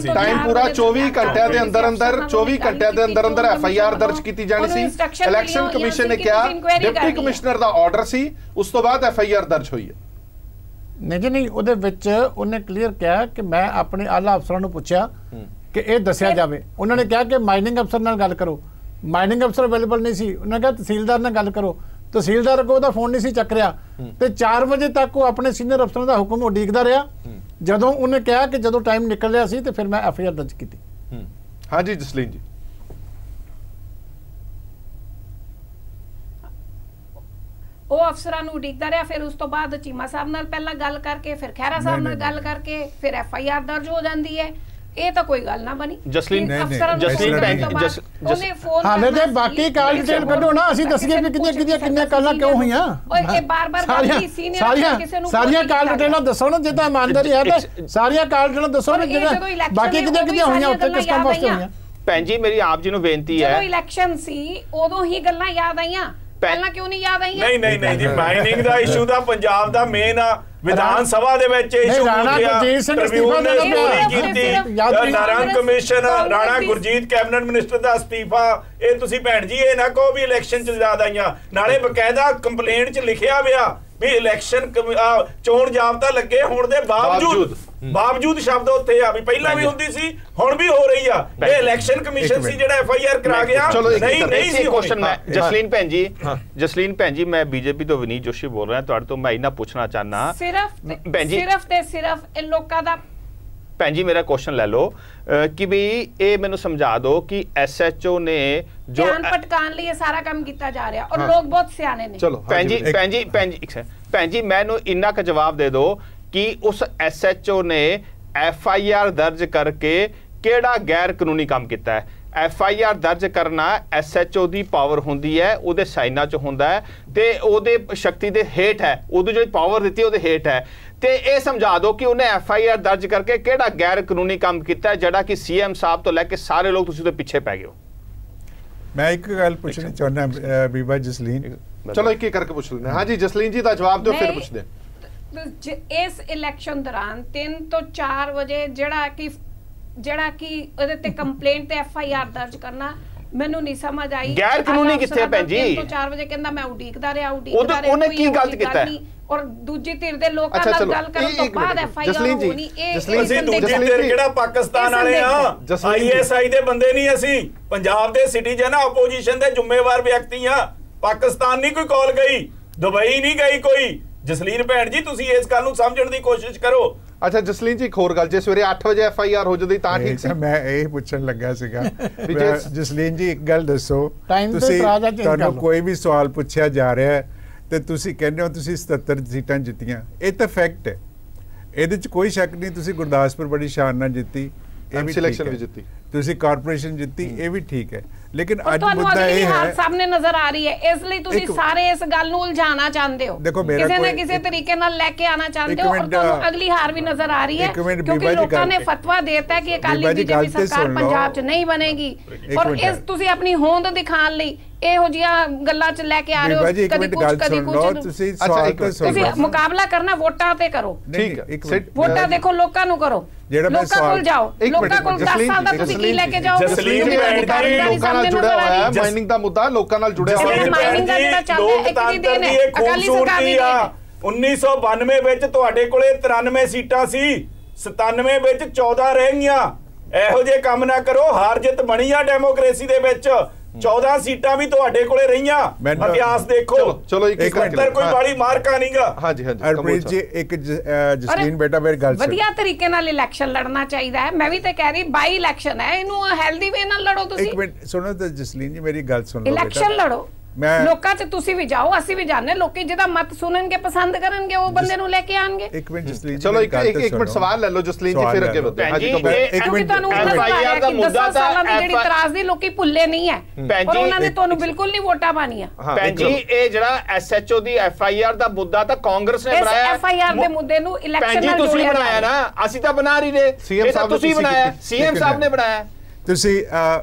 ਟਾਈਮ ਪੂਰਾ 24 ਘੰਟਿਆਂ ਦੇ ਅੰਦਰ 24 ਘੰਟਿਆਂ ਦੇ ਅੰਦਰ ਐਫਆਈਆਰ ਦਰਜ ਕੀਤੀ ਜਾਣੀ ਸੀ। ਇਲੈਕਸ਼ਨ ਕਮਿਸ਼ਨ ਨੇ ਕਿਹਾ, ਡਿਪਟੀ ਕਮਿਸ਼ਨਰ ਦਾ ਆਰਡਰ ਸੀ, ਉਸ ਤੋਂ ਬਾਅਦ ਐਫਆਈਆਰ ਦਰਜ ਹੋਈ ਹੈ। ਨਹੀਂ, ਉਹਦੇ ਵਿੱਚ ਉਹਨੇ ਕਲੀਅਰ ਕਿਹਾ ਕਿ ਮੈਂ ਆਪਣੇ ਆਲਾ ਅਫਸਰਾਂ ਨੂੰ ਪੁੱਛਿਆ ਕਿ ਇਹ ਦੱਸਿਆ ਜਾਵੇ। ਉਹਨਾਂ ਨੇ ਕਿਹਾ ਕਿ ਮਾਈਨਿੰਗ ਅਫਸਰ ਨਾਲ ਗੱਲ ਕਰੋ, ਮਾਈਨਿੰਗ ਅਫਸਰ ਅਵੇਲੇਬਲ ਨਹੀਂ ਸੀ। ਉਹਨਾਂ ਕਿਹਾ ਤਹਿਸੀਲਦਾਰ ਨਾਲ ਗੱਲ ਕਰੋ, ਤਹਿਸੀਲਦਾਰ ਕੋਲ ਉਹਦਾ ਫੋਨ ਨਹੀਂ ਸੀ ਚੱਕ ਰਿਹਾ ਤੇ 4 ਵਜੇ ਤੱਕ ਉਹ ਆਪਣੇ ਸੀਨੀਅਰ ਅਫਸਰਾਂ ਦਾ ਹੁਕਮ ਉਡੀਕਦਾ ਰਿਹਾ। ਜਦੋਂ ਉਹਨੇ ਕਿਹਾ ਕਿ ਜਦੋਂ ਟਾਈਮ ਨਿਕਲ ਰਿਹਾ ਸੀ ਤੇ ਫਿਰ ਮੈਂ ਐਫਆਈਆਰ ਦਰਜ ਕੀਤੀ। ਹਾਂਜੀ ਜਸਲੀਨ ਜੀ, ਉਹ ਅਫਸਰਾਂ ਨੂੰ ਉਡੀਕਦਾ ਰਿਹਾ, ਫਿਰ ਉਸ ਤੋਂ ਬਾਅਦ ਚੀਮਾ ਸਾਹਿਬ ਨਾਲ ਪਹਿਲਾਂ ਗੱਲ ਕਰਕੇ, ਫਿਰ ਖਹਿਰਾ ਸਾਹਿਬ ਨਾਲ ਗੱਲ ਕਰਕੇ ਫਿਰ ਐਫਆਈਆਰ ਦਰਜ ਹੋ ਜਾਂਦੀ ਹੈ। ਇਹ ਤਾਂ ਕੋਈ ਗੱਲ ਨਾ ਬਣੀ। ਜਸਲੀਨ ਹਾਲੇ ਤੇ ਬਾਕੀ ਕਾਲ ਡਿਟੇਲ ਕੱਢੋ ਨਾ, ਅਸੀਂ ਦੱਸੀਏ ਵੀ ਕਿੰਨੀਆਂ ਕਾਲਾਂ ਕਿਉਂ ਹੋਈਆਂ। ਓਏ ਬਾਰ-ਬਾਰ ਸਾਰੀਆਂ ਕਾਲ ਡਿਟੇਲਾਂ ਦੱਸੋ ਨਾ, ਜੇ ਤਾਂ ਇਮਾਨਦਾਰੀ ਹੈ ਤਾਂ ਸਾਰੀਆਂ ਕਾਲ ਡਿਟੇਲਾਂ ਦੱਸੋ ਨਾ, ਜਿਹੜਾ ਬਾਕੀ ਕਿੰਨੀਆਂ ਹੋਈਆਂ ਉੱਥੇ ਕਿਸ ਕੰਮ ਵਾਸਤੇ ਹੋਈਆਂ। ਭੈਣ ਜੀ ਮੇਰੀ ਆਪ ਜੀ ਨੂੰ ਬੇਨਤੀ ਹੈ, ਜਦੋਂ ਇਲੈਕਸ਼ਨ ਸੀ ਉਦੋਂ ਹੀ ਗੱਲਾਂ ਯਾਦ ਆਈਆਂ, ਪਹਿਲਾਂ ਕਿਉਂ ਨਹੀਂ ਯਾਦ ਆਈਆਂ? ਨਹੀਂ ਜੀ, ਮਾਈਨਿੰਗ ਦਾ ਇਸ਼ੂ ਦਾ ਪੰਜਾਬ ਦਾ ਮੇਨ ਆ। ਵਿਧਾਨ ਸਭਾ ਦੇ ਵਿੱਚ ਇਸ਼ੂ ਟ੍ਰਿਬਿਊਨ ਨੇ ਸਟੋਰੀ ਕੀਤੀ, Narayan commission, Rana Gurjeet cabinet minister ਦਾ ਅਸਤੀਫਾ। ਇਹ ਤੁਸੀਂ ਭੈਣ ਜੀ ਇਹ ਨਾ ਕਹੋ ਵੀ ਇਲੈਕਸ਼ਨ ਚ ਯਾਦ ਆਈਆਂ, ਨਾਲੇ ਬਕਾਇਦਾ ਕੰਪਲੇਂਟ ਚ ਲਿਖਿਆ ਹੋਇਆ ਵੀ ਇਲੈਕਸ਼ਨ ਚੋਣ ਜਾਬਤਾ ਲੱਗੇ ਹੋਣ ਦੇ ਬਾਵਜੂਦ ਸ਼ਬਦ ਉੱਥੇ ਆ ਵੀ ਪਹਿਲਾਂ ਵੀ ਹੁੰਦੀ ਸੀ ਹੁਣ ਵੀ ਹੋ ਰਹੀ ਆ। ਇਹ ਇਲੈਕਸ਼ਨ ਕਮਿਸ਼ਨ ਸੀ ਜਿਹੜਾ ਐਫਆਈਆਰ ਕਰਾ ਗਿਆ, ਨਹੀਂ ਸੀ ਕੁਐਸਚਨ। ਮੈਂ ਜਸਲੀਨ ਭੈਣ ਜੀ ਮੈਂ ਬੀਜੇਪੀ ਤੋਂ ਵਿਨੀਤ ਜੋਸ਼ੀ ਬੋਲ ਰਿਹਾ, ਤੁਹਾਡੇ ਤੋਂ ਮੈਂ ਇਹਨਾਂ ਪੁੱਛਣਾ ਚਾਹਨਾ ਸਿਰਫ ਇਹ ਲੋਕਾਂ ਦਾ। ਭੈਣ ਜੀ ਮੇਰਾ ਕੁਐਸਚਨ ਲੈ ਲਓ ਕਿ ਵੀ ਇਹ ਮੈਨੂੰ ਸਮਝਾ ਦਿਓ ਕਿ ਐਸਐਚਓ ਨੇ ਜੋ ਧਿਆਨ ਭਟਕਾਉਣ ਲਈ ਇਹ ਸਾਰਾ ਕੰਮ ਕੀਤਾ ਜਾ ਰਿਹਾ ਔਰ ਲੋਕ ਬਹੁਤ ਸਿਆਣੇ ਨੇ। ਚਲੋ ਭੈਣ ਜੀ ਭੈਣ ਜੀ ਮੈਨੂੰ ਇੰਨਾ ਕੁ ਜਵਾਬ ਦੇ ਦਿਓ ਕਿ ਉਸ SHO ਨੇ FIR ਦਰਜ ਕਰਕੇ ਕਿਹੜਾ ਗੈਰ ਕਾਨੂੰਨੀ ਕੰਮ ਕੀਤਾ ਹੈ। FIR ਦਰਜ ਕਰਨਾ SHO ਦੀ ਪਾਵਰ ਹੁੰਦੀ ਹੈ, ਉਹਦੇ ਸਾਈਨਾਂ 'ਚ ਹੁੰਦਾ ਹੈ ਤੇ ਉਹਦੇ ਸ਼ਕਤੀ ਦੇ ਹੇਠ ਹੈ, ਉਹਦੀ ਜਿਹੜੀ ਪਾਵਰ ਦਿੱਤੀ ਉਹਦੇ ਹੇਠ ਹੈ। ਤੇ ਇਹ ਸਮਝਾ ਦਿਓ ਕਿ ਉਹਨੇ FIR ਦਰਜ ਕਰਕੇ ਕਿਹੜਾ ਗੈਰ ਕਾਨੂੰਨੀ ਕੰਮ ਕੀਤਾ ਹੈ ਜਿਹੜਾ ਕਿ CM ਸਾਹਿਬ ਤੋਂ ਲੈ ਕੇ ਸਾਰੇ ਲੋਕ ਤੁਸੀਂ ਉਹਦੇ ਪਿੱਛੇ ਪੈ ਗਏ ਹੋ। ਮੈਂ ਇੱਕ ਗੱਲ ਪੁੱਛਣੀ ਚਾਹੁੰਦਾ ਬੀਬਾ ਜਸਲੀਨ, ਚਲੋ ਇੱਕ ਇੱਕ ਕਰਕੇ ਪੁੱਛ ਲੈਂਦੇ ਹਾਂ। ਜੀ ਜਸਲੀਨ ਜੀ ਦਾ ਜਵਾਬ ਦਿਓ ਫਿਰ ਪੁੱਛਦੇ ਹਾਂ। ਇਸ ਇਲੈਕਸ਼ਨ ਦੌਰਾਨ 3 ਤੋਂ 4 ਵਜੇ ਜਿਹੜਾ ਕਿ ਉਹਦੇ ਤੇ ਕੰਪਲੇਂਟ ਤੇ FIR ਦਰਜ ਕਰਨਾ ਮੈਨੂੰ ਨਹੀਂ ਸਮਝ ਆਈ। ਗੈਰ ਕਾਨੂੰਨੀ ਕਿੱਥੇ ਹੈ ਭੈਣ ਜੀ? 3 ਤੋਂ 4 ਵਜੇ ਕਹਿੰਦਾ ਮੈਂ ਉਡੀਕਦਾ ਰਿਹਾ ਉਹਨੇ ਕੀ ਗਲਤ ਕੀਤਾ ਹੈ? ਔਰ ਦੂਜੀ ਧਿਰ ਦੇ ਲੋਕਾਂ ਨਾਲ ਗੱਲ ਕਰਨ ਤੋਂ ਬਾਅਦ FIR ਹੋਣੀ। ਅਸੀਂ ਦੂਜੀ ਧਿਰ ਕਿਹੜਾ ਪਾਕਿਸਤਾਨ ਵਾਲੇ ਆ? ISI ਦੇ ਬੰਦੇ ਨਹੀਂ, ਅਸੀਂ ਪੰਜਾਬ ਦੇ ਸਿਟੀਜ਼ਨ ਆ, ਆਪੋਜੀਸ਼ਨ ਦੇ ਜ਼ਿੰਮੇਵਾਰ ਵਿਅਕਤੀ ਆ। ਪਾਕਿਸਤਾਨ ਨਹੀਂ ਕੋਈ ਕਾਲ ਗਈ, ਦੁਬਈ ਨਹੀਂ ਗਈ ਕੋਈ। ਜਸਲੀਨ ਭੈਣ ਜੀ ਤੁਸੀਂ ਇਸ ਗੱਲ ਨੂੰ ਸਮਝਣ ਦੀ ਕੋਸ਼ਿਸ਼ ਕਰੋ। ਅੱਛਾ ਜਸਲੀਨ ਜੀ ਇੱਕ ਹੋਰ ਗੱਲ, ਜੇ ਸਵੇਰੇ 8 ਵਜੇ FIR ਹੋ ਜਾਂਦੀ ਤਾਂ ਠੀਕ ਸੀ। ਮੈਂ ਇਹ ਪੁੱਛਣ ਲੱਗਾ ਸੀਗਾ ਜਸਲੀਨ ਜੀ ਇੱਕ ਗੱਲ ਦੱਸੋ, ਤੁਸੀਂ ਤੁਹਾਨੂੰ ਕੋਈ ਵੀ ਸਵਾਲ ਪੁੱਛਿਆ ਜਾ ਰਿਹਾ ਹੈ ਤੇ ਤੁਸੀਂ ਕਹਿੰਦੇ ਹੋ ਤੁਸੀਂ 77 ਸੀਟਾਂ ਜਿੱਤੀਆਂ, ਇਹ ਤਾਂ ਫੈਕਟ ਹੈ, ਇਹਦੇ 'ਚ ਕੋਈ ਸ਼ੱਕ ਨਹੀਂ। ਤੁਸੀਂ ਗੁਰਦਾਸਪੁਰ ਬੜੀ ਸ਼ਾਨ ਨਾਲ ਜਿੱਤੀ, ਇਹ ਵੀ ਇਲੈਕਸ਼ਨ ਵੀ ਜਿੱਤੀ, ਤੁਸੀਂ ਕਾਰਪੋਰੇਸ਼ਨ ਜਿੱਤੀ, ਇਹ ਵੀ ਠੀਕ ਹੈ। लेकिन आज ਤੁਹਾਨੂੰ मुद्दा ਅਗਲੀ ये ਹਾਰ है ਸਾਹਮਣੇ ਨਜ਼ਰ ਆ ਰਹੀ ਹੈ, ਇਸ ਲਈ ਤੁਸੀਂ ਸਾਰੇ ਇਸ ਗੱਲ ਨੂੰ ਉਲਝਾਉਣਾ ਚਾਹੁੰਦੇ ਹੋ, ਕਿਸੇ ਨਾ ਕਿਸੇ ਤਰੀਕੇ ਨਾਲ ਲੈ ਕੇ ਆਣਾ ਚਾਹੁੰਦੇ ਹੋ, ਔਰ ਤੁਹਾਨੂੰ ਅਗਲੀ ਹਾਰ ਵੀ ਨਜ਼ਰ ਆ ਰਹੀ ਹੈ ਕਿਉਂਕਿ ਲੋਕਾਂ ਨੇ ਫਤਵਾ ਦੇਤਾ ਕਿ ਅਕਾਲੀ BJP ਸਰਕਾਰ ਪੰਜਾਬ 'ਚ ਨਹੀਂ ਬਣੇਗੀ। ਔਰ ਇਸ ਤੁਸੀਂ ਆਪਣੀ ਹੋਂਦ ਦਿਖਾਉਣ ਲਈ ਇਹੋ ਜਿਹੀਆਂ ਗੱਲਾਂ 'ਚ ਲੈ ਕੇ ਆ ਰਹੇ ਹੋ, ਕਦੀ ਕੁਝ ਕਦੀ ਕੁਝ। ਤੁਸੀਂ ਮੁਕਾਬਲਾ ਕਰਨਾ ਵੋਟਾਂ ਤੇ ਕਰੋ, ਠੀਕ ਹੈ, ਵੋਟਾਂ ਦੇਖੋ, ਲੋਕਾਂ ਨੂੰ ਕਰੋ, ਲੋਕਾਂ ਕੋਲ ਜਾਓ, ਲੋਕਾਂ ਕੋਲ 10 ਸਾਲ ਦਾ ਤੁਸੀਂ ਕੀ ਲੈ ਕੇ ਜਾਓਗੇ? ਲੋਕਾਂ ਨਾਲ ਜੁੜਿਆ ਹੋਇਆ ਹੈ, ਮਾਈਨਿੰਗ ਦਾ ਮੁੱਦਾ ਲੋਕਾਂ ਨਾਲ ਜੁੜਿਆ ਹੋਇਆ ਹੈ। ਮਾਈਨਿੰਗ ਦਾ ਜਿਹੜਾ ਚੱਲਦਾ ਇੱਕ ਦੀ ਨੇ ਅਕਾਲੀ ਸਰਕਾਰ ਦੀ 1992 ਵਿੱਚ ਤੁਹਾਡੇ ਕੋਲੇ 93 ਸੀਟਾਂ ਸੀ, 97 ਵਿੱਚ 14 ਰਹਿ ਗਈਆਂ। ਇਹੋ ਜਿਹੇ ਕੰਮ ਨਾ ਕਰੋ, ਹਾਰ ਜਿੱਤ ਬਣੀ ਆ ਡੈਮੋਕ੍ਰੇਸੀ ਦੇ ਵਿੱਚ। 14 ਸੀਟਾਂ ਵੀ ਤੁਹਾਡੇ ਕੋਲੇ ਰਹੀਆਂ, ਇਤਿਹਾਸ ਦੇਖੋ। ਚਲੋ ਇੱਕ ਮਿੰਟ, ਕੋਈ ਬਾੜੀ ਮਾਰਕਾ ਨਹੀਂਗਾ। ਹਾਂਜੀ ਹਾਂਜੀ ਹਰਪ੍ਰੀਤ ਜੀ, ਇੱਕ ਜਸਲੀਨ ਬੇਟਾ ਮੇਰੀ ਗੱਲ ਸੁਣੋ, ਵਧੀਆ ਤਰੀਕੇ ਨਾਲ ਇਲੈਕਸ਼ਨ ਲੜਨਾ ਚਾਹੀਦਾ ਹੈ। ਮੈਂ ਵੀ ਤਾਂ ਕਹਿ ਰਹੀ ਬਾਈ ਇਲੈਕਸ਼ਨ ਹੈ, ਇਹਨੂੰ ਹੈਲਦੀ ਵੇ ਨਾਲ ਲੜੋ। ਤੁਸੀਂ ਇੱਕ ਮਿੰਟ ਸੁਣੋ ਤਾਂ ਜਸਲੀਨ ਜੀ, ਮੇਰੀ ਗੱਲ ਸੁਣ ਲਓ। ਇਲੈਕਸ਼ਨ ਲੜੋ, ਲੋਕਾਂ 'ਚ ਤੁਸੀਂ ਵੀ ਜਾਓ, ਅਸੀਂ ਵੀ ਜਾਣੇ, ਲੋਕੀ ਜਿਹਦਾ ਮਤ ਸੁਣਨਗੇ, ਪਸੰਦ ਕਰਨਗੇ, ਉਹ ਬੰਦੇ ਨੂੰ ਲੈ ਕੇ ਆਣਗੇ। ਇੱਕ ਮਿੰਟ ਜਸਲੀਨ, ਚਲੋ ਇੱਕ ਮਿੰਟ ਸਵਾਲ ਲੈ ਲਓ ਜਸਲੀਨ ਜੀ, ਫਿਰ ਅੱਗੇ ਵਧੋ। ਹਾਂਜੀ ਇੱਕ ਮਿੰਟ, ਤੁਹਾਨੂੰ FIR ਦਾ ਮੁੱਦਾ ਤਾਂ ਜਿਹੜੀ ਇਤਰਾਜ਼ ਦੀ ਲੋਕੀ ਭੁੱਲੇ ਨਹੀਂ ਹੈ, ਪਰ ਉਹਨਾਂ ਨੇ ਤੁਹਾਨੂੰ ਬਿਲਕੁਲ ਨਹੀਂ ਵੋਟਾਂ ਪਾਣੀਆਂ। ਭੈਣ ਜੀ ਇਹ ਜਿਹੜਾ SHO ਦੀ FIR ਦਾ ਮੁੱਦਾ ਤਾਂ ਕਾਂਗਰਸ ਨੇ ਬਣਾਇਆ। ਇਸ FIR ਦੇ ਮੁੱਦੇ ਨੂੰ ਇਲੈਕਸ਼ਨ ਨਾਲ ਤੁਸੀਂ ਬਣਾਇਆ ਨਾ, ਅਸੀਂ ਤਾਂ ਬਣਾ ਰਹੀ ਨੇ, ਇਹ ਤਾਂ ਤੁਸੀਂ ਬਣਾਇਆ, CM ਸਾਹਿਬ ਨੇ ਬਣਾਇਆ। ਤੁਸੀਂ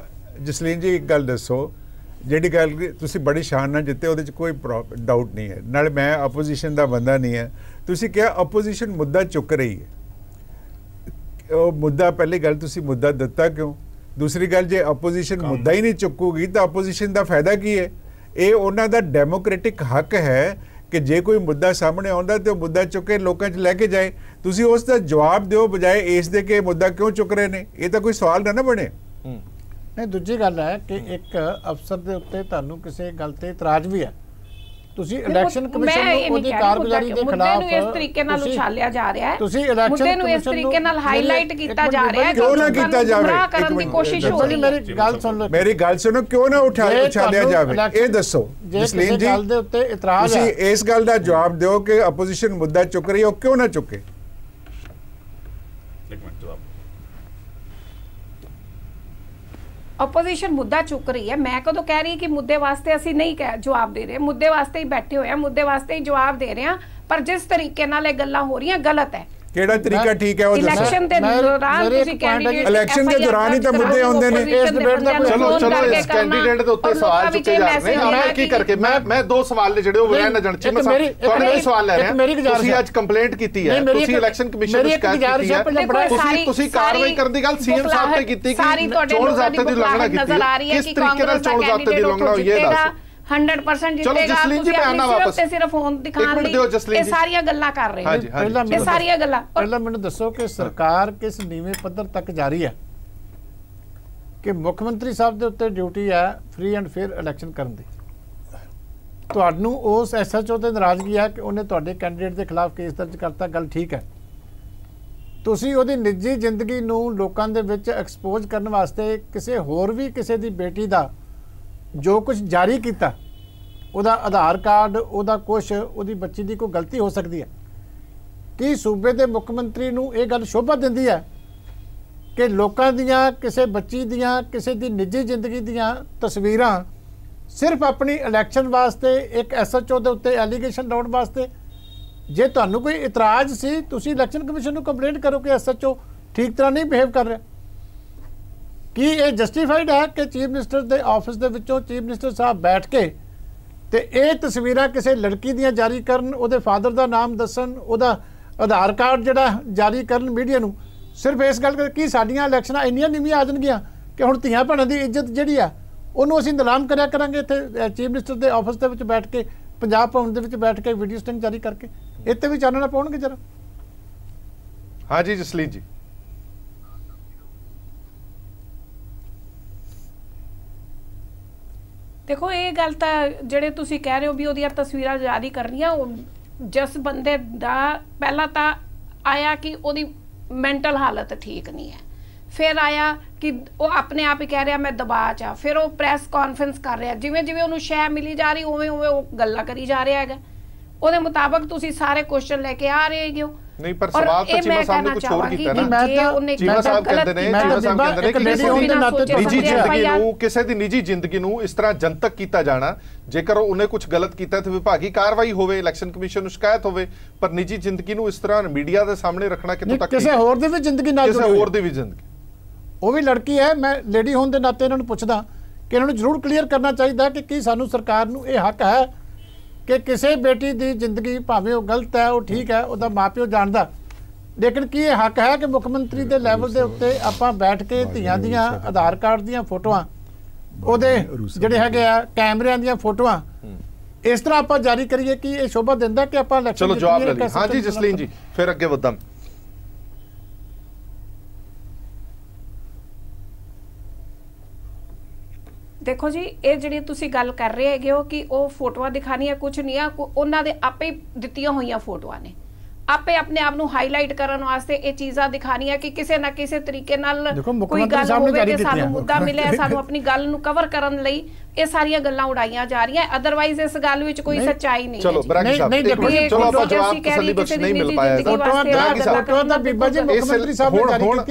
ਜਸਲੀਨ ਜੀ ਇੱਕ ਗੱਲ ਦੱਸੋ, ਜਿਹੜੀ ਗੱਲ ਤੁਸੀਂ ਬੜੀ ਸ਼ਾਨ ਨਾਲ ਜਿੱਤੇ, ਉਹਦੇ 'ਚ ਕੋਈ ਡਾਊਟ ਨਹੀਂ ਹੈ, ਨਾਲੇ ਮੈਂ ਆਪੋਜੀਸ਼ਨ ਦਾ ਬੰਦਾ ਨਹੀਂ ਹੈ। ਤੁਸੀਂ ਕਿਹਾ ਆਪੋਜੀਸ਼ਨ ਮੁੱਦਾ ਚੁੱਕ ਰਹੀ ਹੈ, ਉਹ ਮੁੱਦਾ ਪਹਿਲੀ ਗੱਲ ਤੁਸੀਂ ਮੁੱਦਾ ਦਿੱਤਾ ਕਿਉਂ? ਦੂਸਰੀ ਗੱਲ, ਜੇ ਆਪੋਜੀਸ਼ਨ ਮੁੱਦਾ ਹੀ ਨਹੀਂ ਚੁੱਕੂਗੀ ਤਾਂ ਆਪੋਜੀਸ਼ਨ ਦਾ ਫਾਇਦਾ ਕੀ ਹੈ? ਇਹ ਉਹਨਾਂ ਦਾ ਡੈਮੋਕ੍ਰੈਟਿਕ ਹੱਕ ਹੈ ਕਿ ਜੇ ਕੋਈ ਮੁੱਦਾ ਸਾਹਮਣੇ ਆਉਂਦਾ ਤੇ ਉਹ ਮੁੱਦਾ ਚੁੱਕ ਕੇ ਲੋਕਾਂ 'ਚ ਲੈ ਕੇ ਜਾਏ। ਤੁਸੀਂ ਉਸ ਦਾ ਜਵਾਬ ਦਿਓ ਬਜਾਏ ਇਸ ਦੇ ਕਿ ਮੁੱਦਾ ਕਿਉਂ ਚੁੱਕ ਰਹੇ ਨੇ। ਇਹ ਤਾਂ ਕੋਈ ਸਵਾਲ ਨਾ ਬਣੇ। ਨਹੀਂ, ਦੂਜੀ ਗੱਲ ਹੈ ਕਿ ਇੱਕ ਅਫਸਰ ਦੇ ਉੱਤੇ ਤੁਹਾਨੂੰ ਕਿਸੇ ਗੱਲ ਤੇ ਇਤਰਾਜ਼ ਵੀ ਹੈ, ਤੁਸੀਂ ਇਲੈਕਸ਼ਨ ਕਮਿਸ਼ਨ ਨੂੰ ਉਹਦੀ ਕਾਰਗੁਜ਼ਾਰੀ ਦੇ ਖਿਲਾਫ ਮੁੱਦੇ ਨੂੰ ਇਸ ਤਰੀਕੇ ਨਾਲ ਉਛਾਲਿਆ ਜਾ ਰਿਹਾ ਹੈ, ਤੁਸੀਂ ਇਲੈਕਸ਼ਨ ਮੁੱਦੇ ਨੂੰ ਇਸ ਤਰੀਕੇ ਨਾਲ ਹਾਈਲਾਈਟ ਕੀਤਾ ਜਾ ਰਿਹਾ ਹੈ, ਕਿਉਂ ਨਾ ਕੀਤਾ ਜਾਵੇ? ਗੁੰਮਰਾਹ ਕਰਨ ਦੀ ਕੋਸ਼ਿਸ਼ ਹੋ ਰਹੀ ਹੈ। ਮੇਰੀ ਗੱਲ ਸੁਣ ਲਓ, ਮੇਰੀ ਗੱਲ ਸੁਣੋ, ਕਿਉਂ ਨਾ ਉਛਾਲਿਆ ਜਾਵੇ ਇਹ ਦੱਸੋ ਜਸਲੀਨ ਜੀ। ਗੱਲ ਦੇ ਉੱਤੇ ਇਤਰਾਜ਼ ਤੁਸੀਂ ਇਸ ਗੱਲ ਦਾ ਜਵਾਬ ਦਿਓ ਕਿ ਆਪੋਜੀਸ਼ਨ ਮੁੱਦਾ ਚੁੱਕ ਰਹੀ ਹੈ, ਉਹ ਕਿਉਂ ਨਾ ਚੁੱਕੇ? ਆਪੋਜੀਸ਼ਨ ਮੁੱਦਾ ਚੁੱਕ ਰਹੀ ਹੈ, ਮੈਂ ਕਦੋਂ ਕਹਿ ਰਹੀ ਕਿ ਮੁੱਦੇ ਵਾਸਤੇ ਅਸੀਂ ਨਹੀਂ ਜਵਾਬ ਦੇ ਰਹੇ, ਮੁੱਦੇ ਵਾਸਤੇ ਹੀ ਬੈਠੇ ਹੋਏ ਆ, ਮੁੱਦੇ ਵਾਸਤੇ ਹੀ ਜਵਾਬ ਦੇ ਰਹੇ ਆ, ਪਰ ਜਿਸ ਤਰੀਕੇ ਨਾਲ ਇਹ ਗੱਲਾਂ ਹੋ ਰਹੀਆਂ ਗਲਤ ਹੈ। ਕਿਹੜਾ ਤਰੀਕਾ ਠੀਕ ਹੈ ਉਹ ਦੱਸੋ। ਇਲੈਕਸ਼ਨ ਦੇ ਦੌਰਾਨ ਤੁਸੀਂ ਕੈਂਡੀਡੇਟ ਇਲੈਕਸ਼ਨ ਦੇ ਦੌਰਾਨ ਹੀ ਤਾਂ ਮੁੱਦੇ ਆਉਂਦੇ ਨੇ। ਇਸ ਡਿਬੇਟ ਦਾ ਚਲੋ ਇਸ ਕੈਂਡੀਡੇਟ ਦੇ ਉੱਤੇ ਸਵਾਲ ਚੁੱਕੇ ਜਾ ਰਹੇ ਨੇ। ਮੈਂ ਕੀ ਕਰਕੇ ਮੈਂ ਦੋ ਸਵਾਲ ਨੇ ਜਿਹੜੇ ਉਹ ਰਹਿਣ ਜਾਣ ਚ, ਮੈਂ ਤੁਹਾਡਾ ਹੀ ਸਵਾਲ ਲੈ ਰਿਹਾ। ਤੁਸੀਂ ਅੱਜ ਕੰਪਲੇਂਟ ਕੀਤੀ ਹੈ, ਤੁਸੀਂ ਇਲੈਕਸ਼ਨ ਕਮਿਸ਼ਨ ਨੂੰ ਸ਼ਿਕਾਇਤ ਕੀਤੀ ਹੈ, ਤੁਸੀਂ ਕਾਰਵਾਈ ਕਰਨ ਦੀ ਗੱਲ CM ਸਾਹਿਬ ਤੇ ਕੀਤੀ ਕਿ ਚੋਣ ਜ਼ਾਬਤੇ ਦੀ ਉਲੰਘਣਾ ਕੀਤੀ, ਕਿਸ ਤਰੀਕੇ ਨਾਲ ਚੋਣ ਜ਼ਾਬਤੇ ਦੀ ਉਲੰਘਣਾ ਹੋਈ ਹੈ ਦੱਸੋ। 100% ਜਿੱਤੇਗਾ, ਤੁਸੀਂ ਆਪਣੀ ਸਿਰਫ ਫੋਨ ਦਿਖਾਣ ਲਈ ਇਹ ਸਾਰੀਆਂ ਗੱਲਾਂ ਕਰ ਰਹੇ ਹੋ। ਇਹ ਸਾਰੀਆਂ ਗੱਲਾਂ ਪਹਿਲਾਂ ਮੈਨੂੰ ਦੱਸੋ ਕਿ ਸਰਕਾਰ ਕਿਸ ਨੀਵੇਂ ਪੱਧਰ ਤੱਕ ਜਾਰੀ ਹੈ ਕਿ ਮੁੱਖ ਮੰਤਰੀ ਸਾਹਿਬ ਦੇ ਉੱਤੇ ਡਿਊਟੀ ਹੈ ਫ੍ਰੀ ਐਂਡ ਫੇਅਰ ਇਲੈਕਸ਼ਨ ਕਰਨ ਦੀ। ਤੁਹਾਨੂੰ ਉਸ SHO ਤੇ ਨਾਰਾਜ਼ਗੀ ਹੈ ਕਿ ਉਹਨੇ ਤੁਹਾਡੇ ਕੈਂਡੀਡੇਟ ਦੇ ਖਿਲਾਫ ਕੇਸ ਦਰਜ ਕਰਤਾ, ਗੱਲ ਠੀਕ ਹੈ। ਤੁਸੀਂ ਉਹਦੀ ਨਿੱਜੀ ਜ਼ਿੰਦਗੀ ਨੂੰ ਲੋਕਾਂ ਦੇ ਵਿੱਚ ਐਕਸਪੋਜ਼ ਕਰਨ ਵਾਸਤੇ ਕਿਸੇ ਹੋਰ ਵੀ ਕਿਸੇ ਦੀ ਬੇਟੀ ਦਾ ਜੋ ਕੁਝ ਜਾਰੀ ਕੀਤਾ ਉਹਦਾ ਆਧਾਰ ਕਾਰਡ, ਉਹਦਾ ਕੁਛ, ਉਹਦੀ ਬੱਚੀ ਦੀ ਕੋਈ ਗਲਤੀ ਹੋ ਸਕਦੀ ਹੈ। ਕੀ ਸੂਬੇ ਦੇ ਮੁੱਖ ਮੰਤਰੀ ਨੂੰ ਇਹ ਗੱਲ ਸ਼ੋਭਾ ਦਿੰਦੀ ਹੈ ਕਿ ਲੋਕਾਂ ਦੀਆਂ, ਕਿਸੇ ਬੱਚੀ ਦੀਆਂ, ਕਿਸੇ ਦੀ ਨਿੱਜੀ ਜ਼ਿੰਦਗੀ ਦੀਆਂ ਤਸਵੀਰਾਂ ਸਿਰਫ ਆਪਣੀ ਇਲੈਕਸ਼ਨ ਵਾਸਤੇ, ਇੱਕ SHO ਦੇ ਉੱਤੇ ਐਲੀਗੇਸ਼ਨ ਲਾਉਣ ਵਾਸਤੇ? ਜੇ ਤੁਹਾਨੂੰ ਕੋਈ ਇਤਰਾਜ਼ ਸੀ, ਤੁਸੀਂ ਇਲੈਕਸ਼ਨ ਕਮਿਸ਼ਨ ਨੂੰ ਕੰਪਲੇਂਟ ਕਰੋ ਕਿ SHO ਠੀਕ ਤਰ੍ਹਾਂ ਨਹੀਂ ਬਿਹੇਵ ਕਰ ਰਿਹਾ। ਕੀ ਇਹ ਜਸਟੀਫਾਈਡ ਹੈ ਕਿ ਚੀਫ ਮਿਨਿਸਟਰ ਦੇ ਆਫਿਸ ਦੇ ਵਿੱਚੋਂ ਚੀਫ ਮਿਨਿਸਟਰ ਸਾਹਿਬ ਬੈਠ ਕੇ ਤੇ ਇਹ ਤਸਵੀਰਾਂ ਕਿਸੇ ਲੜਕੀ ਦੀਆਂ ਜਾਰੀ ਕਰਨ, ਉਹਦੇ ਫਾਦਰ ਦਾ ਨਾਮ ਦੱਸਣ, ਉਹਦਾ ਆਧਾਰ ਕਾਰਡ ਜਿਹੜਾ ਜਾਰੀ ਕਰਨ ਮੀਡੀਆ ਨੂੰ, ਸਿਰਫ ਇਸ ਗੱਲ ਕਰਕੇ ਕਿ ਸਾਡੀਆਂ ਇਲੈਕਸ਼ਨਾਂ ਇੰਨੀਆਂ ਨੀਵੀਆਂ ਆ ਜਾਣਗੀਆਂ ਕਿ ਹੁਣ ਧੀਆਂ ਭੈਣਾਂ ਦੀ ਇੱਜ਼ਤ ਜਿਹੜੀ ਆ ਉਹਨੂੰ ਅਸੀਂ ਨਿਲਾਮ ਕਰਿਆ ਕਰਾਂਗੇ ਇੱਥੇ ਚੀਫ ਮਿਨਿਸਟਰ ਦੇ ਆਫਿਸ ਦੇ ਵਿੱਚ ਬੈਠ ਕੇ, ਪੰਜਾਬ ਭਵਨ ਦੇ ਵਿੱਚ ਬੈਠ ਕੇ ਵੀਡੀਓ ਸਟਿੰਗ ਜਾਰੀ ਕਰਕੇ? ਇੱਥੇ ਵੀ ਚਾਨਣਾ ਪਾਉਣਗੇ ਜਰਾ। ਹਾਂਜੀ ਜਸਲੀਨ ਜੀ। ਦੇਖੋ ਇਹ ਗੱਲ ਤਾਂ ਜਿਹੜੇ ਤੁਸੀਂ ਕਹਿ ਰਹੇ ਹੋ ਵੀ ਉਹਦੀਆਂ ਤਸਵੀਰਾਂ ਜਾਰੀ ਕਰਨੀਆਂ, ਜਿਸ ਬੰਦੇ ਦਾ ਪਹਿਲਾਂ ਤਾਂ ਆਇਆ ਕਿ ਉਹਦੀ ਮੈਂਟਲ ਹਾਲਤ ਠੀਕ ਨਹੀਂ ਹੈ, ਫਿਰ ਆਇਆ ਕਿ ਉਹ ਆਪਣੇ ਆਪ ਹੀ ਕਹਿ ਰਿਹਾ ਮੈਂ ਦਬਾਅ 'ਚ ਆ, ਫਿਰ ਉਹ ਪ੍ਰੈਸ ਕਾਨਫਰੰਸ ਕਰ ਰਿਹਾ, ਜਿਵੇਂ ਜਿਵੇਂ ਉਹਨੂੰ ਸ਼ੈ ਮਿਲੀ ਜਾ ਰਹੀ ਉਵੇਂ ਉਵੇਂ ਉਹ ਗੱਲਾਂ ਕਰੀ ਜਾ ਰਿਹਾ ਹੈਗਾ। ਉਹਦੇ ਮੁਤਾਬਕ ਤੁਸੀਂ ਸਾਰੇ ਕੁਐਸਚਨ ਲੈ ਕੇ ਆ ਰਹੇ ਹੋ। ਨਹੀਂ ਪਰ ਸਵਾਲ ਤਾਂ ਚੀਮਾ ਸਾਹਿਬ ਨੇ ਕੁਝ ਹੋਰ ਕੀਤਾ ਨਾ। ਚੀਮਾ ਸਾਹਿਬ ਕਹਿੰਦੇ ਨੇ ਕਿ ਨਿੱਜੀ ਜ਼ਿੰਦਗੀ ਨੂੰ, ਕਿਸੇ ਦੀ ਨਿੱਜੀ ਜ਼ਿੰਦਗੀ ਨੂੰ ਇਸ ਤਰ੍ਹਾਂ ਜਨਤਕ ਕੀਤਾ ਜਾਣਾ, ਜੇਕਰ ਉਹਨੇ ਕੁਝ ਗਲਤ ਕੀਤਾ ਤੇ ਵਿਭਾਗੀ ਕਾਰਵਾਈ ਹੋਵੇ, ਇਲੈਕਸ਼ਨ ਕਮਿਸ਼ਨ ਨੂੰ ਸ਼ਿਕਾਇਤ ਹੋਵੇ, ਪਰ ਨਿੱਜੀ ਜ਼ਿੰਦਗੀ ਨੂੰ ਇਸ ਤਰ੍ਹਾਂ ਮੀਡੀਆ ਦੇ ਸਾਹਮਣੇ ਰੱਖਣਾ ਕਿਤੋਂ ਤੱਕ? ਕਿਸੇ ਹੋਰ ਦੀ ਵੀ ਜ਼ਿੰਦਗੀ ਨਾਲ, ਕਿਸੇ ਹੋਰ ਦੀ ਵੀ ਜ਼ਿੰਦਗੀ, ਉਹ ਵੀ ਲੜਕੀ ਹੈ। ਮੈਂ ਲੇਡੀ ਹੋਣ ਦੇ ਨਾਤੇ ਇਹਨਾਂ ਨੂੰ ਪੁੱਛਦਾ ਕਿ ਇਹਨਾਂ ਨੂੰ ਜ਼ਰੂਰ ਕਲੀਅਰ ਕਰਨਾ ਚਾਹੀਦਾ ਕਿ ਕੀ ਸਾਨੂੰ ਸਰਕਾਰ ਨੂੰ ਇਹ ਹੱਕ ਹੈ ਕਿ ਕਿਸੇ ਬੇਟੀ ਦੀ ਜ਼ਿੰਦਗੀ ਭਾਵੇਂ ਉਹ ਗਲਤ ਹੈ, ਉਹ ਠੀਕ ਹੈ, ਉਹਦਾ ਮਾਪਿਓ ਜਾਣਦਾ, ਲੇਕਿਨ ਕੀ ਇਹ ਹੱਕ ਹੈ ਕਿ ਮੁੱਖ ਮੰਤਰੀ ਦੇ ਲੈਵਲ ਦੇ ਉੱਤੇ ਆਪਾਂ ਬੈਠ ਕੇ ਧੀਆਂ ਦੀਆਂ ਆਧਾਰ ਕਾਰਡ ਦੀਆਂ ਫੋਟੋਆਂ, ਉਹਦੇ ਜਿਹੜੇ ਹੈਗੇ ਆ ਕੈਮਰਿਆਂ ਦੀਆਂ ਫੋਟੋਆਂ ਇਸ ਤਰ੍ਹਾਂ ਆਪਾਂ ਜਾਰੀ ਕਰੀਏ? ਕਿ ਇਹ ਸ਼ੋਭਾ ਦਿੰਦਾ ਕਿ ਆਪਾਂ ਇਲੈਕਸ਼ਨ? ਚਲੋ ਜਵਾਬ ਲੈ ਲਈ। ਹਾਂਜੀ ਜਸਲੀਨ ਜੀ, ਫਿਰ ਅੱਗੇ ਵਧਾਂ। ਦੇਖੋ ਜੀ, ਇਹ ਜਿਹੜੀ ਤੁਸੀਂ ਗੱਲ ਕਰ ਰਹੇ ਹੈਗੇ ਹੋ ਕਿ ਉਹ ਫੋਟੋਆਂ ਦਿਖਾਣੀਆਂ, ਕੁਝ ਨਹੀਂ ਆ, ਉਹਨਾਂ ਦੇ ਆਪੇ ਦਿੱਤੀਆਂ ਹੋਈਆਂ ਫੋਟੋਆਂ ਨੇ, ਆਪੇ ਆਪਣੇ ਆਪ ਨੂੰ ਹਾਈਲਾਈਟ ਕਰਨ ਵਾਸਤੇ ਇਹ ਚੀਜ਼ਾਂ ਦਿਖਾਣੀਆਂ ਕਿ ਕਿਸੇ ਨਾ ਕਿਸੇ ਤਰੀਕੇ ਨਾਲ ਕੋਈ ਗੱਲ ਹੋਵੇ ਤੇ ਸਾਨੂੰ ਮੁੱਦਾ ਮਿਲੇ, ਸਾਨੂੰ ਆਪਣੀ ਗੱਲ ਨੂੰ ਕਵਰ ਕਰਨ ਲਈ ਇਹ ਸਾਰੀਆਂ ਗੱਲਾਂ ਉਡਾਈਆਂ ਜਾ ਰਹੀਆਂ। ਅਦਰਵਾਈਜ਼ ਇਸ ਗੱਲ ਵਿੱਚ ਕੋਈ ਸੱਚਾਈ ਨਹੀਂ ਹੈ। ਚਲੋ ਬਰਾਕੀ ਸਾਹਿਬ, ਚਲੋ ਆਪਾਂ ਜਵਾਬ ਤਸੱਲੀ ਬਖਸ਼ ਨਹੀਂ ਮਿਲ ਪਾਇਆ।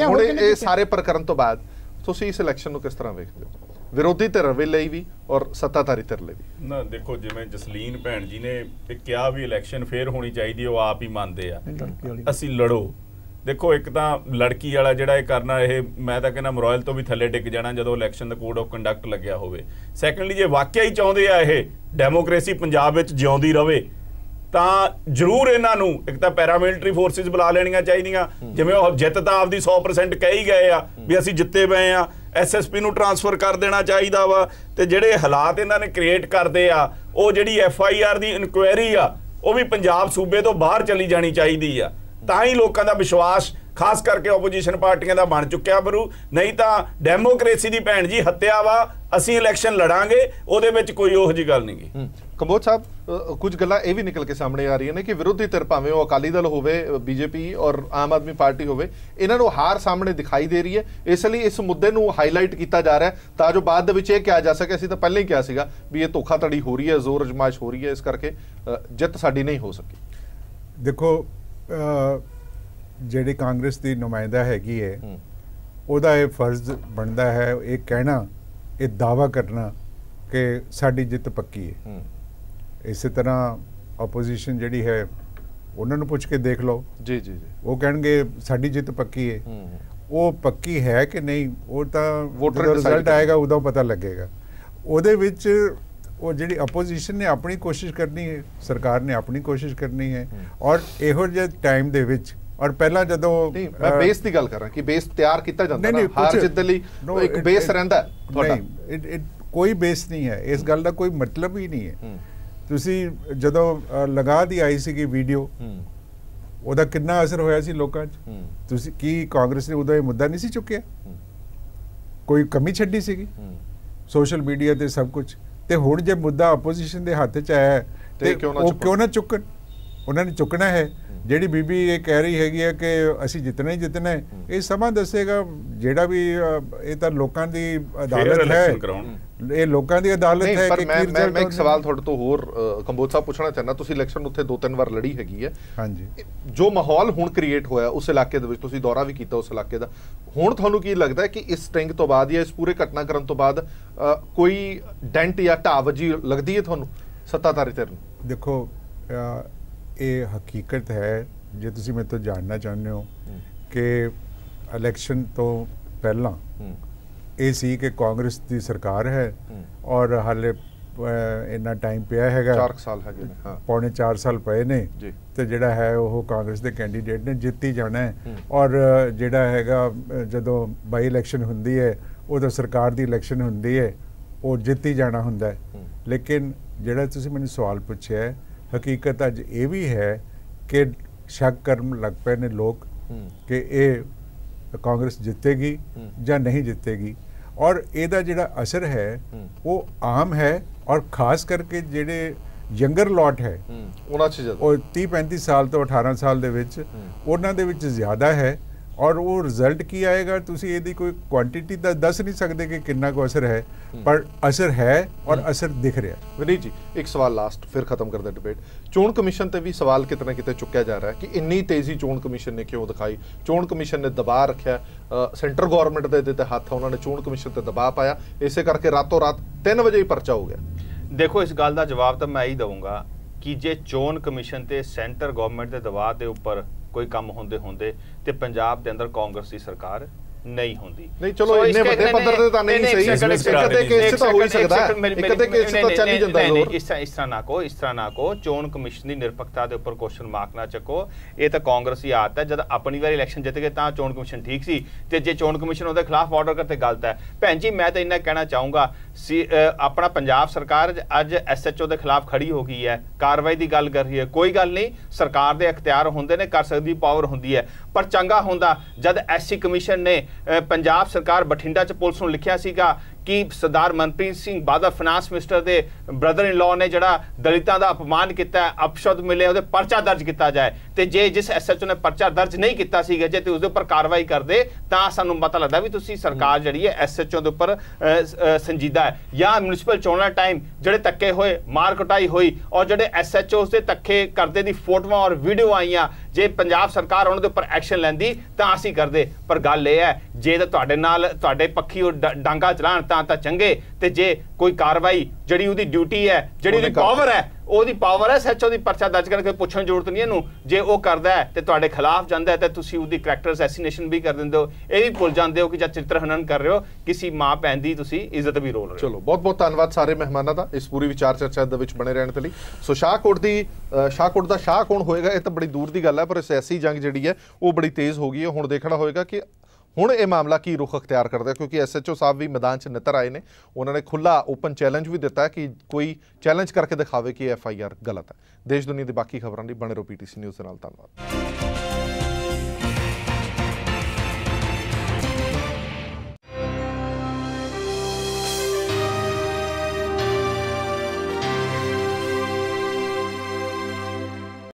ਹੁਣ ਇਹ ਸਾਰੇ ਪ੍ਰਕਰਨ ਤੋਂ ਬਾਅਦ ਤੁਸੀਂ ਇਸ ਇਲੈਕਸ਼ਨ ਨੂੰ ਕਿਸ ਤਰ੍ਹਾਂ ਵੇਖਦੇ ਹੋ, ਵਿਰੋਧੀ ਧਿਰ ਲਈ ਵੀ ਔਰ ਸੱਤਾਧਾਰੀ ਧਿਰ ਲਈ ਵੀ? ਨਾ ਦੇਖੋ, ਜਿਵੇਂ ਜਸਲੀਨ ਭੈਣ ਜੀ ਨੇ ਕਿਹਾ ਵੀ ਇਲੈਕਸ਼ਨ ਫੇਰ ਹੋਣੀ ਚਾਹੀਦੀ, ਉਹ ਆਪ ਹੀ ਮੰਨਦੇ ਆ। ਅਸੀਂ ਲੜੋ। ਦੇਖੋ, ਇੱਕ ਤਾਂ ਲੜਕੀ ਵਾਲਾ ਜਿਹੜਾ ਇਹ ਕਰਨਾ, ਇਹ ਮੈਂ ਤਾਂ ਕਹਿੰਦਾ ਮੋਰਲ ਤੋਂ ਵੀ ਥੱਲੇ ਡਿੱਗ ਜਾਣਾ ਜਦੋਂ election the code of conduct ਲੱਗਿਆ ਹੋਵੇ। ਸੈਕੰਡਲੀ, ਜੇ ਵਾਕਿਆ ਹੀ ਚਾਹੁੰਦੇ ਆ ਇਹ ਡੈਮੋਕ੍ਰੇਸੀ ਪੰਜਾਬ ਵਿੱਚ ਜਿਉਂਦੀ ਰਵੇ ਤਾਂ ਜ਼ਰੂਰ ਇਹਨਾਂ ਨੂੰ ਇੱਕ ਤਾਂ ਪੈਰਾਮਿਲਟਰੀ ਫੋਰਸਿਸ ਬੁਲਾ ਲੈਣੀਆਂ ਚਾਹੀਦੀਆਂ, ਜਿਵੇਂ ਉਹ ਜਿੱਤ ਤਾਂ ਆਪਦੀ 100% ਕਹਿ ਹੀ ਗਏ ਆ ਵੀ ਅਸੀਂ ਜਿੱਤੇ ਪਏ ਆ। SSP ਨੂੰ ਟ੍ਰਾਂਸਫਰ ਕਰ ਦੇਣਾ ਚਾਹੀਦਾ ਵਾ। ਤੇ ਜਿਹੜੇ ਹਾਲਾਤ ਇਹਨਾਂ ਨੇ ਕ੍ਰੀਏਟ ਕਰਦੇ ਆ, ਉਹ ਜਿਹੜੀ FIR ਦੀ ਇਨਕੁਆਇਰੀ ਆ, ਉਹ ਵੀ ਪੰਜਾਬ ਸੂਬੇ ਤੋਂ ਬਾਹਰ ਚਲੀ ਜਾਣੀ ਚਾਹੀਦੀ ਆ, ਤਾਂ ਹੀ ਲੋਕਾਂ ਦਾ ਵਿਸ਼ਵਾਸ ਖਾਸ ਕਰਕੇ ਆਪੋਜੀਸ਼ਨ ਪਾਰਟੀਆਂ ਦਾ ਬਣ ਚੁੱਕਿਆ ਬਰੂ। ਨਹੀਂ ਤਾਂ ਡੈਮੋਕ੍ਰੇਸੀ ਦੀ ਭੈਣ ਜੀ ਹੱਤਿਆ ਵਾ, ਅਸੀਂ ਇਲੈਕਸ਼ਨ ਲੜਾਂਗੇ, ਉਹਦੇ ਵਿੱਚ ਕੋਈ ਉਹੋ ਜਿਹੀ ਗੱਲ ਨਹੀਂ ਗੀ। ਕੰਬੋਜ ਸਾਹਿਬ, ਕੁਝ ਗੱਲਾਂ ਇਹ ਵੀ ਨਿਕਲ ਕੇ ਸਾਹਮਣੇ ਆ ਰਹੀਆਂ ਨੇ ਕਿ ਵਿਰੋਧੀ ਧਿਰ ਭਾਵੇਂ ਉਹ ਅਕਾਲੀ ਦਲ ਹੋਵੇ, BJP ਔਰ ਆਮ ਆਦਮੀ ਪਾਰਟੀ ਹੋਵੇ, ਇਹਨਾਂ ਨੂੰ ਹਾਰ ਸਾਹਮਣੇ ਦਿਖਾਈ ਦੇ ਰਹੀ ਹੈ। ਇਸ ਲਈ ਇਸ ਮੁੱਦੇ ਨੂੰ ਹਾਈਲਾਈਟ ਕੀਤਾ ਜਾ ਰਿਹਾ ਤਾਂ ਜੋ ਬਾਅਦ ਦੇ ਵਿੱਚ ਇਹ ਕਿਹਾ ਜਾ ਸਕੇ ਅਸੀਂ ਤਾਂ ਪਹਿਲਾਂ ਹੀ ਕਿਹਾ ਸੀਗਾ ਵੀ ਇਹ ਧੋਖਾਧੜੀ ਹੋ ਰਹੀ ਹੈ, ਜ਼ੋਰ ਅਜਮਾਇਸ਼ ਹੋ ਰਹੀ ਹੈ, ਇਸ ਕਰਕੇ ਜਿੱਤ ਸਾਡੀ ਨਹੀਂ ਹੋ ਸਕੀ। ਦੇਖੋ, ਜਿਹੜੀ ਕਾਂਗਰਸ ਦੀ ਨੁਮਾਇੰਦਾ ਹੈਗੀ ਹੈ, ਉਹਦਾ ਇਹ ਫਰਜ਼ ਬਣਦਾ ਹੈ ਇਹ ਕਹਿਣਾ, ਇਹ ਦਾਅਵਾ ਕਰਨਾ ਕਿ ਸਾਡੀ ਜਿੱਤ ਪੱਕੀ ਹੈ। ਇਸੇ ਤਰ੍ਹਾਂ ਆਪੋਜੀਸ਼ਨ ਜਿਹੜੀ ਹੈ ਉਹਨਾਂ ਨੂੰ ਪੁੱਛ ਕੇ ਦੇਖ ਲਓ, ਜੀ ਜੀ ਜੀ, ਉਹ ਕਹਿਣਗੇ ਸਾਡੀ ਜਿੱਤ ਪੱਕੀ ਹੈ। ਉਹ ਪੱਕੀ ਹੈ ਕਿ ਨਹੀਂ, ਉਹ ਤਾਂ ਵੋਟਰ ਰਿਜ਼ਲਟ ਆਏਗਾ ਉਦੋਂ ਪਤਾ ਲੱਗੇਗਾ। ਉਹਦੇ ਵਿੱਚ ਉਹ ਜਿਹੜੀ ਆਪੋਜੀਸ਼ਨ ਨੇ ਆਪਣੀ ਕੋਸ਼ਿਸ਼ ਕਰਨੀ ਹੈ, ਸਰਕਾਰ ਨੇ ਆਪਣੀ ਕੋਸ਼ਿਸ਼ ਕਰਨੀ ਹੈ। ਔਰ ਇਹੋ ਜਿਹੇ ਟਾਈਮ ਦੇ ਵਿੱਚ, ਔਰ ਪਹਿਲਾਂ ਜਦੋਂ ਮੈਂ ਬੇਸ ਦੀ ਗੱਲ ਕਰ ਰਿਹਾ ਕਿ ਬੇਸ ਤਿਆਰ ਕੀਤਾ ਜਾਂਦਾ ਨਾ, ਹਾਰ ਜਿੱਤ ਲਈ ਇੱਕ ਬੇਸ ਰਹਿੰਦਾ ਤੁਹਾਡਾ। ਨਹੀਂ, ਕੋਈ ਬੇਸ ਨਹੀਂ ਹੈ, ਇਸ ਗੱਲ ਦਾ ਕੋਈ ਮਤਲਬ ਹੀ ਨਹੀਂ ਹੈ। ਤੁਸੀਂ ਜਦੋਂ ਲਗਾ ਦੀ ਆਈ ਸੀਗੀ ਵੀਡੀਓ, ਉਹਦਾ ਕਿੰਨਾ ਅਸਰ ਹੋਇਆ ਸੀ ਲੋਕਾਂ 'ਚ? ਤੁਸੀਂ ਕੀ ਕਾਂਗਰਸ ਨੇ ਉਦੋਂ ਇਹ ਮੁੱਦਾ ਨਹੀਂ ਸੀ ਚੁੱਕਿਆ? ਕੋਈ ਕਮੀ ਛੱਡੀ ਸੀਗੀ ਸੋਸ਼ਲ ਮੀਡੀਆ ਤੇ ਸਭ ਕੁਝ? ਤੇ ਹੁਣ ਜੇ ਮੁੱਦਾ ਆਪੋਜੀਸ਼ਨ ਦੇ ਹੱਥ 'ਚ ਆਇਆ ਤੇ ਉਹ ਕਿਉਂ ਨਾ ਚੁੱਕਣ? ਉਹਨਾਂ ਨੇ ਚੁੱਕਣਾ ਹੈ। ਜਿਹੜੀ ਬੀਬੀ ਇਹ ਕਹਿ ਰਹੀ ਹੈਗੀ ਹੈ ਕਿ ਅਸੀਂ ਜਿੱਤਣਾ ਹੀ ਜਿੱਤਣਾ ਹੈ, ਇਹ ਸਮਾਂ ਦੱਸੇਗਾ। ਜਿਹੜਾ ਵੀ ਇਹ ਤਾਂ ਲੋਕਾਂ ਦੀ ਅਦਾਲਤ ਹੈ, ਇਹ ਲੋਕਾਂ ਦੀ ਅਦਾਲਤ ਹੈ। ਪਰ ਮੈਂ ਇੱਕ ਸਵਾਲ ਤੁਹਾਡੇ ਤੋਂ ਹੋਰ ਕੰਬੋਜ ਸਾਹਿਬ ਪੁੱਛਣਾ ਚਾਹੁੰਦਾ, ਤੁਸੀਂ ਇਲੈਕਸ਼ਨ ਉੱਥੇ 2-3 ਵਾਰ ਲੜੀ ਹੈਗੀ ਹੈ। ਹਾਂਜੀ, ਜੋ ਮਾਹੌਲ ਹੁਣ ਕ੍ਰੀਏਟ ਹੋਇਆ ਉਸ ਇਲਾਕੇ ਦੇ ਵਿੱਚ, ਤੁਸੀਂ ਦੌਰਾ ਵੀ ਕੀਤਾ ਉਸ ਇਲਾਕੇ ਦਾ, ਹੁਣ ਤੁਹਾਨੂੰ ਕੀ ਲੱਗਦਾ ਹੈ ਕਿ ਇਸ ਸਟਿੰਗ ਤੋਂ ਬਾਅਦ ਜਾਂ ਇਸ ਪੂਰੇ ਘਟਨਾਕ੍ਰਮ ਤੋਂ ਬਾਅਦ ਕੋਈ ਡੈਂਟ ਜਾਂ ਢਾਹ ਵੱਜੀ ਲੱਗਦੀ ਹੈ ਤੁਹਾਨੂੰ ਸੱਤਾਧਾਰੀ ਧਿਰ ਨੂੰ? ਦੇਖੋ, ਇਹ ਹਕੀਕਤ ਹੈ, ਜੇ ਤੁਸੀਂ ਮੇਰੇ ਤੋਂ ਜਾਣਨਾ ਚਾਹੁੰਦੇ ਹੋ ਕਿ ਇਲੈਕਸ਼ਨ ਤੋਂ ਪਹਿਲਾਂ ਇਹ ਸੀ ਕਿ ਕਾਂਗਰਸ ਦੀ ਸਰਕਾਰ ਹੈ ਔਰ ਹਾਲੇ ਇੰਨਾ ਟਾਈਮ ਪਿਆ ਹੈਗਾ, 4 ਸਾਲ ਹੈਗੇ ਨੇ, ਹਾਂ, ਪੌਣੇ 4 ਸਾਲ ਪਏ ਨੇ, ਤੇ ਜਿਹੜਾ ਹੈ ਉਹ ਕਾਂਗਰਸ ਦੇ ਕੈਂਡੀਡੇਟ ਨੇ ਜਿੱਤੀ ਜਾਣਾ ਹੈ। ਔਰ ਜਿਹੜਾ ਹੈਗਾ ਜਦੋਂ ਬਾਈ ਇਲੈਕਸ਼ਨ ਹੁੰਦੀ ਹੈ, ਉਦੋਂ ਸਰਕਾਰ ਦੀ ਇਲੈਕਸ਼ਨ ਹੁੰਦੀ ਹੈ, ਉਹ ਜਿੱਤੀ ਜਾਣਾ ਹੁੰਦਾ ਹੈ। ਲੇਕਿਨ ਜਿਹੜਾ ਤੁਸੀਂ ਮੈਨੂੰ ਸਵਾਲ ਪੁੱਛਿਆ ਹੈ, ਹਕੀਕਤ ਅੱਜ ਇਹ ਵੀ ਹੈ ਕਿ ਸ਼ੱਕ ਕਰਨ ਲੱਗ ਪਏ ਨੇ ਲੋਕ ਕਿ ਇਹ ਕਾਂਗਰਸ ਜਿੱਤੇਗੀ ਜਾਂ ਨਹੀਂ ਜਿੱਤੇਗੀ। ਔਰ ਇਹਦਾ ਜਿਹੜਾ ਅਸਰ ਹੈ ਉਹ ਆਮ ਹੈ, ਔਰ ਖਾਸ ਕਰਕੇ ਜਿਹੜੇ ਯੰਗਰ ਲੋਟ ਹੈ ਉਹਨਾਂ 'ਚ ਉਹ 30-35 ਸਾਲ ਤੋਂ 18 ਸਾਲ ਦੇ ਵਿੱਚ, ਉਹਨਾਂ ਦੇ ਵਿੱਚ ਜ਼ਿਆਦਾ ਹੈ। ਔਰ ਉਹ ਰਿਜ਼ਲਟ ਕੀ ਆਏਗਾ, ਤੁਸੀਂ ਇਹਦੀ ਕੋਈ ਕੁਆਂਟੀਟੀ ਤਾਂ ਦੱਸ ਨਹੀਂ ਸਕਦੇ ਕਿ ਕਿੰਨਾ ਕੁ ਅਸਰ ਹੈ, ਪਰ ਅਸਰ ਹੈ ਔਰ ਅਸਰ ਦਿਖ ਰਿਹਾ। ਵਿਨੀਤ ਜੀ, ਇੱਕ ਸਵਾਲ ਲਾਸਟ, ਫਿਰ ਖਤਮ ਕਰਦੇ ਡਿਬੇਟ। ਚੋਣ ਕਮਿਸ਼ਨ ਤੇ ਵੀ ਸਵਾਲ ਕਿਤੇ ਨਾ ਕਿਤੇ ਚੁੱਕਿਆ ਜਾ ਰਿਹਾ ਕਿ ਇੰਨੀ ਤੇਜ਼ੀ ਚੋਣ ਕਮਿਸ਼ਨ ਨੇ ਕਿਉਂ ਦਿਖਾਈ? ਚੋਣ ਕਮਿਸ਼ਨ ਨੇ ਦਬਾਅ ਰੱਖਿਆ, ਸੈਂਟਰ ਗਵਰਨਮੈਂਟ ਦੇ ਤੇ ਹੱਥ, ਉਹਨਾਂ ਨੇ ਚੋਣ ਕਮਿਸ਼ਨ ਤੇ ਦਬਾਅ ਪਾਇਆ, ਇਸੇ ਕਰਕੇ ਰਾਤੋਂ ਰਾਤ 3 ਵਜੇ ਹੀ ਪਰਚਾ ਹੋ ਗਿਆ। ਦੇਖੋ, ਇਸ ਗੱਲ ਦਾ ਜਵਾਬ ਤਾਂ ਮੈਂ ਹੀ ਦਊਂਗਾ ਕਿ ਜੇ ਚੋਣ ਕਮਿਸ਼ਨ ਤੇ ਸੈਂਟਰ ਗਵਰਨਮੈਂਟ ਦੇ ਦਬਾਅ ਦੇ ਉੱਪਰ ਕੋਈ ਕੰਮ ਹੁੰਦੇ ਤੇ ਪੰਜਾਬ ਦੇ ਅੰਦਰ ਕਾਂਗਰਸ ਦੀ ਸਰਕਾਰ ਨਹੀਂ ਹੁੰਦੀ। ਨਹੀਂ, ਚਲੋ ਇੰਨੇ ਵੱਡੇ ਪੱਧਰ ਤੇ ਤਾਂ ਨਹੀਂ ਸਹੀ, ਇੱਕ ਕੇਸ ਤਾਂ ਹੋ ਹੀ ਸਕਦਾ ਹੈ, ਇੱਕ ਕੇਸ ਤਾਂ ਚੱਲ ਹੀ ਜਾਂਦਾ ਜ਼ੋਰ। ਇਸ ਤਰ੍ਹਾਂ ਨਾ ਕਹੋ, ਚੋਣ ਕਮਿਸ਼ਨ ਦੀ ਨਿਰਪੱਖਤਾ ਦੇ ਉੱਪਰ ਕੁਐਸਚਨ ਮਾਰਕ ਨਾ ਚੱਕੋ। ਇਹ ਤਾਂ ਕਾਂਗਰਸੀ ਆਦਤ ਹੈ, ਜਦ ਆਪਣੀ ਵਾਰੀ ਇਲੈਕਸ਼ਨ ਜਿੱਤ ਗਏ ਤਾਂ ਚੋਣ ਕਮਿਸ਼ਨ ਠੀਕ ਸੀ, ਤੇ ਜੇ ਚੋਣ ਕਮਿਸ਼ਨ ਉਹਦੇ ਖਿਲਾਫ ਆਰਡਰ ਕਰਤੇ ਗਲਤ ਹੈ। ਭੈਣ ਜੀ, ਮੈਂ ਤਾਂ ਇੰਨਾ ਕਹਿਣਾ ਚਾਹੂੰਗਾ, ਆਪਣਾ ਪੰਜਾਬ ਸਰਕਾਰ ਅੱਜ SHO ਦੇ ਖਿਲਾਫ ਖੜੀ ਹੋ ਗਈ ਹੈ, ਕਾਰਵਾਈ ਦੀ ਗੱਲ ਕਰ ਰਹੀ ਹੈ। ਕੋਈ ਗੱਲ ਨਹੀਂ, ਸਰਕਾਰ ਦੇ ਅਖਤਿਆਰ ਹੁੰਦੇ ਨੇ, ਕਰ ਸਕਦੀ ਪਾਵਰ ਹੁੰਦੀ ਹੈ, ਪਰ ਚੰਗਾ ਹੁੰਦਾ ਜਦ SC ਕਮਿਸ਼ਨ ਨੇ ਪੰਜਾਬ ਸਰਕਾਰ ਬਠਿੰਡਾ 'ਚ ਪੁਲਿਸ ਨੂੰ ਲਿਖਿਆ ਸੀਗਾ ਕਿ ਸਰਦਾਰ ਮਨਪ੍ਰੀਤ ਸਿੰਘ ਬਾਦਲ ਫਾਈਨਾਂਸ ਮਿਨਿਸਟਰ ਦੇ ਬ੍ਰਦਰ ਇਨ ਲਾਅ ਨੇ ਜਿਹੜਾ ਦਲਿਤਾਂ ਦਾ ਅਪਮਾਨ ਕੀਤਾ, ਅਪਸ਼ਬਦ ਮਿਲੇ, ਉਹਦੇ ਪਰਚਾ ਦਰਜ ਕੀਤਾ ਜਾਏ। ਤੇ ਜੇ ਜਿਸ SHO ਨੇ ਪਰਚਾ ਦਰਜ ਨਹੀਂ ਕੀਤਾ ਸੀਗਾ, ਜੇ ਤੇ ਉਸਦੇ ਉੱਪਰ ਕਾਰਵਾਈ ਕਰਦੇ ਤਾਂ ਸਾਨੂੰ ਪਤਾ ਲੱਗਦਾ ਵੀ ਤੁਸੀਂ ਸਰਕਾਰ ਜਿਹੜੀ ਹੈ SHO ਦੇ ਉੱਪਰ ਸੰਜੀਦਾ ਹੈ। ਜਾਂ ਮਿਊਨਿਸਪਲ ਚੋਣਾਂ ਟਾਈਮ ਜਿਹੜੇ ਧੱਕੇ ਹੋਏ, ਮਾਰ ਕੁਟਾਈ ਹੋਈ, ਔਰ ਜਿਹੜੇ SHOs ਦੇ ਧੱਕੇ ਕਰਦੇ ਦੀ ਫੋਟੋਆਂ ਔਰ ਵੀਡੀਓ ਆਈਆਂ, ਜੇ ਪੰਜਾਬ ਸਰਕਾਰ ਉਹਨਾਂ ਦੇ ਉੱਪਰ ਐਕਸ਼ਨ ਲੈਂਦੀ ਤਾਂ ਅਸੀਂ ਕਰਦੇ। ਪਰ ਗੱਲ ਇਹ ਹੈ, ਜੇ ਤਾਂ ਤੁਹਾਡੇ ਨਾਲ ਤੁਹਾਡੇ ਪੱਖੀ ਉਹ ਡਾਂਗਾ ਚਲਾਣ ਤਾਂ ਚੰਗੇ, ਤੇ ਜੇ ਕੋਈ ਕਾਰਵਾਈ ਜਿਹੜੀ ਉਹਦੀ ਡਿਊਟੀ ਹੈ, ਜਿਹੜੀ ਉਹਦੀ ਪਾਵਰ ਹੈ, ਉਹਦੀ ਪਾਵਰ ਹੈ SHO ਦੀ ਪਰਚਾ ਦਰਜ ਕਰਕੇ ਪੁੱਛਣ ਦੀ ਜ਼ਰੂਰਤ ਨਹੀਂ ਇਹਨੂੰ। ਜੇ ਉਹ ਕਰਦਾ ਹੈ ਤੇ ਤੁਹਾਡੇ ਖਿਲਾਫ ਜਾਂਦਾ ਹੈ ਤੇ ਤੁਸੀਂ ਉਹਦੀ ਕਰੈਕਟਰ ਅਸੈਸੀਨੇਸ਼ਨ ਵੀ ਕਰ ਦਿੰਦੇ ਹੋ। ਇਹ ਵੀ ਭੁੱਲ ਜਾਂਦੇ ਹੋ ਕਿ ਜਦ ਚਿੱਤਰ ਹਨਨ ਕਰ ਰਹੇ ਹੋ, ਕਿਸੇ ਮਾਂ ਭੈਣ ਦੀ ਤੁਸੀਂ ਇੱਜ਼ਤ ਵੀ ਰੋਲ ਰਹੇ ਹੋ। ਚਲੋ, ਬਹੁਤ ਬਹੁਤ ਧੰਨਵਾਦ ਸਾਰੇ ਮਹਿਮਾਨਾਂ ਦਾ ਇਸ ਪੂਰੀ ਵਿਚਾਰ ਚਰਚਾ ਦੇ ਵਿੱਚ ਬਣੇ ਰਹਿਣ ਦੇ ਲਈ। ਸੋ ਸ਼ਾਹਕੋਟ ਦਾ ਸ਼ਾਹ ਕੌਣ ਹੋਏਗਾ, ਇਹ ਤਾਂ ਬੜੀ ਦੂਰ ਦੀ ਗੱਲ ਹੈ, ਪਰ ਸਿਆਸੀ ਜੰਗ ਜਿਹੜੀ ਹੈ ਉਹ ਬੜੀ ਤੇਜ਼ ਹੋ ਗਈ ਹੈ। ਹੁਣ ਦੇਖਣਾ ਹੋਏਗਾ ਕਿ ਹੁਣ ਇਹ ਮਾਮਲਾ ਕੀ ਰੁਖ ਅਖਤਿਆਰ ਕਰਦਾ, ਕਿਉਂਕਿ SHO ਸਾਹਿਬ ਵੀ ਮੈਦਾਨ 'ਚ ਨਿੱਤਰ ਆਏ ਨੇ। ਉਹਨਾਂ ਨੇ ਖੁੱਲ੍ਹਾ ਓਪਨ ਚੈਲੰਜ ਵੀ ਦਿੱਤਾ ਕਿ ਕੋਈ ਚੈਲੰਜ ਕਰਕੇ ਦਿਖਾਵੇ ਕਿ FIR ਗਲਤ ਹੈ। ਦੇਸ਼ ਦੁਨੀਆ ਦੀ ਬਾਕੀ ਖਬਰਾਂ ਲਈ ਬਣੇ ਰਹੋ PTC ਨਿਊਜ਼ ਦੇ ਨਾਲ। ਧੰਨਵਾਦ।